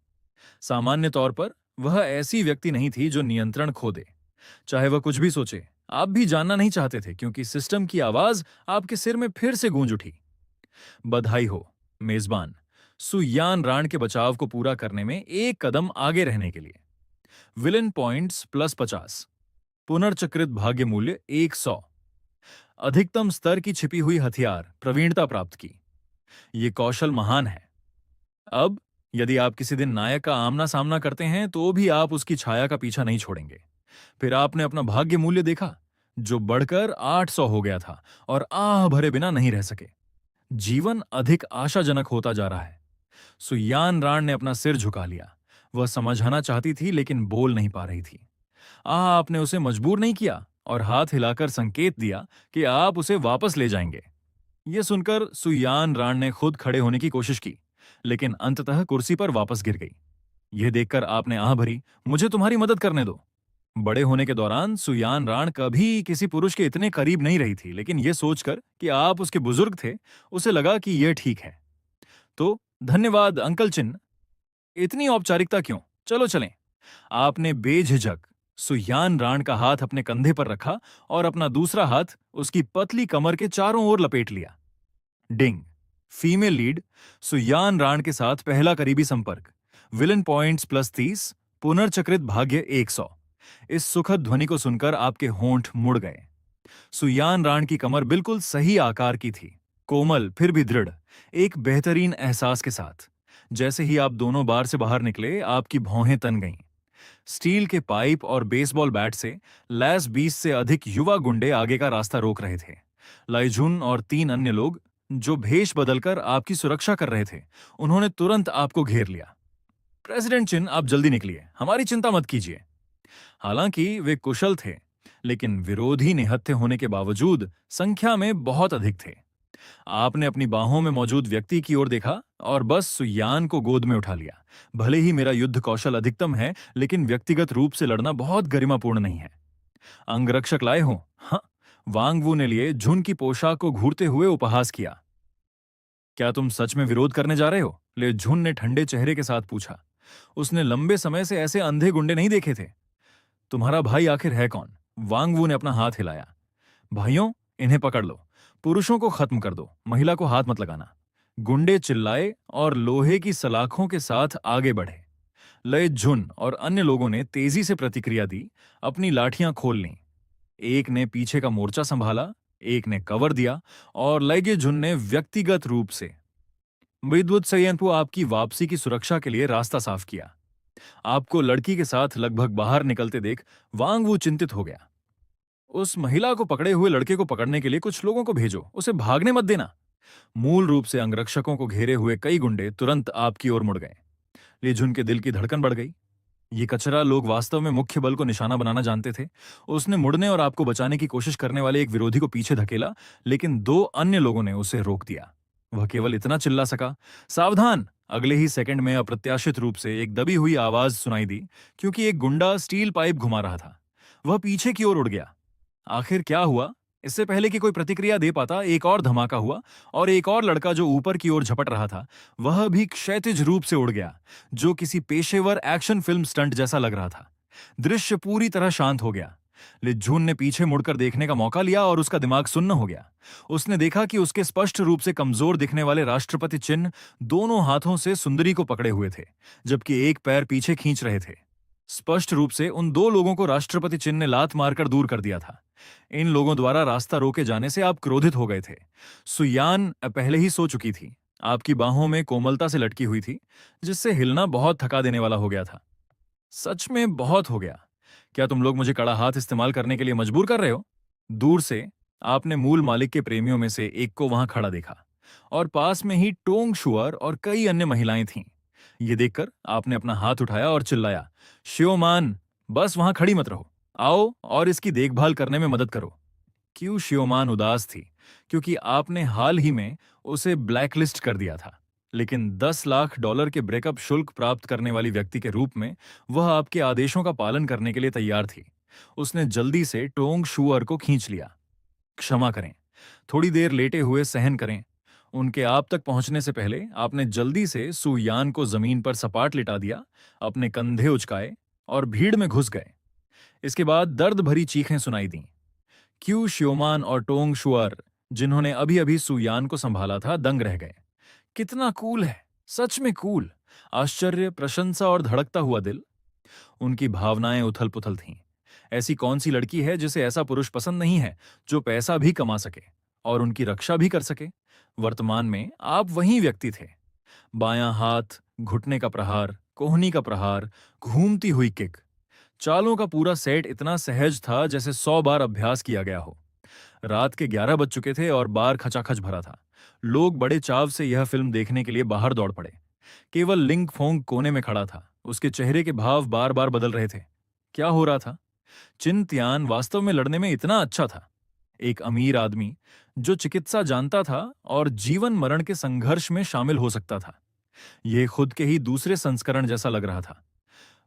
सामान्य तौर पर वह ऐसी व्यक्ति नहीं थी जो नियंत्रण खो दे, चाहे वह कुछ भी सोचे। आप भी जानना नहीं चाहते थे क्योंकि सिस्टम की आवाज आपके सिर में फिर से गूंज उठी। बधाई हो मेजबान, सुयान राण के बचाव को पूरा करने में एक कदम आगे रहने के लिए। विलन पॉइंट्स +50, पुनर्चक्रित भाग्य मूल्य 100, अधिकतम स्तर की छिपी हुई हथियार प्रवीणता प्राप्त की। ये कौशल महान है। अब यदि आप किसी दिन नायक का आमना सामना करते हैं तो भी आप उसकी छाया का पीछा नहीं छोड़ेंगे। फिर आपने अपना भाग्य मूल्य देखा, जो बढ़कर 800 हो गया था और आह भरे बिना नहीं रह सके। जीवन अधिक आशाजनक होता जा रहा है। सुयान राण ने अपना सिर झुका लिया। वह समझाना चाहती थी लेकिन बोल नहीं पा रही थी। आपने उसे मजबूर नहीं किया और हाथ हिलाकर संकेत दिया कि आप उसे वापस ले जाएंगे। यह सुनकर सुयान राण ने खुद खड़े होने की कोशिश की, लेकिन अंततः कुर्सी पर वापस गिर गई। यह देखकर आपने आह भरी, मुझे तुम्हारी मदद करने दो। बड़े होने के दौरान सुयान राण कभी किसी पुरुष के इतने करीब नहीं रही थी, लेकिन यह सोचकर कि आप उसके बुजुर्ग थे, उसे लगा कि यह ठीक है। तो धन्यवाद अंकल चिन, इतनी औपचारिकता क्यों? चलो चलें। आपने बेझिझक सुयान राण का हाथ अपने कंधे पर रखा और अपना दूसरा हाथ उसकी पतली कमर के चारों ओर लपेट लिया। डिंग, फीमेल लीड, सुयान राण के साथ पहला करीबी संपर्क, विलन पॉइंट्स +30, पुनर्चक्रित भाग्य 100। इस सुखद ध्वनि को सुनकर आपके होंठ मुड़ गए। सुयान राण की कमर बिल्कुल सही आकार की थी, कोमल फिर भी दृढ़, एक बेहतरीन एहसास के साथ। जैसे ही आप दोनों बार से बाहर निकले, आपकी भौहें तन गईं। स्टील के पाइप और बेसबॉल बैट से लैस 20 से अधिक युवा गुंडे आगे का रास्ता रोक रहे थे। लाइजुन और 3 अन्य लोग जो भेष बदलकर आपकी सुरक्षा कर रहे थे, उन्होंने तुरंत आपको घेर लिया। प्रेसिडेंट चिन, आप जल्दी निकलिए, हमारी चिंता मत कीजिए। हालांकि वे कुशल थे, लेकिन विरोधी निहत्थे होने के बावजूद संख्या में बहुत अधिक थे। आपने अपनी बाहों में मौजूद व्यक्ति की ओर देखा और बस सुयान को गोद में उठा लिया। भले ही मेरा युद्ध कौशल अधिकतम है, लेकिन व्यक्तिगत रूप से लड़ना बहुत गरिमापूर्ण नहीं है। अंगरक्षक लाए हो? हाँ, वांग वू ने लिए झुन की पोशाक को घूरते हुए उपहास किया। क्या तुम सच में विरोध करने जा रहे हो? ले झुन ने ठंडे चेहरे के साथ पूछा। उसने लंबे समय से ऐसे अंधे गुंडे नहीं देखे थे। तुम्हारा भाई आखिर है कौन? वांग वू ने अपना हाथ हिलाया। भाइयों, इन्हें पकड़ लो, पुरुषों को खत्म कर दो, महिला को हाथ मत लगाना। गुंडे चिल्लाए और लोहे की सलाखों के साथ आगे बढ़े। लय झुन और अन्य लोगों ने तेजी से प्रतिक्रिया दी, अपनी लाठियां खोल लीं। एक ने पीछे का मोर्चा संभाला, एक ने कवर दिया और लयगे झुन ने व्यक्तिगत रूप से विद्युत संयंत्र आपकी वापसी की सुरक्षा के लिए रास्ता साफ किया। आपको लड़की के साथ लगभग बाहर निकलते देख वांग वू चिंतित हो गया। उस महिला को पकड़े हुए लड़के को पकड़ने के लिए कुछ लोगों को भेजो, उसे भागने मत देना। मूल रूप से अंगरक्षकों को घेरे हुए कई गुंडे तुरंत आपकी ओर मुड़ गए। लेजुन के दिल की धड़कन बढ़ गई। ये कचरा लोग वास्तव में मुख्य बल को निशाना बनाना जानते थे। उसने मुड़ने और आपको बचाने की कोशिश करने वाले एक विरोधी को पीछे धकेला, लेकिन 2 अन्य लोगों ने उसे रोक दिया। वह केवल इतना चिल्ला सका, सावधान! अगले ही सेकंड में अप्रत्याशित रूप से एक दबी हुई आवाज सुनाई दी, क्योंकि एक गुंडा स्टील पाइप घुमा रहा था। वह पीछे की ओर उड़ गया। आखिर क्या हुआ? इससे पहले कि कोई प्रतिक्रिया दे पाता, एक और धमाका हुआ और एक और लड़का जो ऊपर की ओर झपट रहा था, वह भी क्षैतिज रूप से उड़ गया, जो किसी पेशेवर एक्शन फिल्म स्टंट जैसा लग रहा था। दृश्य पूरी तरह शांत हो गया। लिजून ने पीछे मुड़कर देखने का मौका लिया और उसका दिमाग सुन्न हो गया। उसने देखा कि उसके स्पष्ट रूप से कमजोर दिखने वाले राष्ट्रपति चिन्ह दोनों हाथों से सुंदरी को पकड़े हुए थे, जबकि एक पैर पीछे खींच रहे थे। स्पष्ट रूप से उन दो लोगों को राष्ट्रपति चिन्ह ने लात मारकर दूर कर दिया था। इन लोगों द्वारा रास्ता रोके जाने से आप क्रोधित हो गए थे। सुयान पहले ही सो चुकी थी, आपकी बाहों में कोमलता से लटकी हुई थी, जिससे हिलना बहुत थका देने वाला हो गया था। सच में बहुत हो गया। क्या तुम लोग मुझे कड़ा हाथ इस्तेमाल करने के लिए मजबूर कर रहे हो? दूर से आपने मूल मालिक के प्रेमियों में से एक को वहां खड़ा देखा और पास में ही टोंग शुअर और कई अन्य महिलाएं थीं। ये देखकर आपने अपना हाथ उठाया और चिल्लाया, श्योमान, बस वहां खड़ी मत रहो, आओ और इसकी देखभाल करने में मदद करो। क्यों श्योमान उदास थी? क्योंकि आपने हाल ही में उसे ब्लैकलिस्ट कर दिया था। लेकिन 10 लाख डॉलर के ब्रेकअप शुल्क प्राप्त करने वाली व्यक्ति के रूप में वह आपके आदेशों का पालन करने के लिए तैयार थी। उसने जल्दी से टोंग शुअर को खींच लिया। क्षमा करें, थोड़ी देर लेटे हुए सहन करें। उनके आप तक पहुंचने से पहले आपने जल्दी से सुयान को जमीन पर सपाट लिटा दिया, अपने कंधे उचकाए और भीड़ में घुस गए। इसके बाद दर्द भरी चीखें सुनाई दीं। क्यू श्योमान और टोंग शुअर, जिन्होंने अभी अभी सुयान को संभाला था, दंग रह गए। कितना कूल है, सच में कूल। आश्चर्य, प्रशंसा और धड़कता हुआ दिल। उनकी भावनाएं उथल पुथल थीं। ऐसी कौन सी लड़की है जिसे ऐसा पुरुष पसंद नहीं है, जो पैसा भी कमा सके और उनकी रक्षा भी कर सके? वर्तमान में आप वही व्यक्ति थे। बायां हाथ, घुटने का प्रहार, कोहनी का प्रहार, घूमती हुई किक। चालों का पूरा सेट इतना सहज था जैसे 100 बार अभ्यास किया गया हो। रात के 11 बज चुके थे और बार खचाखच भरा था। लोग बड़े चाव से यह फिल्म देखने के लिए बाहर दौड़ पड़े। केवल लिंग फोंग कोने में खड़ा था। उसके चेहरे के भाव बार बार बदल रहे थे। क्या हो रहा था? चिंत्यान वास्तव में लड़ने में इतना अच्छा था। एक अमीर आदमी जो चिकित्सा जानता था और जीवन मरण के संघर्ष में शामिल हो सकता था। यह खुद के ही दूसरे संस्करण जैसा लग रहा था।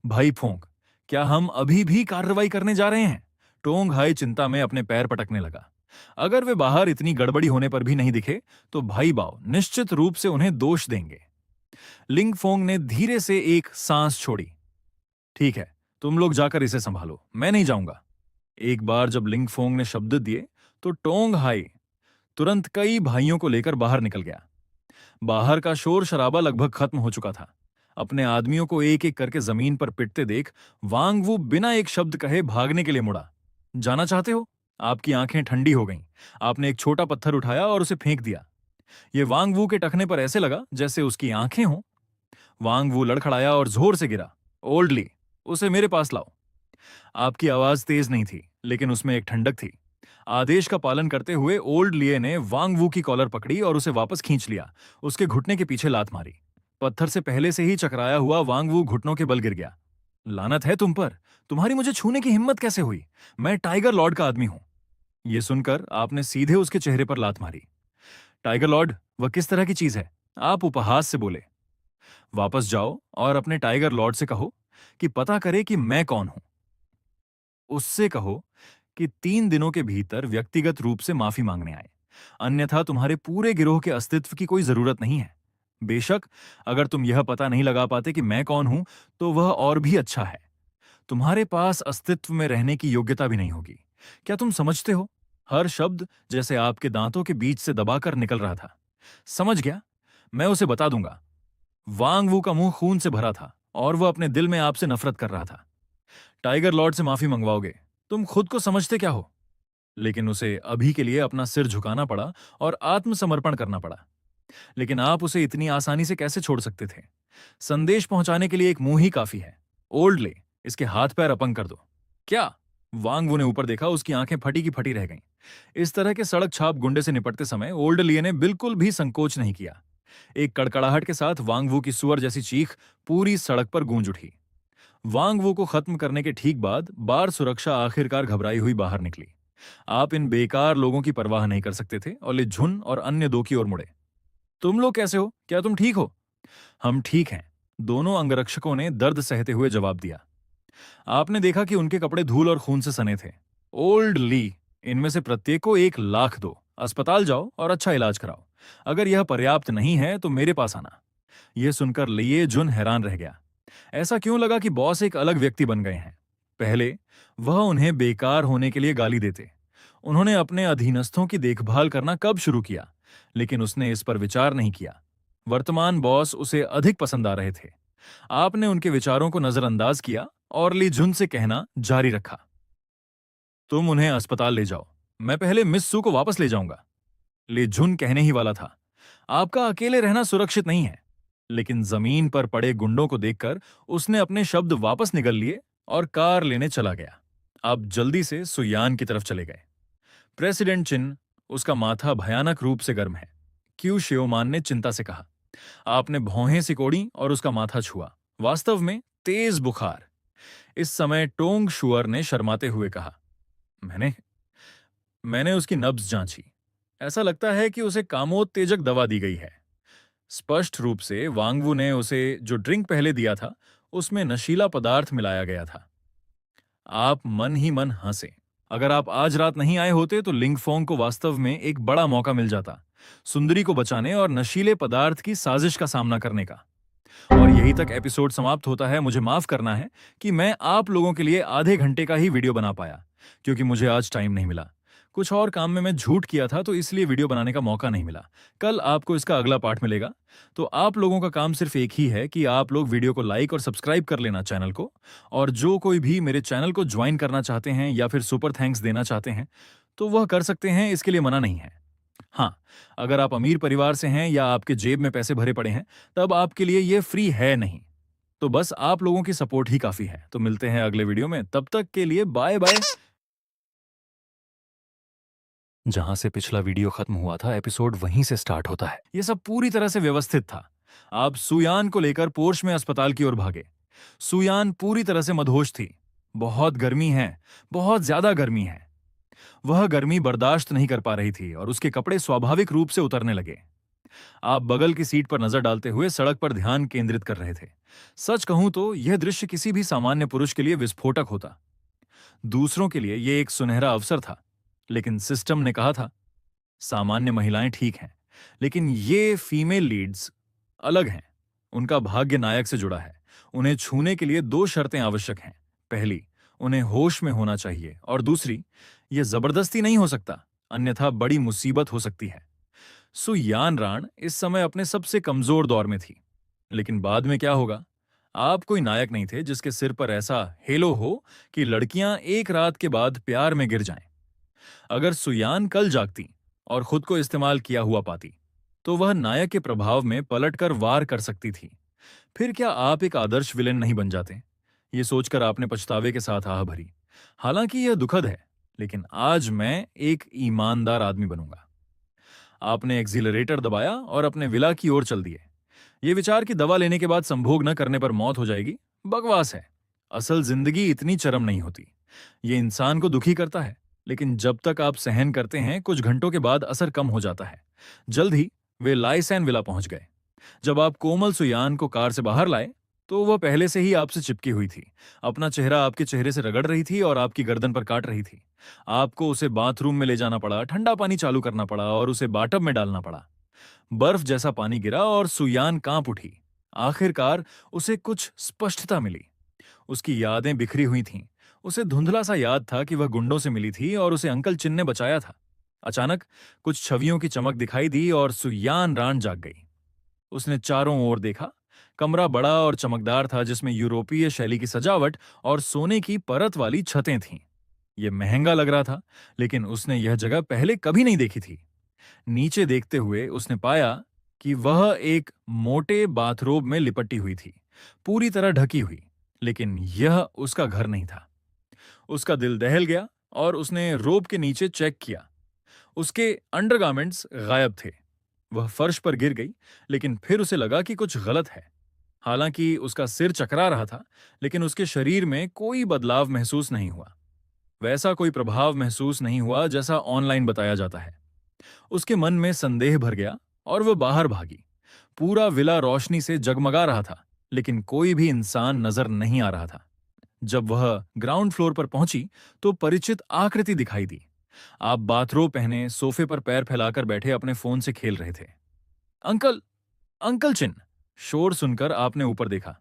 भाई फोंग, क्या हम अभी भी कार्रवाई करने जा रहे हैं? टोंग हाई चिंता में अपने पैर पटकने लगा। अगर वे बाहर इतनी गड़बड़ी होने पर भी नहीं दिखे, तो भाई बाव निश्चित रूप से उन्हें दोष देंगे। लिंग फोंग ने धीरे से एक सांस छोड़ी। ठीक है, तुम लोग जाकर इसे संभालो, मैं नहीं जाऊंगा। एक बार जब लिंग फोंग ने शब्द दिए, तो टोंग हाई तुरंत कई भाइयों को लेकर बाहर निकल गया। बाहर का शोर शराबा लगभग खत्म हो चुका था। अपने आदमियों को एक एक करके जमीन पर पिटते देख वांग वू बिना एक शब्द कहे भागने के लिए मुड़ा। जाना चाहते हो? आपकी आंखें ठंडी हो गईं। आपने एक छोटा पत्थर उठाया और उसे फेंक दिया। यह वांग वू के टखने पर ऐसे लगा जैसे उसकी आंखें हों। वांग वू लड़खड़ाया और जोर से गिरा। ओल्डली, उसे मेरे पास लाओ। आपकी आवाज तेज नहीं थी, लेकिन उसमें एक ठंडक थी। आदेश का पालन करते हुए ओल्ड लिए ने वांग वू की कॉलर पकड़ी और उसे वापस खींच लिया। उसके घुटने के पीछे लात मारी। पत्थर से पहले से ही चकराया हुआ वांग वू घुटनों के बल गिर गया। लानत है तुम पर, तुम्हारी मुझे छूने की हिम्मत कैसे हुई? मैं टाइगर लॉर्ड का आदमी हूं। यह सुनकर आपने सीधे उसके चेहरे पर लात मारी। टाइगर लॉर्ड, वह किस तरह की चीज है? आप उपहास से बोले। वापस जाओ और अपने टाइगर लॉर्ड से कहो कि पता करे कि मैं कौन हूं। उससे कहो कि 3 दिनों के भीतर व्यक्तिगत रूप से माफी मांगने आए, अन्यथा तुम्हारे पूरे गिरोह के अस्तित्व की कोई जरूरत नहीं है। बेशक अगर तुम यह पता नहीं लगा पाते कि मैं कौन हूं, तो वह और भी अच्छा है। तुम्हारे पास अस्तित्व में रहने की योग्यता भी नहीं होगी। क्या तुम समझते हो? हर शब्द जैसे आपके दांतों के बीच से दबाकर निकल रहा था। समझ गया, मैं उसे बता दूंगा। वांग वू का मुंह खून से भरा था और वह अपने दिल में आपसे नफरत कर रहा था। टाइगर लॉर्ड से माफी मंगवाओगे? तुम खुद को समझते क्या हो? लेकिन उसे अभी के लिए अपना सिर झुकाना पड़ा और आत्मसमर्पण करना पड़ा। लेकिन आप उसे इतनी आसानी से कैसे छोड़ सकते थे? संदेश पहुंचाने के लिए एक मुंह ही काफी है। ओल्ड ले, इसके हाथ पैर अपंग कर दो। क्या? वांग वू ने ऊपर देखा, उसकी आंखें फटी की फटी रह गईं। इस तरह के सड़क छाप गुंडे से निपटते समय ओल्ड लिए ने बिल्कुल भी संकोच नहीं किया। एक कड़कड़ाहट के साथ वांग वू की सुअर जैसी चीख पूरी सड़क पर गूंज उठी। वांग वू को खत्म करने के ठीक बाद बार सुरक्षा आखिरकार घबराई हुई बाहर निकली। आप इन बेकार लोगों की परवाह नहीं कर सकते थे और लिझुन और अन्य दो की ओर मुड़े। तुम लोग कैसे हो? क्या तुम ठीक हो? हम ठीक हैं, दोनों अंगरक्षकों ने दर्द सहते हुए जवाब दिया। आपने देखा कि उनके कपड़े धूल और खून से सने थे। ओल्ड ली, इनमें से प्रत्येक को 1 लाख दो, अस्पताल जाओ और अच्छा इलाज कराओ। अगर यह पर्याप्त नहीं है तो मेरे पास आना। यह सुनकर लिए जुन हैरान रह गया। ऐसा क्यों लगा कि बॉस एक अलग व्यक्ति बन गए हैं। पहले वह उन्हें बेकार होने के लिए गाली देते। उन्होंने अपने अधीनस्थों की देखभाल करना कब शुरू किया, लेकिन उसने इस पर विचार नहीं किया। वर्तमान बॉस उसे अधिक पसंद आ रहे थे। आपने उनके विचारों को नजरअंदाज किया और ली जुन से कहना जारी रखा, तुम उन्हें अस्पताल ले जाओ, मैं पहले मिस सू को वापस ले जाऊंगा। ली जुन कहने ही वाला था, आपका अकेले रहना सुरक्षित नहीं है। लेकिन जमीन पर पड़े गुंडों को देखकर उसने अपने शब्द वापस निगल लिए और कार लेने चला गया। अब जल्दी से सुयान की तरफ चले गए। प्रेसिडेंट चिन, उसका माथा भयानक रूप से गर्म है। क्यू शियोमान ने चिंता से कहा। आपने भौहें सिकोड़ी और उसका माथा छुआ। वास्तव में तेज बुखार। इस समय टोंग शुअर ने शर्माते हुए कहा, मैंने मैंने उसकी नब्ज जांची। ऐसा लगता है कि उसे कामोत्तेजक दवा दी गई है। स्पष्ट रूप से वांगवू ने उसे जो ड्रिंक पहले दिया था उसमें नशीला पदार्थ मिलाया गया था। आप मन ही मन हंसे। अगर आप आज रात नहीं आए होते तो लिंगफोंग को वास्तव में एक बड़ा मौका मिल जाता, सुंदरी को बचाने और नशीले पदार्थ की साजिश का सामना करने का। और यही तक एपिसोड समाप्त होता है। मुझे माफ करना है कि मैं आप लोगों के लिए आधे घंटे का ही वीडियो बना पाया, क्योंकि मुझे आज टाइम नहीं मिला। कुछ और काम में मैं झूठ किया था तो इसलिए वीडियो बनाने का मौका नहीं मिला। कल आपको इसका अगला पार्ट मिलेगा। तो आप लोगों का काम सिर्फ एक ही है कि आप लोग वीडियो को लाइक और सब्सक्राइब कर लेना चैनल को। और जो कोई भी मेरे चैनल को ज्वाइन करना चाहते हैं या फिर सुपर थैंक्स देना चाहते हैं तो वह कर सकते हैं, इसके लिए मना नहीं है। हाँ, अगर आप अमीर परिवार से हैं या आपके जेब में पैसे भरे पड़े हैं तब आपके लिए यह फ्री है नहीं। तो बस आप लोगों की सपोर्ट ही काफी है। तो मिलते हैं अगले वीडियो में, तब तक के लिए बाय बाय। जहां से पिछला वीडियो खत्म हुआ था एपिसोड वहीं से स्टार्ट होता है। यह सब पूरी तरह से व्यवस्थित था। आप सुयान को लेकर पोर्श में अस्पताल की ओर भागे। सुयान पूरी तरह से मदहोश थी। बहुत गर्मी है, बहुत ज्यादा गर्मी है। वह गर्मी बर्दाश्त नहीं कर पा रही थी और उसके कपड़े स्वाभाविक रूप से उतरने लगे। आप बगल की सीट पर नजर डालते हुए सड़क पर ध्यान केंद्रित कर रहे थे। सच कहूं तो यह दृश्य किसी भी सामान्य पुरुष के लिए विस्फोटक होता। दूसरों के लिए यह एक सुनहरा अवसर था, लेकिन सिस्टम ने कहा था सामान्य महिलाएं ठीक हैं, लेकिन ये फीमेल लीड्स अलग हैं। उनका भाग्य नायक से जुड़ा है। उन्हें छूने के लिए 2 शर्तें आवश्यक हैं। पहली, उन्हें होश में होना चाहिए, और दूसरी, यह जबरदस्ती नहीं हो सकता, अन्यथा बड़ी मुसीबत हो सकती है। सुयान राण इस समय अपने सबसे कमजोर दौर में थी। लेकिन बाद में क्या होगा? आप कोई नायक नहीं थे जिसके सिर पर ऐसा हेलो हो कि लड़कियां एक रात के बाद प्यार में गिर जाएं। अगर सुयान कल जागती और खुद को इस्तेमाल किया हुआ पाती तो वह नायक के प्रभाव में पलटकर वार कर सकती थी। फिर क्या आप एक आदर्श विलेन नहीं बन जाते? ये सोचकर आपने पछतावे के साथ आह भरी। हालांकि यह दुखद है, लेकिन आज मैं एक ईमानदार आदमी बनूंगा। आपने एक्सीलरेटर दबाया और अपने विला की ओर चल दिए। ये विचार कि दवा लेने के बाद संभोग न करने पर मौत हो जाएगी, बकवास है। असल जिंदगी इतनी चरम नहीं होती। ये इंसान को दुखी करता है, लेकिन जब तक आप सहन करते हैं कुछ घंटों के बाद असर कम हो जाता है। जल्द ही वे लाइसैन विला पहुंच गए। जब आप कोमल सुयान को कार से बाहर लाए तो वह पहले से ही आपसे चिपकी हुई थी। अपना चेहरा आपके चेहरे से रगड़ रही थी और आपकी गर्दन पर काट रही थी। आपको उसे बाथरूम में ले जाना पड़ा, ठंडा पानी चालू करना पड़ा और उसे बाटब में डालना पड़ा। बर्फ जैसा पानी गिरा और सुयान कांप उठी। आखिरकार उसे कुछ स्पष्टता मिली। उसकी यादें बिखरी हुई थीं। उसे धुंधला सा याद था कि वह गुंडों से मिली थी और उसे अंकल चिन ने बचाया था। अचानक कुछ छवियों की चमक दिखाई दी और सुयान रान जाग गई। उसने चारों ओर देखा। कमरा बड़ा और चमकदार था, जिसमें यूरोपीय शैली की सजावट और सोने की परत वाली छतें थीं। यह महंगा लग रहा था, लेकिन उसने यह जगह पहले कभी नहीं देखी थी। नीचे देखते हुए उसने पाया कि वह एक मोटे बाथरोब में लिपटी हुई थी, पूरी तरह ढकी हुई। लेकिन यह उसका घर नहीं था। उसका दिल दहल गया और उसने रोब के नीचे चेक किया। उसके अंडरगारमेंट्स गायब थे। वह फर्श पर गिर गई, लेकिन फिर उसे लगा कि कुछ गलत है। हालांकि उसका सिर चकरा रहा था, लेकिन उसके शरीर में कोई बदलाव महसूस नहीं हुआ। वैसा कोई प्रभाव महसूस नहीं हुआ जैसा ऑनलाइन बताया जाता है। उसके मन में संदेह भर गया और वह बाहर भागी। पूरा विला रोशनी से जगमगा रहा था, लेकिन कोई भी इंसान नजर नहीं आ रहा था। जब वह ग्राउंड फ्लोर पर पहुंची तो परिचित आकृति दिखाई दी। आप बाथरोब पहने सोफे पर पैर फैलाकर बैठे अपने फोन से खेल रहे थे। अंकल, अंकल चिन! शोर सुनकर आपने ऊपर देखा।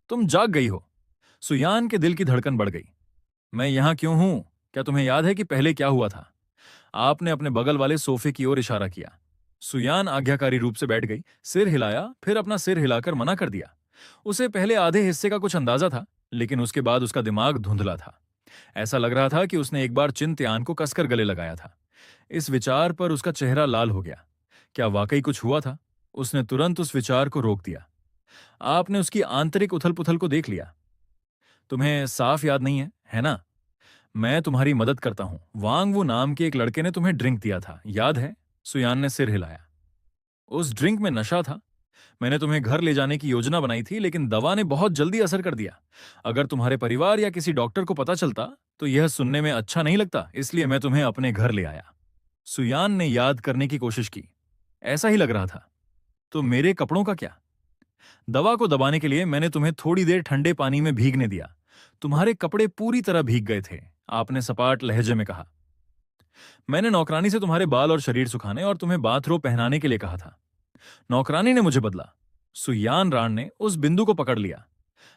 तुम जाग गई हो। सुयान के दिल की धड़कन बढ़ गई। मैं यहां क्यों हूं? क्या तुम्हें याद है कि पहले क्या हुआ था? आपने अपने बगल वाले सोफे की ओर इशारा किया। सुयान आज्ञाकारी रूप से बैठ गई, सिर हिलाया, फिर अपना सिर हिलाकर मना कर दिया। उसे पहले आधे हिस्से का कुछ अंदाजा था, लेकिन उसके बाद उसका दिमाग धुंधला था। ऐसा लग रहा था कि उसने एक बार चिन त्यान को कसकर गले लगाया था। इस विचार पर उसका चेहरा लाल हो गया। क्या वाकई कुछ हुआ था? उसने तुरंत उस विचार को रोक दिया। आपने उसकी आंतरिक उथल पुथल को देख लिया। तुम्हें साफ याद नहीं है ना? मैं तुम्हारी मदद करता हूं। वांग वू नाम के एक लड़के ने तुम्हें ड्रिंक दिया था, याद है? सुयान ने सिर हिलाया। उस ड्रिंक में नशा था। मैंने तुम्हें घर ले जाने की योजना बनाई थी, लेकिन दवा ने बहुत जल्दी असर कर दिया। अगर तुम्हारे परिवार या किसी डॉक्टर को पता चलता तो यह सुनने में अच्छा नहीं लगता, इसलिए मैं तुम्हें अपने घर ले आया। सुयान ने याद करने की कोशिश की। ऐसा ही लग रहा था। तो मेरे कपड़ों का क्या? दवा को दबाने के लिए मैंने तुम्हें थोड़ी देर ठंडे पानी में भीगने दिया। तुम्हारे कपड़े पूरी तरह भीग गए थे, आपने सपाट लहजे में कहा। मैंने नौकरानी से तुम्हारे बाल और शरीर सुखाने और तुम्हें बाथरोब पहनाने के लिए कहा था। नौकरानी ने मुझे बदला। सुयान राण ने उस बिंदु को पकड़ लिया।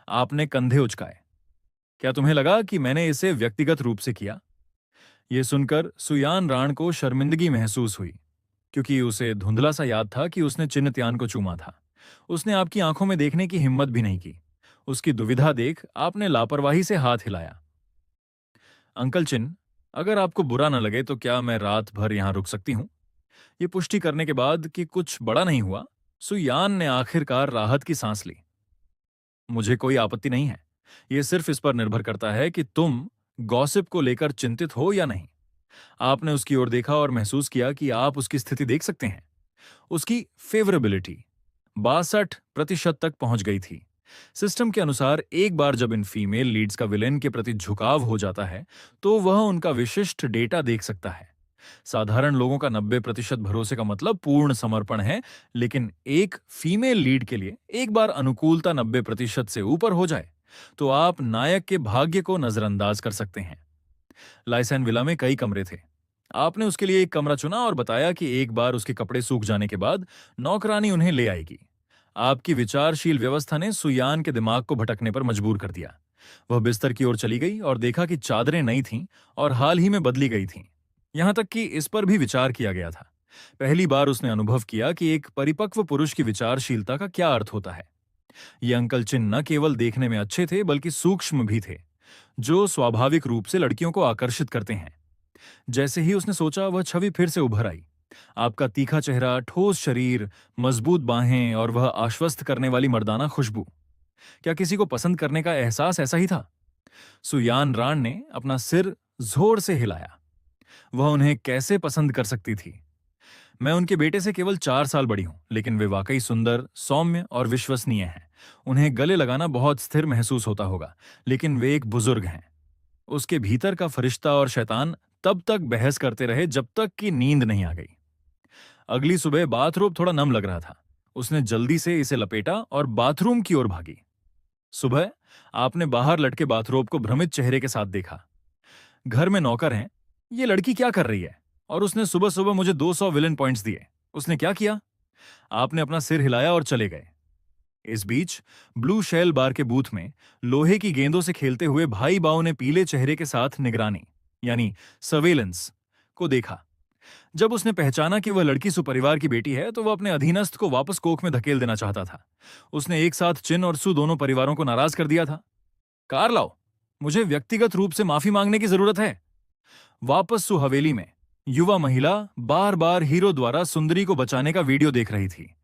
आपने कंधे उचकाए। क्या तुम्हें लगा कि मैंने इसे व्यक्तिगत रूप से किया? यह सुनकर सुयान राण को शर्मिंदगी महसूस हुई, क्योंकि उसे धुंधला सा याद था कि उसने चिन्ह को चूमा था। उसने आपकी आंखों में देखने की हिम्मत भी नहीं की। उसकी दुविधा देख आपने लापरवाही से हाथ हिलाया। अंकल चिन, अगर आपको बुरा न लगे तो क्या मैं रात भर यहां रुक सकती हूं? ये पुष्टि करने के बाद कि कुछ बड़ा नहीं हुआ, सुयान ने आखिरकार राहत की सांस ली। मुझे कोई आपत्ति नहीं है। यह सिर्फ इस पर निर्भर करता है कि तुम गॉसिप को लेकर चिंतित हो या नहीं। आपने उसकी ओर देखा और महसूस किया कि आप उसकी स्थिति देख सकते हैं। उसकी फेवरेबिलिटी 62% तक पहुंच गई थी। सिस्टम के अनुसार एक बार जब इन फीमेल लीड्स का विलेन के प्रति झुकाव हो जाता है, तो वह उनका विशिष्ट डेटा देख सकता है। साधारण लोगों का 90% भरोसे का मतलब पूर्ण समर्पण है, लेकिन एक फीमेल लीड के लिए एक बार अनुकूलता 90% से ऊपर हो जाए तो आप नायक के भाग्य को नजरअंदाज कर सकते हैं। लाइसेन विला में कई कमरे थे। आपने उसके लिए एक कमरा चुना और बताया कि एक बार उसके कपड़े सूख जाने के बाद नौकरानी उन्हें ले आएगी। आपकी विचारशील व्यवस्था ने सुयान के दिमाग को भटकने पर मजबूर कर दिया। वह बिस्तर की ओर चली गई और देखा कि चादरें नई थीं और हाल ही में बदली गई थीं। यहां तक कि इस पर भी विचार किया गया था। पहली बार उसने अनुभव किया कि एक परिपक्व पुरुष की विचारशीलता का क्या अर्थ होता है। ये अंकल चिन न केवल देखने में अच्छे थे, बल्कि सूक्ष्म भी थे, जो स्वाभाविक रूप से लड़कियों को आकर्षित करते हैं। जैसे ही उसने सोचा, वह छवि फिर से उभर आई। आपका तीखा चेहरा, ठोस शरीर, मजबूत बाहें और वह आश्वस्त करने वाली मर्दाना खुशबू। क्या किसी को पसंद करने का एहसास ऐसा ही था? सुयान राण ने अपना सिर जोर से हिलाया। वह उन्हें कैसे पसंद कर सकती थी? मैं उनके बेटे से केवल 4 साल बड़ी हूं, लेकिन वे वाकई सुंदर, सौम्य और विश्वसनीय हैं। उन्हें गले लगाना बहुत स्थिर महसूस होता होगा, लेकिन वे एक बुजुर्ग हैं। उसके भीतर का फरिश्ता और शैतान तब तक बहस करते रहे जब तक कि नींद नहीं आ गई। अगली सुबह बाथरोब थोड़ा नम लग रहा था। उसने जल्दी से इसे लपेटा और बाथरूम की ओर भागी। सुबह आपने बाहर लटके बाथरोब को भ्रमित चेहरे के साथ देखा। घर में नौकर हैं। ये लड़की क्या कर रही है? और उसने सुबह सुबह मुझे 200 विलन पॉइंट्स दिए। उसने क्या किया? आपने अपना सिर हिलाया और चले गए। इस बीच ब्लू शेल बार के बूथ में लोहे की गेंदों से खेलते हुए भाई बाओ ने पीले चेहरे के साथ निगरानी यानी सर्वेलेंस को देखा। जब उसने पहचाना कि वह लड़की सुपरिवार की बेटी है, तो वह अपने अधीनस्थ को वापस कोख में धकेल देना चाहता था। उसने एक साथ चिन और सु दोनों परिवारों को नाराज कर दिया था। कार लाओ, मुझे व्यक्तिगत रूप से माफी मांगने की जरूरत है। वापस सु हवेली में युवा महिला बार बार हीरो द्वारा सुंदरी को बचाने का वीडियो देख रही थी।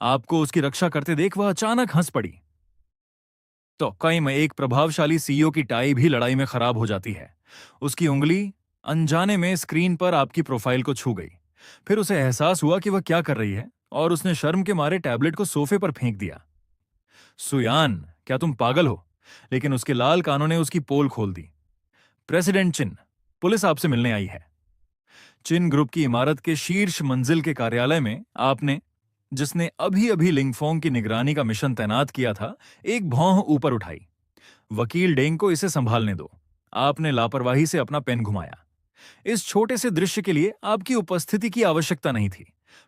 आपको उसकी रक्षा करते देख वह अचानक हंस पड़ी। तो कई में एक प्रभावशाली सीईओ की टाई भी लड़ाई में खराब हो जाती है। उसकी उंगली अनजाने में स्क्रीन पर आपकी प्रोफाइल को छू गई। फिर उसे एहसास हुआ कि वह क्या कर रही है और उसने शर्म के मारे टैबलेट को सोफे पर फेंक दिया। सुयान, क्या तुम पागल हो? लेकिन उसके लाल कानों ने उसकी पोल खोल दी। प्रेसिडेंट चिन, पुलिस आपसे मिलने आई है। चिन ग्रुप की इमारत के शीर्ष मंजिल के कार्यालय में आपने, जिसने अभी अभी लिंगफोंग की निगरानी का मिशन तैनात किया था, एक भौं ऊपर उठाई। वकील डेंग को इसे संभालने दो। आपने लापरवाही से अपना पेन घुमाया। इस छोटे से दृश्य के लिए आपकी उपस्थिति की आवश्यकता नहीं थी।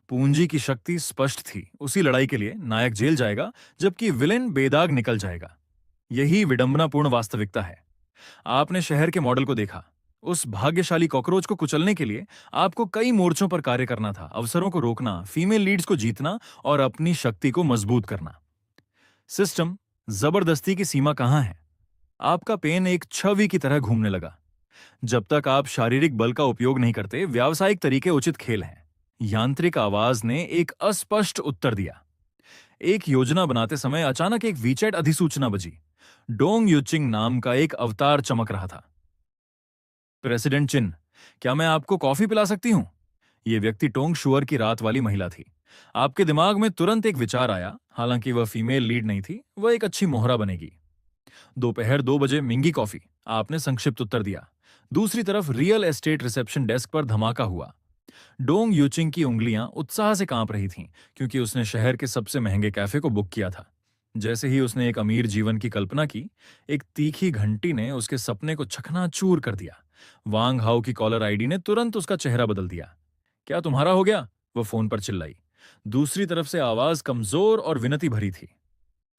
पूंजी की शक्ति स्पष्ट थी। उसी लड़ाई के लिए नायक जेल जाएगा, जबकि विलेन बेदाग निकल जाएगा। यही विडंबनापूर्ण वास्तविकता है। आपने शहर के मॉडल को देखा। उस भाग्यशाली कॉकरोच को कुचलने के लिए आपको कई मोर्चों पर कार्य करना था। अवसरों को रोकना, फीमेल लीड्स को जीतना और अपनी शक्ति को मजबूत करना। सिस्टम जबरदस्ती की सीमा कहां है? आपका पेन एक छवि की तरह घूमने लगा। जब तक आप शारीरिक बल का उपयोग नहीं करते, व्यावसायिक तरीके उचित खेल हैं। यांत्रिक आवाज ने एक अस्पष्ट उत्तर दिया। एक योजना बनाते समय अचानक एक वीचैट अधिसूचना बजी। डोंग यूचिंग नाम का एक अवतार चमक रहा था। प्रेसिडेंट चिन, क्या मैं आपको कॉफी पिला सकती हूं? यह व्यक्ति टोंग शुअर की रात वाली महिला थी। आपके दिमाग में तुरंत एक विचार आया। हालांकि वह फीमेल लीड नहीं थी, वह एक अच्छी मोहरा बनेगी। दोपहर 2 बजे मिंगी कॉफी, आपने संक्षिप्त उत्तर दिया। दूसरी तरफ रियल एस्टेट रिसेप्शन डेस्क पर धमाका हुआ। डोंग यूचिंग की उंगलियां उत्साह से कांप रही थीं, क्योंकि उसने शहर के सबसे महंगे कैफे को बुक किया था। जैसे ही उसने एक अमीर जीवन की कल्पना की, एक तीखी घंटी ने उसके सपने को चकनाचूर कर दिया। वांग हाउ की कॉलर आईडी ने तुरंत उसका चेहरा बदल दिया। क्या तुम्हारा हो गया? वह फोन पर चिल्लाई। दूसरी तरफ से आवाज कमजोर और विनती भरी थी।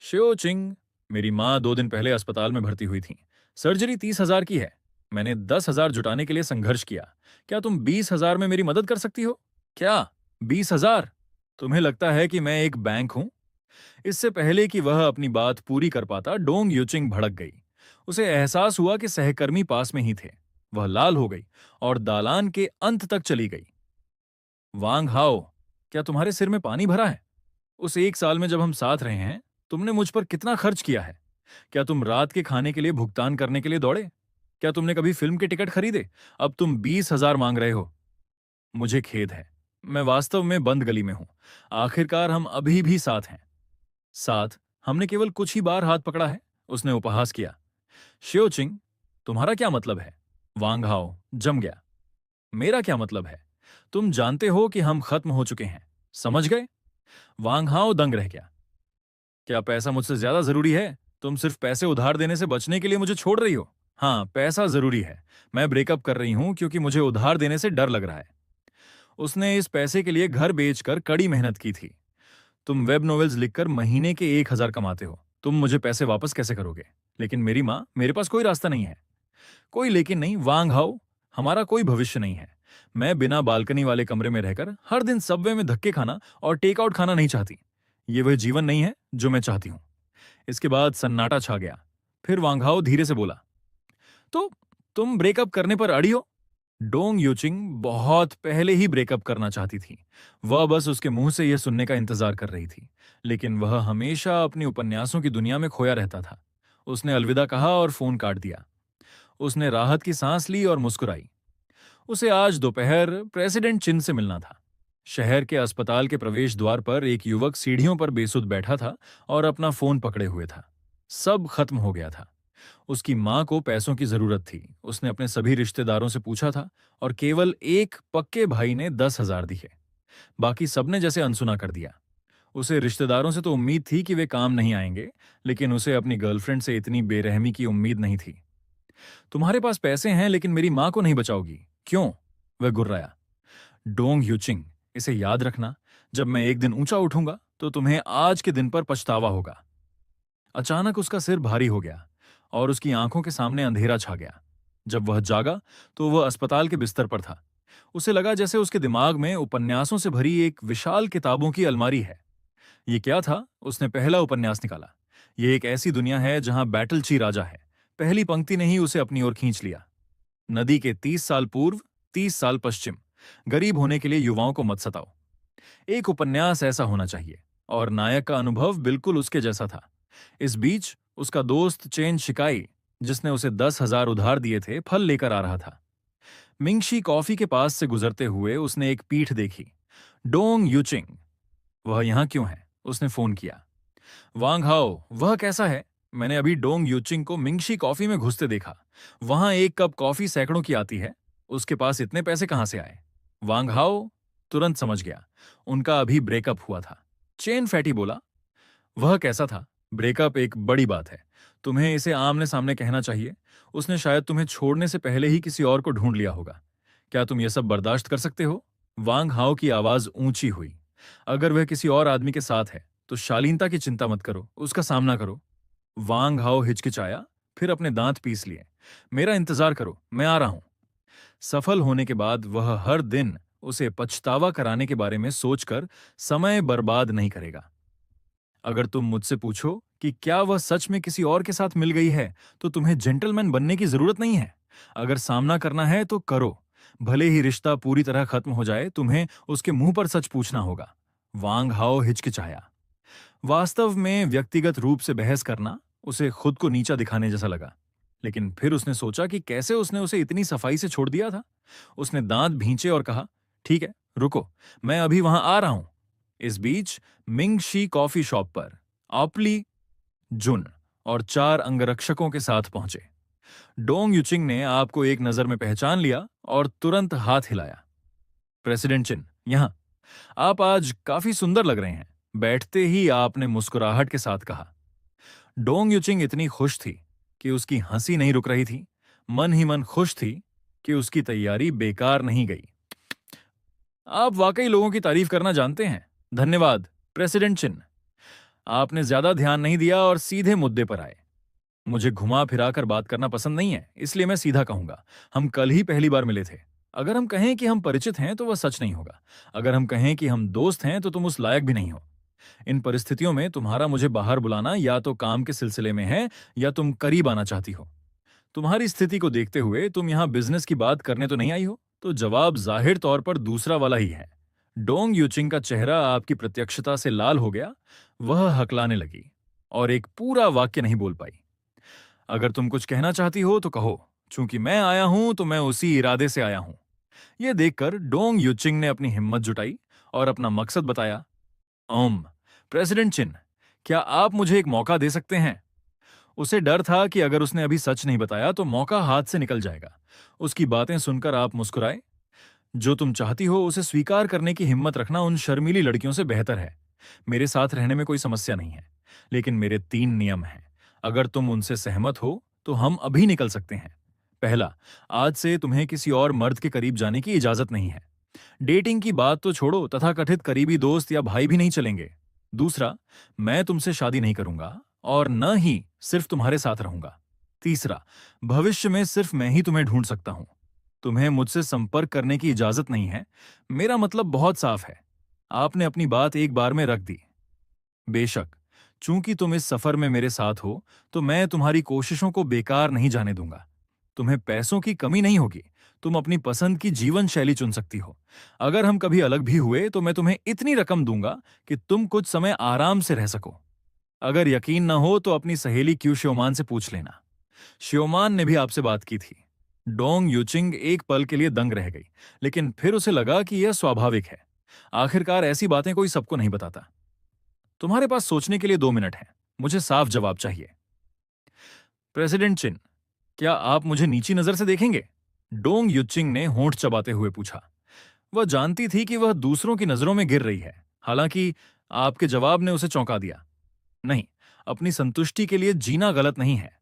शियो चिंग, मेरी माँ 2 दिन पहले अस्पताल में भर्ती हुई थी। सर्जरी 30,000 की है। मैंने 10,000 जुटाने के लिए संघर्ष किया। क्या तुम 20,000 में मेरी मदद कर सकती हो? क्या 20,000? तुम्हें लगता है कि मैं एक बैंक हूं? इससे पहले कि वह अपनी बात पूरी कर पाता, डोंग यूचिंग भड़क गई। उसे एहसास हुआ कि सहकर्मी पास में ही थे। वह लाल हो गई और दालान के अंत तक चली गई। वांग हाओ, क्या तुम्हारे सिर में पानी भरा है? उस 1 साल में जब हम साथ रहे हैं, तुमने मुझ पर कितना खर्च किया है? क्या तुम रात के खाने के लिए भुगतान करने के लिए दौड़े? क्या तुमने कभी फिल्म के टिकट खरीदे? अब तुम 20,000 मांग रहे हो। मुझे खेद है, मैं वास्तव में बंद गली में हूं। आखिरकार हम अभी भी साथ हैं। साथ? हमने केवल कुछ ही बार हाथ पकड़ा है, उसने उपहास किया। शियोचिंग, तुम्हारा क्या मतलब है? वांग हाओ जम गया। मेरा क्या मतलब है? तुम जानते हो कि हम खत्म हो चुके हैं, समझ गए? वांग हाओ दंग रह गया। क्या पैसा मुझसे ज्यादा जरूरी है? तुम सिर्फ पैसे उधार देने से बचने के लिए मुझे छोड़ रही हो? हाँ, पैसा जरूरी है। मैं ब्रेकअप कर रही हूं क्योंकि मुझे उधार देने से डर लग रहा है। उसने इस पैसे के लिए घर बेचकर कड़ी मेहनत की थी। तुम वेब नॉवेल्स लिखकर महीने के 1,000 कमाते हो। तुम मुझे पैसे वापस कैसे करोगे? लेकिन मेरी माँ, मेरे पास कोई रास्ता नहीं है। कोई लेकिन नहीं वांग हाओ, हमारा कोई भविष्य नहीं है। मैं बिना बालकनी वाले कमरे में रहकर हर दिन सबवे में धक्के खाना और टेक आउट खाना नहीं चाहती। ये वह जीवन नहीं है जो मैं चाहती हूं। इसके बाद सन्नाटा छा गया। फिर वांग हाओ धीरे से बोला, तो तुम ब्रेकअप करने पर अड़ी हो? डोंग यूचिंग बहुत पहले ही ब्रेकअप करना चाहती थी। वह बस उसके मुंह से यह सुनने का इंतजार कर रही थी। लेकिन वह हमेशा अपनी उपन्यासों की दुनिया में खोया रहता था। उसने अलविदा कहा और फोन काट दिया। उसने राहत की सांस ली और मुस्कुराई। उसे आज दोपहर प्रेसिडेंट चिन से मिलना था। शहर के अस्पताल के प्रवेश द्वार पर एक युवक सीढ़ियों पर बेसुध बैठा था और अपना फोन पकड़े हुए था। सब खत्म हो गया था। उसकी मां को पैसों की जरूरत थी। उसने अपने सभी रिश्तेदारों से पूछा था और केवल एक पक्के भाई ने 10,000 दिए। बाकी सबने जैसे अनसुना कर दिया। उसे रिश्तेदारों से तो उम्मीद थी कि वे काम नहीं आएंगे, लेकिन उसे अपनी गर्लफ्रेंड से इतनी बेरहमी की उम्मीद नहीं थी। तुम्हारे पास पैसे हैं लेकिन मेरी मां को नहीं बचाओगी, क्यों? वह गुर्राया। डोंग यूचिंग, इसे याद रखना, जब मैं एक दिन ऊंचा उठूंगा तो तुम्हें आज के दिन पर पछतावा होगा। अचानक उसका सिर भारी हो गया और उसकी आंखों के सामने अंधेरा छा गया। जब वह जागा तो वह अस्पताल के बिस्तर पर था। उसे लगा जैसे उसके दिमाग में उपन्यासों से भरी एक विशाल किताबों की अलमारी है। ये क्या था? उसने पहला उपन्यास निकाला। यह एक ऐसी दुनिया है जहां बैटलची राजा है। पहली पंक्ति ने ही उसे अपनी ओर खींच लिया। नदी के 30 साल पूर्व, 30 साल पश्चिम। गरीब होने के लिए युवाओं को मत सताओ। एक उपन्यास ऐसा होना चाहिए, और नायक का अनुभव बिल्कुल उसके जैसा था। इस बीच उसका दोस्त चेन शिकाई, जिसने उसे 10,000 उधार दिए थे, फल लेकर आ रहा था। मिंगशी कॉफी के पास से गुजरते हुए उसने एक पीठ देखी। डोंग यूचिंग, वह यहां क्यों है? उसने फोन किया। वांग हाओ, वह कैसा है? मैंने अभी डोंग यूचिंग को मिंगशी कॉफी में घुसते देखा। वहां एक कप कॉफी सैकड़ों की आती है। उसके पास इतने पैसे कहां से आए? वांग हाओ तुरंत समझ गया, उनका अभी ब्रेकअप हुआ था। चेन फैटी बोला, वह कैसा था? ब्रेकअप एक बड़ी बात है। तुम्हें इसे आमने सामने कहना चाहिए। उसने शायद तुम्हें छोड़ने से पहले ही किसी और को ढूंढ लिया होगा। क्या तुम ये सब बर्दाश्त कर सकते हो? वांग हाओ की आवाज ऊंची हुई। अगर वह किसी और आदमी के साथ है तो शालीनता की चिंता मत करो, उसका सामना करो। वांग हाओ हिचकिचाया, फिर अपने दांत पीस लिए। मेरा इंतजार करो, मैं आ रहा हूं। सफल होने के बाद वह हर दिन उसे पछतावा कराने के बारे में सोचकर समय बर्बाद नहीं करेगा। अगर तुम मुझसे पूछो कि क्या वह सच में किसी और के साथ मिल गई है, तो तुम्हें जेंटलमैन बनने की जरूरत नहीं है। अगर सामना करना है तो करो। भले ही रिश्ता पूरी तरह खत्म हो जाए, तुम्हें उसके मुंह पर सच पूछना होगा। वांग हाओ हिचकिचाया। वास्तव में व्यक्तिगत रूप से बहस करना उसे खुद को नीचा दिखाने जैसा लगा। लेकिन फिर उसने सोचा कि कैसे उसने उसे इतनी सफाई से छोड़ दिया था। उसने दांत भींचे और कहा, ठीक है, रुको, मैं अभी वहां आ रहा हूं। इस बीच मिंगशी कॉफी शॉप पर ऑपली, जुन और 4 अंगरक्षकों के साथ पहुंचे। डोंग युचिंग ने आपको एक नजर में पहचान लिया और तुरंत हाथ हिलाया। प्रेसिडेंट चिन, यहां। आप आज काफी सुंदर लग रहे हैं। बैठते ही आपने मुस्कुराहट के साथ कहा। डोंग युचिंग इतनी खुश थी कि उसकी हंसी नहीं रुक रही थी। मन ही मन खुश थी कि उसकी तैयारी बेकार नहीं गई। आप वाकई लोगों की तारीफ करना जानते हैं। धन्यवाद, प्रेसिडेंट चिन। आपने ज्यादा ध्यान नहीं दिया और सीधे मुद्दे पर आए। मुझे घुमा फिरा कर बात करना पसंद नहीं है, इसलिए मैं सीधा कहूंगा। हम कल ही पहली बार मिले थे। अगर हम कहें कि हम परिचित हैं तो वह सच नहीं होगा। अगर हम कहें कि हम दोस्त हैं तो तुम उस लायक भी नहीं हो। इन परिस्थितियों में तुम्हारा मुझे बाहर बुलाना या तो काम के सिलसिले में है या तुम करीब आना चाहती हो। तुम्हारी स्थिति को देखते हुए तुम यहां बिजनेस की बात करने तो नहीं आई हो, तो जवाब जाहिर तौर पर दूसरा वाला ही है। डोंग यूचिंग का चेहरा आपकी प्रत्यक्षता से लाल हो गया। वह हकलाने लगी और एक पूरा वाक्य नहीं बोल पाई। अगर तुम कुछ कहना चाहती हो तो कहो, चूंकि मैं आया हूं तो मैं उसी इरादे से आया हूं। यह देखकर डोंग यूचिंग ने अपनी हिम्मत जुटाई और अपना मकसद बताया। ओम, प्रेसिडेंट चिन, क्या आप मुझे एक मौका दे सकते हैं? उसे डर था कि अगर उसने अभी सच नहीं बताया तो मौका हाथ से निकल जाएगा। उसकी बातें सुनकर आप मुस्कुराए। जो तुम चाहती हो उसे स्वीकार करने की हिम्मत रखना उन शर्मीली लड़कियों से बेहतर है। मेरे साथ रहने में कोई समस्या नहीं है, लेकिन मेरे 3 नियम हैं। अगर तुम उनसे सहमत हो तो हम अभी निकल सकते हैं। पहला, आज से तुम्हें किसी और मर्द के करीब जाने की इजाजत नहीं है। डेटिंग की बात तो छोड़ो, तथाकथित करीबी दोस्त या भाई भी नहीं चलेंगे। दूसरा, मैं तुमसे शादी नहीं करूंगा और न ही सिर्फ तुम्हारे साथ रहूंगा। तीसरा, भविष्य में सिर्फ मैं ही तुम्हें ढूंढ सकता हूं। तुम्हें मुझसे संपर्क करने की इजाजत नहीं है। मेरा मतलब बहुत साफ है। आपने अपनी बात एक बार में रख दी। बेशक, चूंकि तुम इस सफर में मेरे साथ हो, तो मैं तुम्हारी कोशिशों को बेकार नहीं जाने दूंगा। तुम्हें पैसों की कमी नहीं होगी। तुम अपनी पसंद की जीवन शैली चुन सकती हो। अगर हम कभी अलग भी हुए तो मैं तुम्हें इतनी रकम दूंगा कि तुम कुछ समय आराम से रह सको। अगर यकीन न हो तो अपनी सहेली क्यू श्योमान से पूछ लेना। श्योमान ने भी आपसे बात की थी। डोंग यूचिंग एक पल के लिए दंग रह गई, लेकिन फिर उसे लगा कि यह स्वाभाविक है। आखिरकार ऐसी बातें कोई सबको नहीं बताता। तुम्हारे पास सोचने के लिए 2 मिनट हैं। मुझे साफ जवाब चाहिए। प्रेसिडेंट चिन, क्या आप मुझे नीची नजर से देखेंगे? डोंग युचिंग ने होंठ चबाते हुए पूछा। वह जानती थी कि वह दूसरों की नजरों में गिर रही है। हालांकि आपके जवाब ने उसे चौंका दिया। नहीं, अपनी संतुष्टि के लिए जीना गलत नहीं है।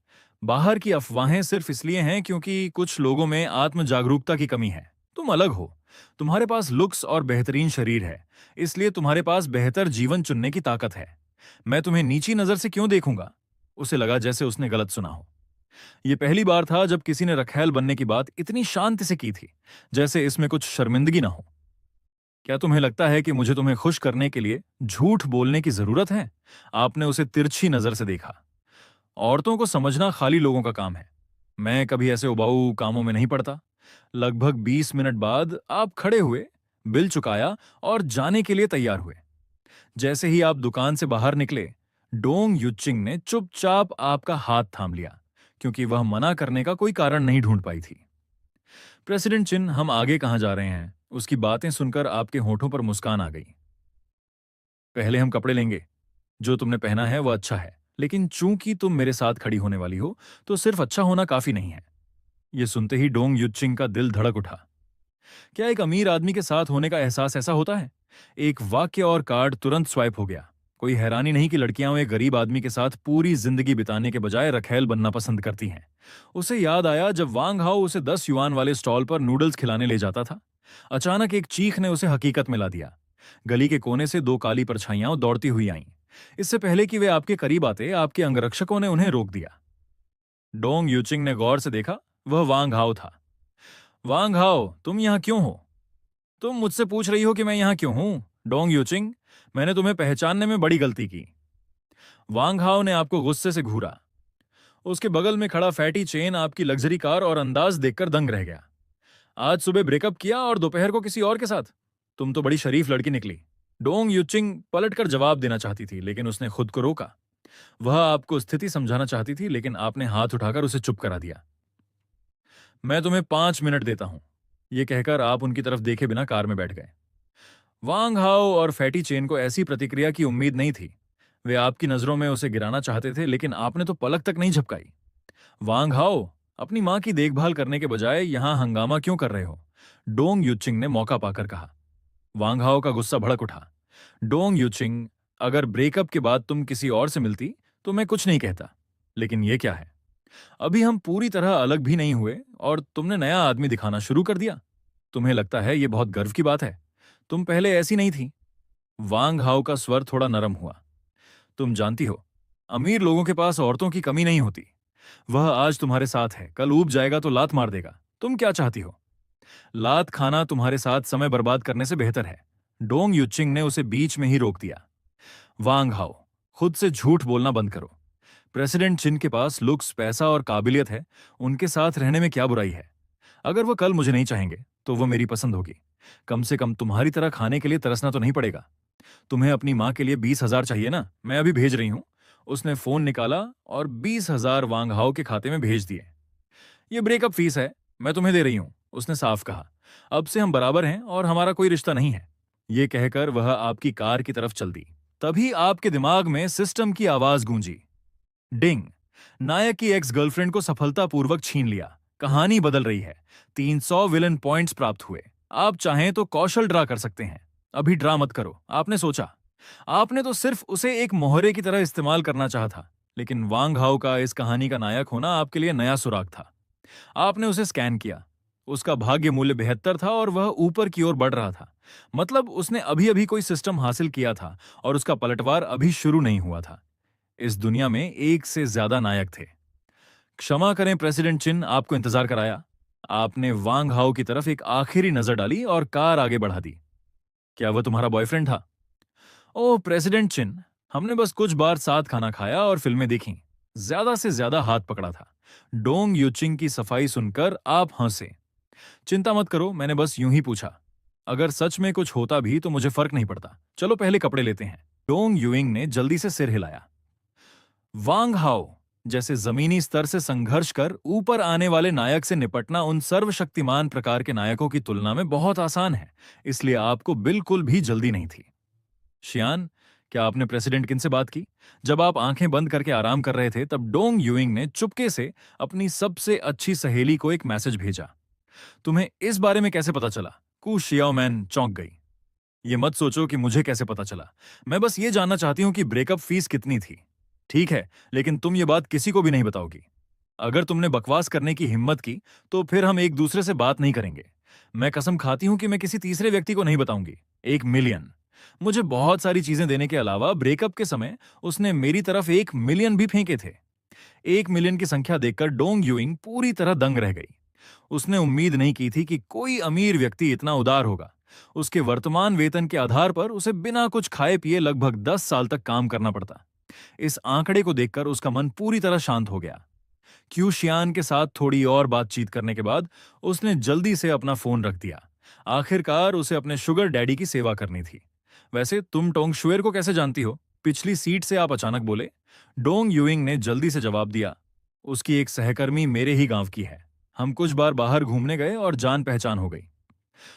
बाहर की अफवाहें सिर्फ इसलिए हैं क्योंकि कुछ लोगों में आत्म जागरूकता की कमी है। तुम अलग हो। तुम्हारे पास लुक्स और बेहतरीन शरीर है, इसलिए तुम्हारे पास बेहतर जीवन चुनने की ताकत है। मैं तुम्हें नीची नजर से क्यों देखूंगा? उसे लगा जैसे उसने गलत सुना हो। यह पहली बार था जब किसी ने रखैल बनने की बात इतनी शांति से की थी, जैसे इसमें कुछ शर्मिंदगी ना हो। क्या तुम्हें लगता है कि मुझे तुम्हें खुश करने के लिए झूठ बोलने की जरूरत है? आपने उसे तिरछी नजर से देखा। औरतों को समझना खाली लोगों का काम है। मैं कभी ऐसे उबाऊ कामों में नहीं पड़ता। लगभग 20 मिनट बाद आप खड़े हुए, बिल चुकाया और जाने के लिए तैयार हुए। जैसे ही आप दुकान से बाहर निकले, डोंग युचिंग ने चुपचाप आपका हाथ थाम लिया, क्योंकि वह मना करने का कोई कारण नहीं ढूंढ पाई थी। प्रेसिडेंट चिन, हम आगे कहां जा रहे हैं? उसकी बातें सुनकर आपके होठों पर मुस्कान आ गई। पहले हम कपड़े लेंगे। जो तुमने पहना है वह अच्छा है, लेकिन चूंकि तुम मेरे साथ खड़ी होने वाली हो, तो सिर्फ अच्छा होना काफी नहीं है। यह सुनते ही डोंग युचिंग का दिल धड़क उठा। क्या एक अमीर आदमी के साथ होने का एहसास ऐसा होता है? एक वाक्य और कार्ड तुरंत स्वाइप हो गया। कोई हैरानी नहीं कि लड़कियां एक गरीब आदमी के साथ पूरी जिंदगी बिताने के बजाय रखैल बनना पसंद करती हैं। उसे याद आया जब वांग हाओ उसे 10 युआन वाले स्टॉल पर नूडल्स खिलाने ले जाता था। अचानक एक चीख ने उसे हकीकत में ला दिया। गली के कोने से दो काली परछाइयां दौड़ती हुई आईं। इससे पहले कि वे आपके करीब आते, आपके अंगरक्षकों ने उन्हें रोक दिया। डोंग यूचिंग ने गौर से देखा, वह वांग हाओ था। वांग हाओ, तुम यहां क्यों हो? तुम मुझसे पूछ रही हो कि मैं यहां क्यों हूं? डोंग यूचिंग, मैंने तुम्हें पहचानने में बड़ी गलती की। वांग हाओ ने आपको गुस्से से घूरा। उसके बगल में खड़ा फैटी चेन आपकी लग्जरी कार और अंदाज देखकर दंग रह गया। आज सुबह ब्रेकअप किया और दोपहर को किसी और के साथ? तुम तो बड़ी शरीफ लड़की निकली। डोंग यूचिंग पलटकर जवाब देना चाहती थी, लेकिन उसने खुद को रोका। वह आपको स्थिति समझाना चाहती थी, लेकिन आपने हाथ उठाकर उसे चुप करा दिया। मैं तुम्हें 5 मिनट देता हूं, यह कहकर आप उनकी तरफ देखे बिना कार में बैठ गए। वांग हाओ और फैटी चेन को ऐसी प्रतिक्रिया की उम्मीद नहीं थी। वे आपकी नजरों में उसे गिराना चाहते थे, लेकिन आपने तो पलक तक नहीं झपकाई। वांग हाओ, अपनी मां की देखभाल करने के बजाय यहां हंगामा क्यों कर रहे हो? डोंग यूचिंग ने मौका पाकर कहा। वांग हाओ का गुस्सा भड़क उठा। डोंग यूचिंग, अगर ब्रेकअप के बाद तुम किसी और से मिलती तो मैं कुछ नहीं कहता, लेकिन ये क्या है? अभी हम पूरी तरह अलग भी नहीं हुए और तुमने नया आदमी दिखाना शुरू कर दिया। तुम्हें लगता है ये बहुत गर्व की बात है? तुम पहले ऐसी नहीं थी। वांग हाओ का स्वर थोड़ा नरम हुआ। तुम जानती हो, अमीर लोगों के पास औरतों की कमी नहीं होती। वह आज तुम्हारे साथ है, कल ऊब जाएगा तो लात मार देगा। तुम क्या चाहती हो? लात खाना तुम्हारे साथ समय बर्बाद करने से बेहतर है। डोंग यूचिंग ने उसे बीच में ही रोक दिया। वांग हाओ, खुद से झूठ बोलना बंद करो। प्रेसिडेंट चिन के पास लुक्स, पैसा और काबिलियत है। उनके साथ रहने में क्या बुराई है? अगर वो कल मुझे नहीं चाहेंगे तो वो मेरी पसंद होगी। कम से कम तुम्हारी तरह खाने के लिए तरसना तो नहीं पड़ेगा। तुम्हें अपनी माँ के लिए 20,000 चाहिए ना? मैं अभी भेज रही हूं। उसने फोन निकाला और 20,000 वांग हाओ के खाते में भेज दिए। ये ब्रेकअप फीस है, मैं तुम्हें दे रही हूं, उसने साफ कहा। अब से हम बराबर हैं और हमारा कोई रिश्ता नहीं है। ये कहकर वह आपकी कार की तरफ चल दी। तभी आपके दिमाग में सिस्टम की आवाज गूंजी। डिंग। नायक की एक्स गर्लफ्रेंड को सफलतापूर्वक छीन लिया। कहानी बदल रही है। 300 विलन पॉइंट्स प्राप्त हुए। आप चाहें तो कौशल ड्रा कर सकते हैं। अभी ड्रा मत करो, आपने सोचा। आपने तो सिर्फ उसे एक मोहरे की तरह इस्तेमाल करना चाहा था, लेकिन वांग हाओ का इस कहानी का नायक होना आपके लिए नया सुराग था। आपने उसे स्कैन किया। उसका भाग्य मूल्य 72 था और वह ऊपर की ओर बढ़ रहा था। मतलब उसने अभी अभी कोई सिस्टम हासिल किया था और उसका पलटवार अभी शुरू नहीं हुआ था। इस दुनिया में एक से ज्यादा नायक थे। क्षमा करें प्रेसिडेंट चिन, आपको इंतजार कराया। आपने वांग हाओ की तरफ एक आखिरी नजर डाली और कार आगे बढ़ा दी। क्या वह तुम्हारा बॉयफ्रेंड था? ओह प्रेसिडेंट चिन, हमने बस कुछ बार साथ खाना खाया और फिल्में देखी। ज्यादा से ज्यादा हाथ पकड़ा था। डोंग यूचिंग की सफाई सुनकर आप हंसे। चिंता मत करो, मैंने बस यूं ही पूछा। अगर सच में कुछ होता भी तो मुझे फर्क नहीं पड़ता। चलो पहले कपड़े लेते हैं। डोंग यूइंग ने जल्दी से सिर हिलाया। वांग हाओ, जैसे जमीनी स्तर से संघर्ष कर ऊपर आने वाले नायक से निपटना उन सर्वशक्तिमान प्रकार के नायकों की तुलना में बहुत आसान है, इसलिए आपको बिल्कुल भी जल्दी नहीं थी। शियान, क्या आपने प्रेसिडेंट किन से बात की? जब आप आंखें बंद करके आराम कर रहे थे तब डोंग यूइंग ने चुपके से अपनी सबसे अच्छी सहेली को एक मैसेज भेजा। तुम्हें इस बारे में कैसे पता चला? कू शियाओमैन चौंक गई। ये मत सोचो कि मुझे कैसे पता चला। मैं बस ये जानना चाहती हूं कि ब्रेकअप फीस कितनी थी। ठीक है, लेकिन तुम ये बात किसी को भी नहीं बताओगी। अगर तुमने बकवास करने की हिम्मत की तो फिर हम एक दूसरे से बात नहीं करेंगे। मैं कसम खाती हूं कि मैं किसी तीसरे व्यक्ति को नहीं बताऊंगी। 1 मिलियन। मुझे बहुत सारी चीजें देने के अलावा ब्रेकअप के समय उसने मेरी तरफ 1 मिलियन भी फेंके थे। 1 मिलियन की संख्या देखकर डोंग यूइंग पूरी तरह दंग रह गई। उसने उम्मीद नहीं की थी कि कोई अमीर व्यक्ति इतना उदार होगा। उसके वर्तमान वेतन के आधार पर उसे बिना कुछ खाए पिए लगभग 10 साल तक काम करना पड़ता। इस आंकड़े को देखकर उसका मन पूरी तरह शांत हो गया। क्यू शियान के साथ थोड़ी और बातचीत करने के बाद उसने जल्दी से अपना फोन रख दिया। आखिरकार उसे अपने शुगर डैडी की सेवा करनी थी। वैसे तुम टोंग शुएर को कैसे जानती हो? पिछली सीट से आप अचानक बोले। डोंग यूइंग ने जल्दी से जवाब दिया। उसकी एक सहकर्मी मेरे ही गांव की है। हम कुछ बार बाहर घूमने गए और जान पहचान हो गई।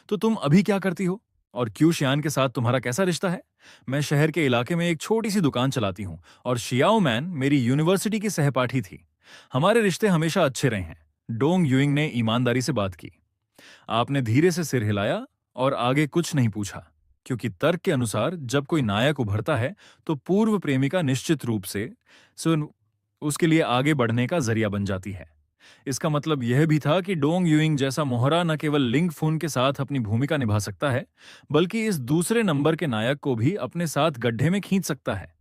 तो तुम अभी क्या करती हो? और क्यू शियान के साथ तुम्हारा कैसा रिश्ता है? मैं शहर के इलाके में एक छोटी सी दुकान चलाती हूँ और शियाओ मैन मेरी यूनिवर्सिटी की सहपाठी थी। हमारे रिश्ते हमेशा अच्छे रहे हैं। डोंग यूइंग ने ईमानदारी से बात की। आपने धीरे से सिर हिलाया और आगे कुछ नहीं पूछा। क्योंकि तर्क के अनुसार जब कोई नायक उभरता है तो पूर्व प्रेमिका निश्चित रूप से सुन उसके लिए आगे बढ़ने का जरिया बन जाती है। इसका मतलब यह भी था कि डोंग यूइंग जैसा मोहरा न केवल लिंग फून के साथ अपनी भूमिका निभा सकता है, बल्कि इस दूसरे नंबर के नायक को भी अपने साथ गड्ढे में खींच सकता है।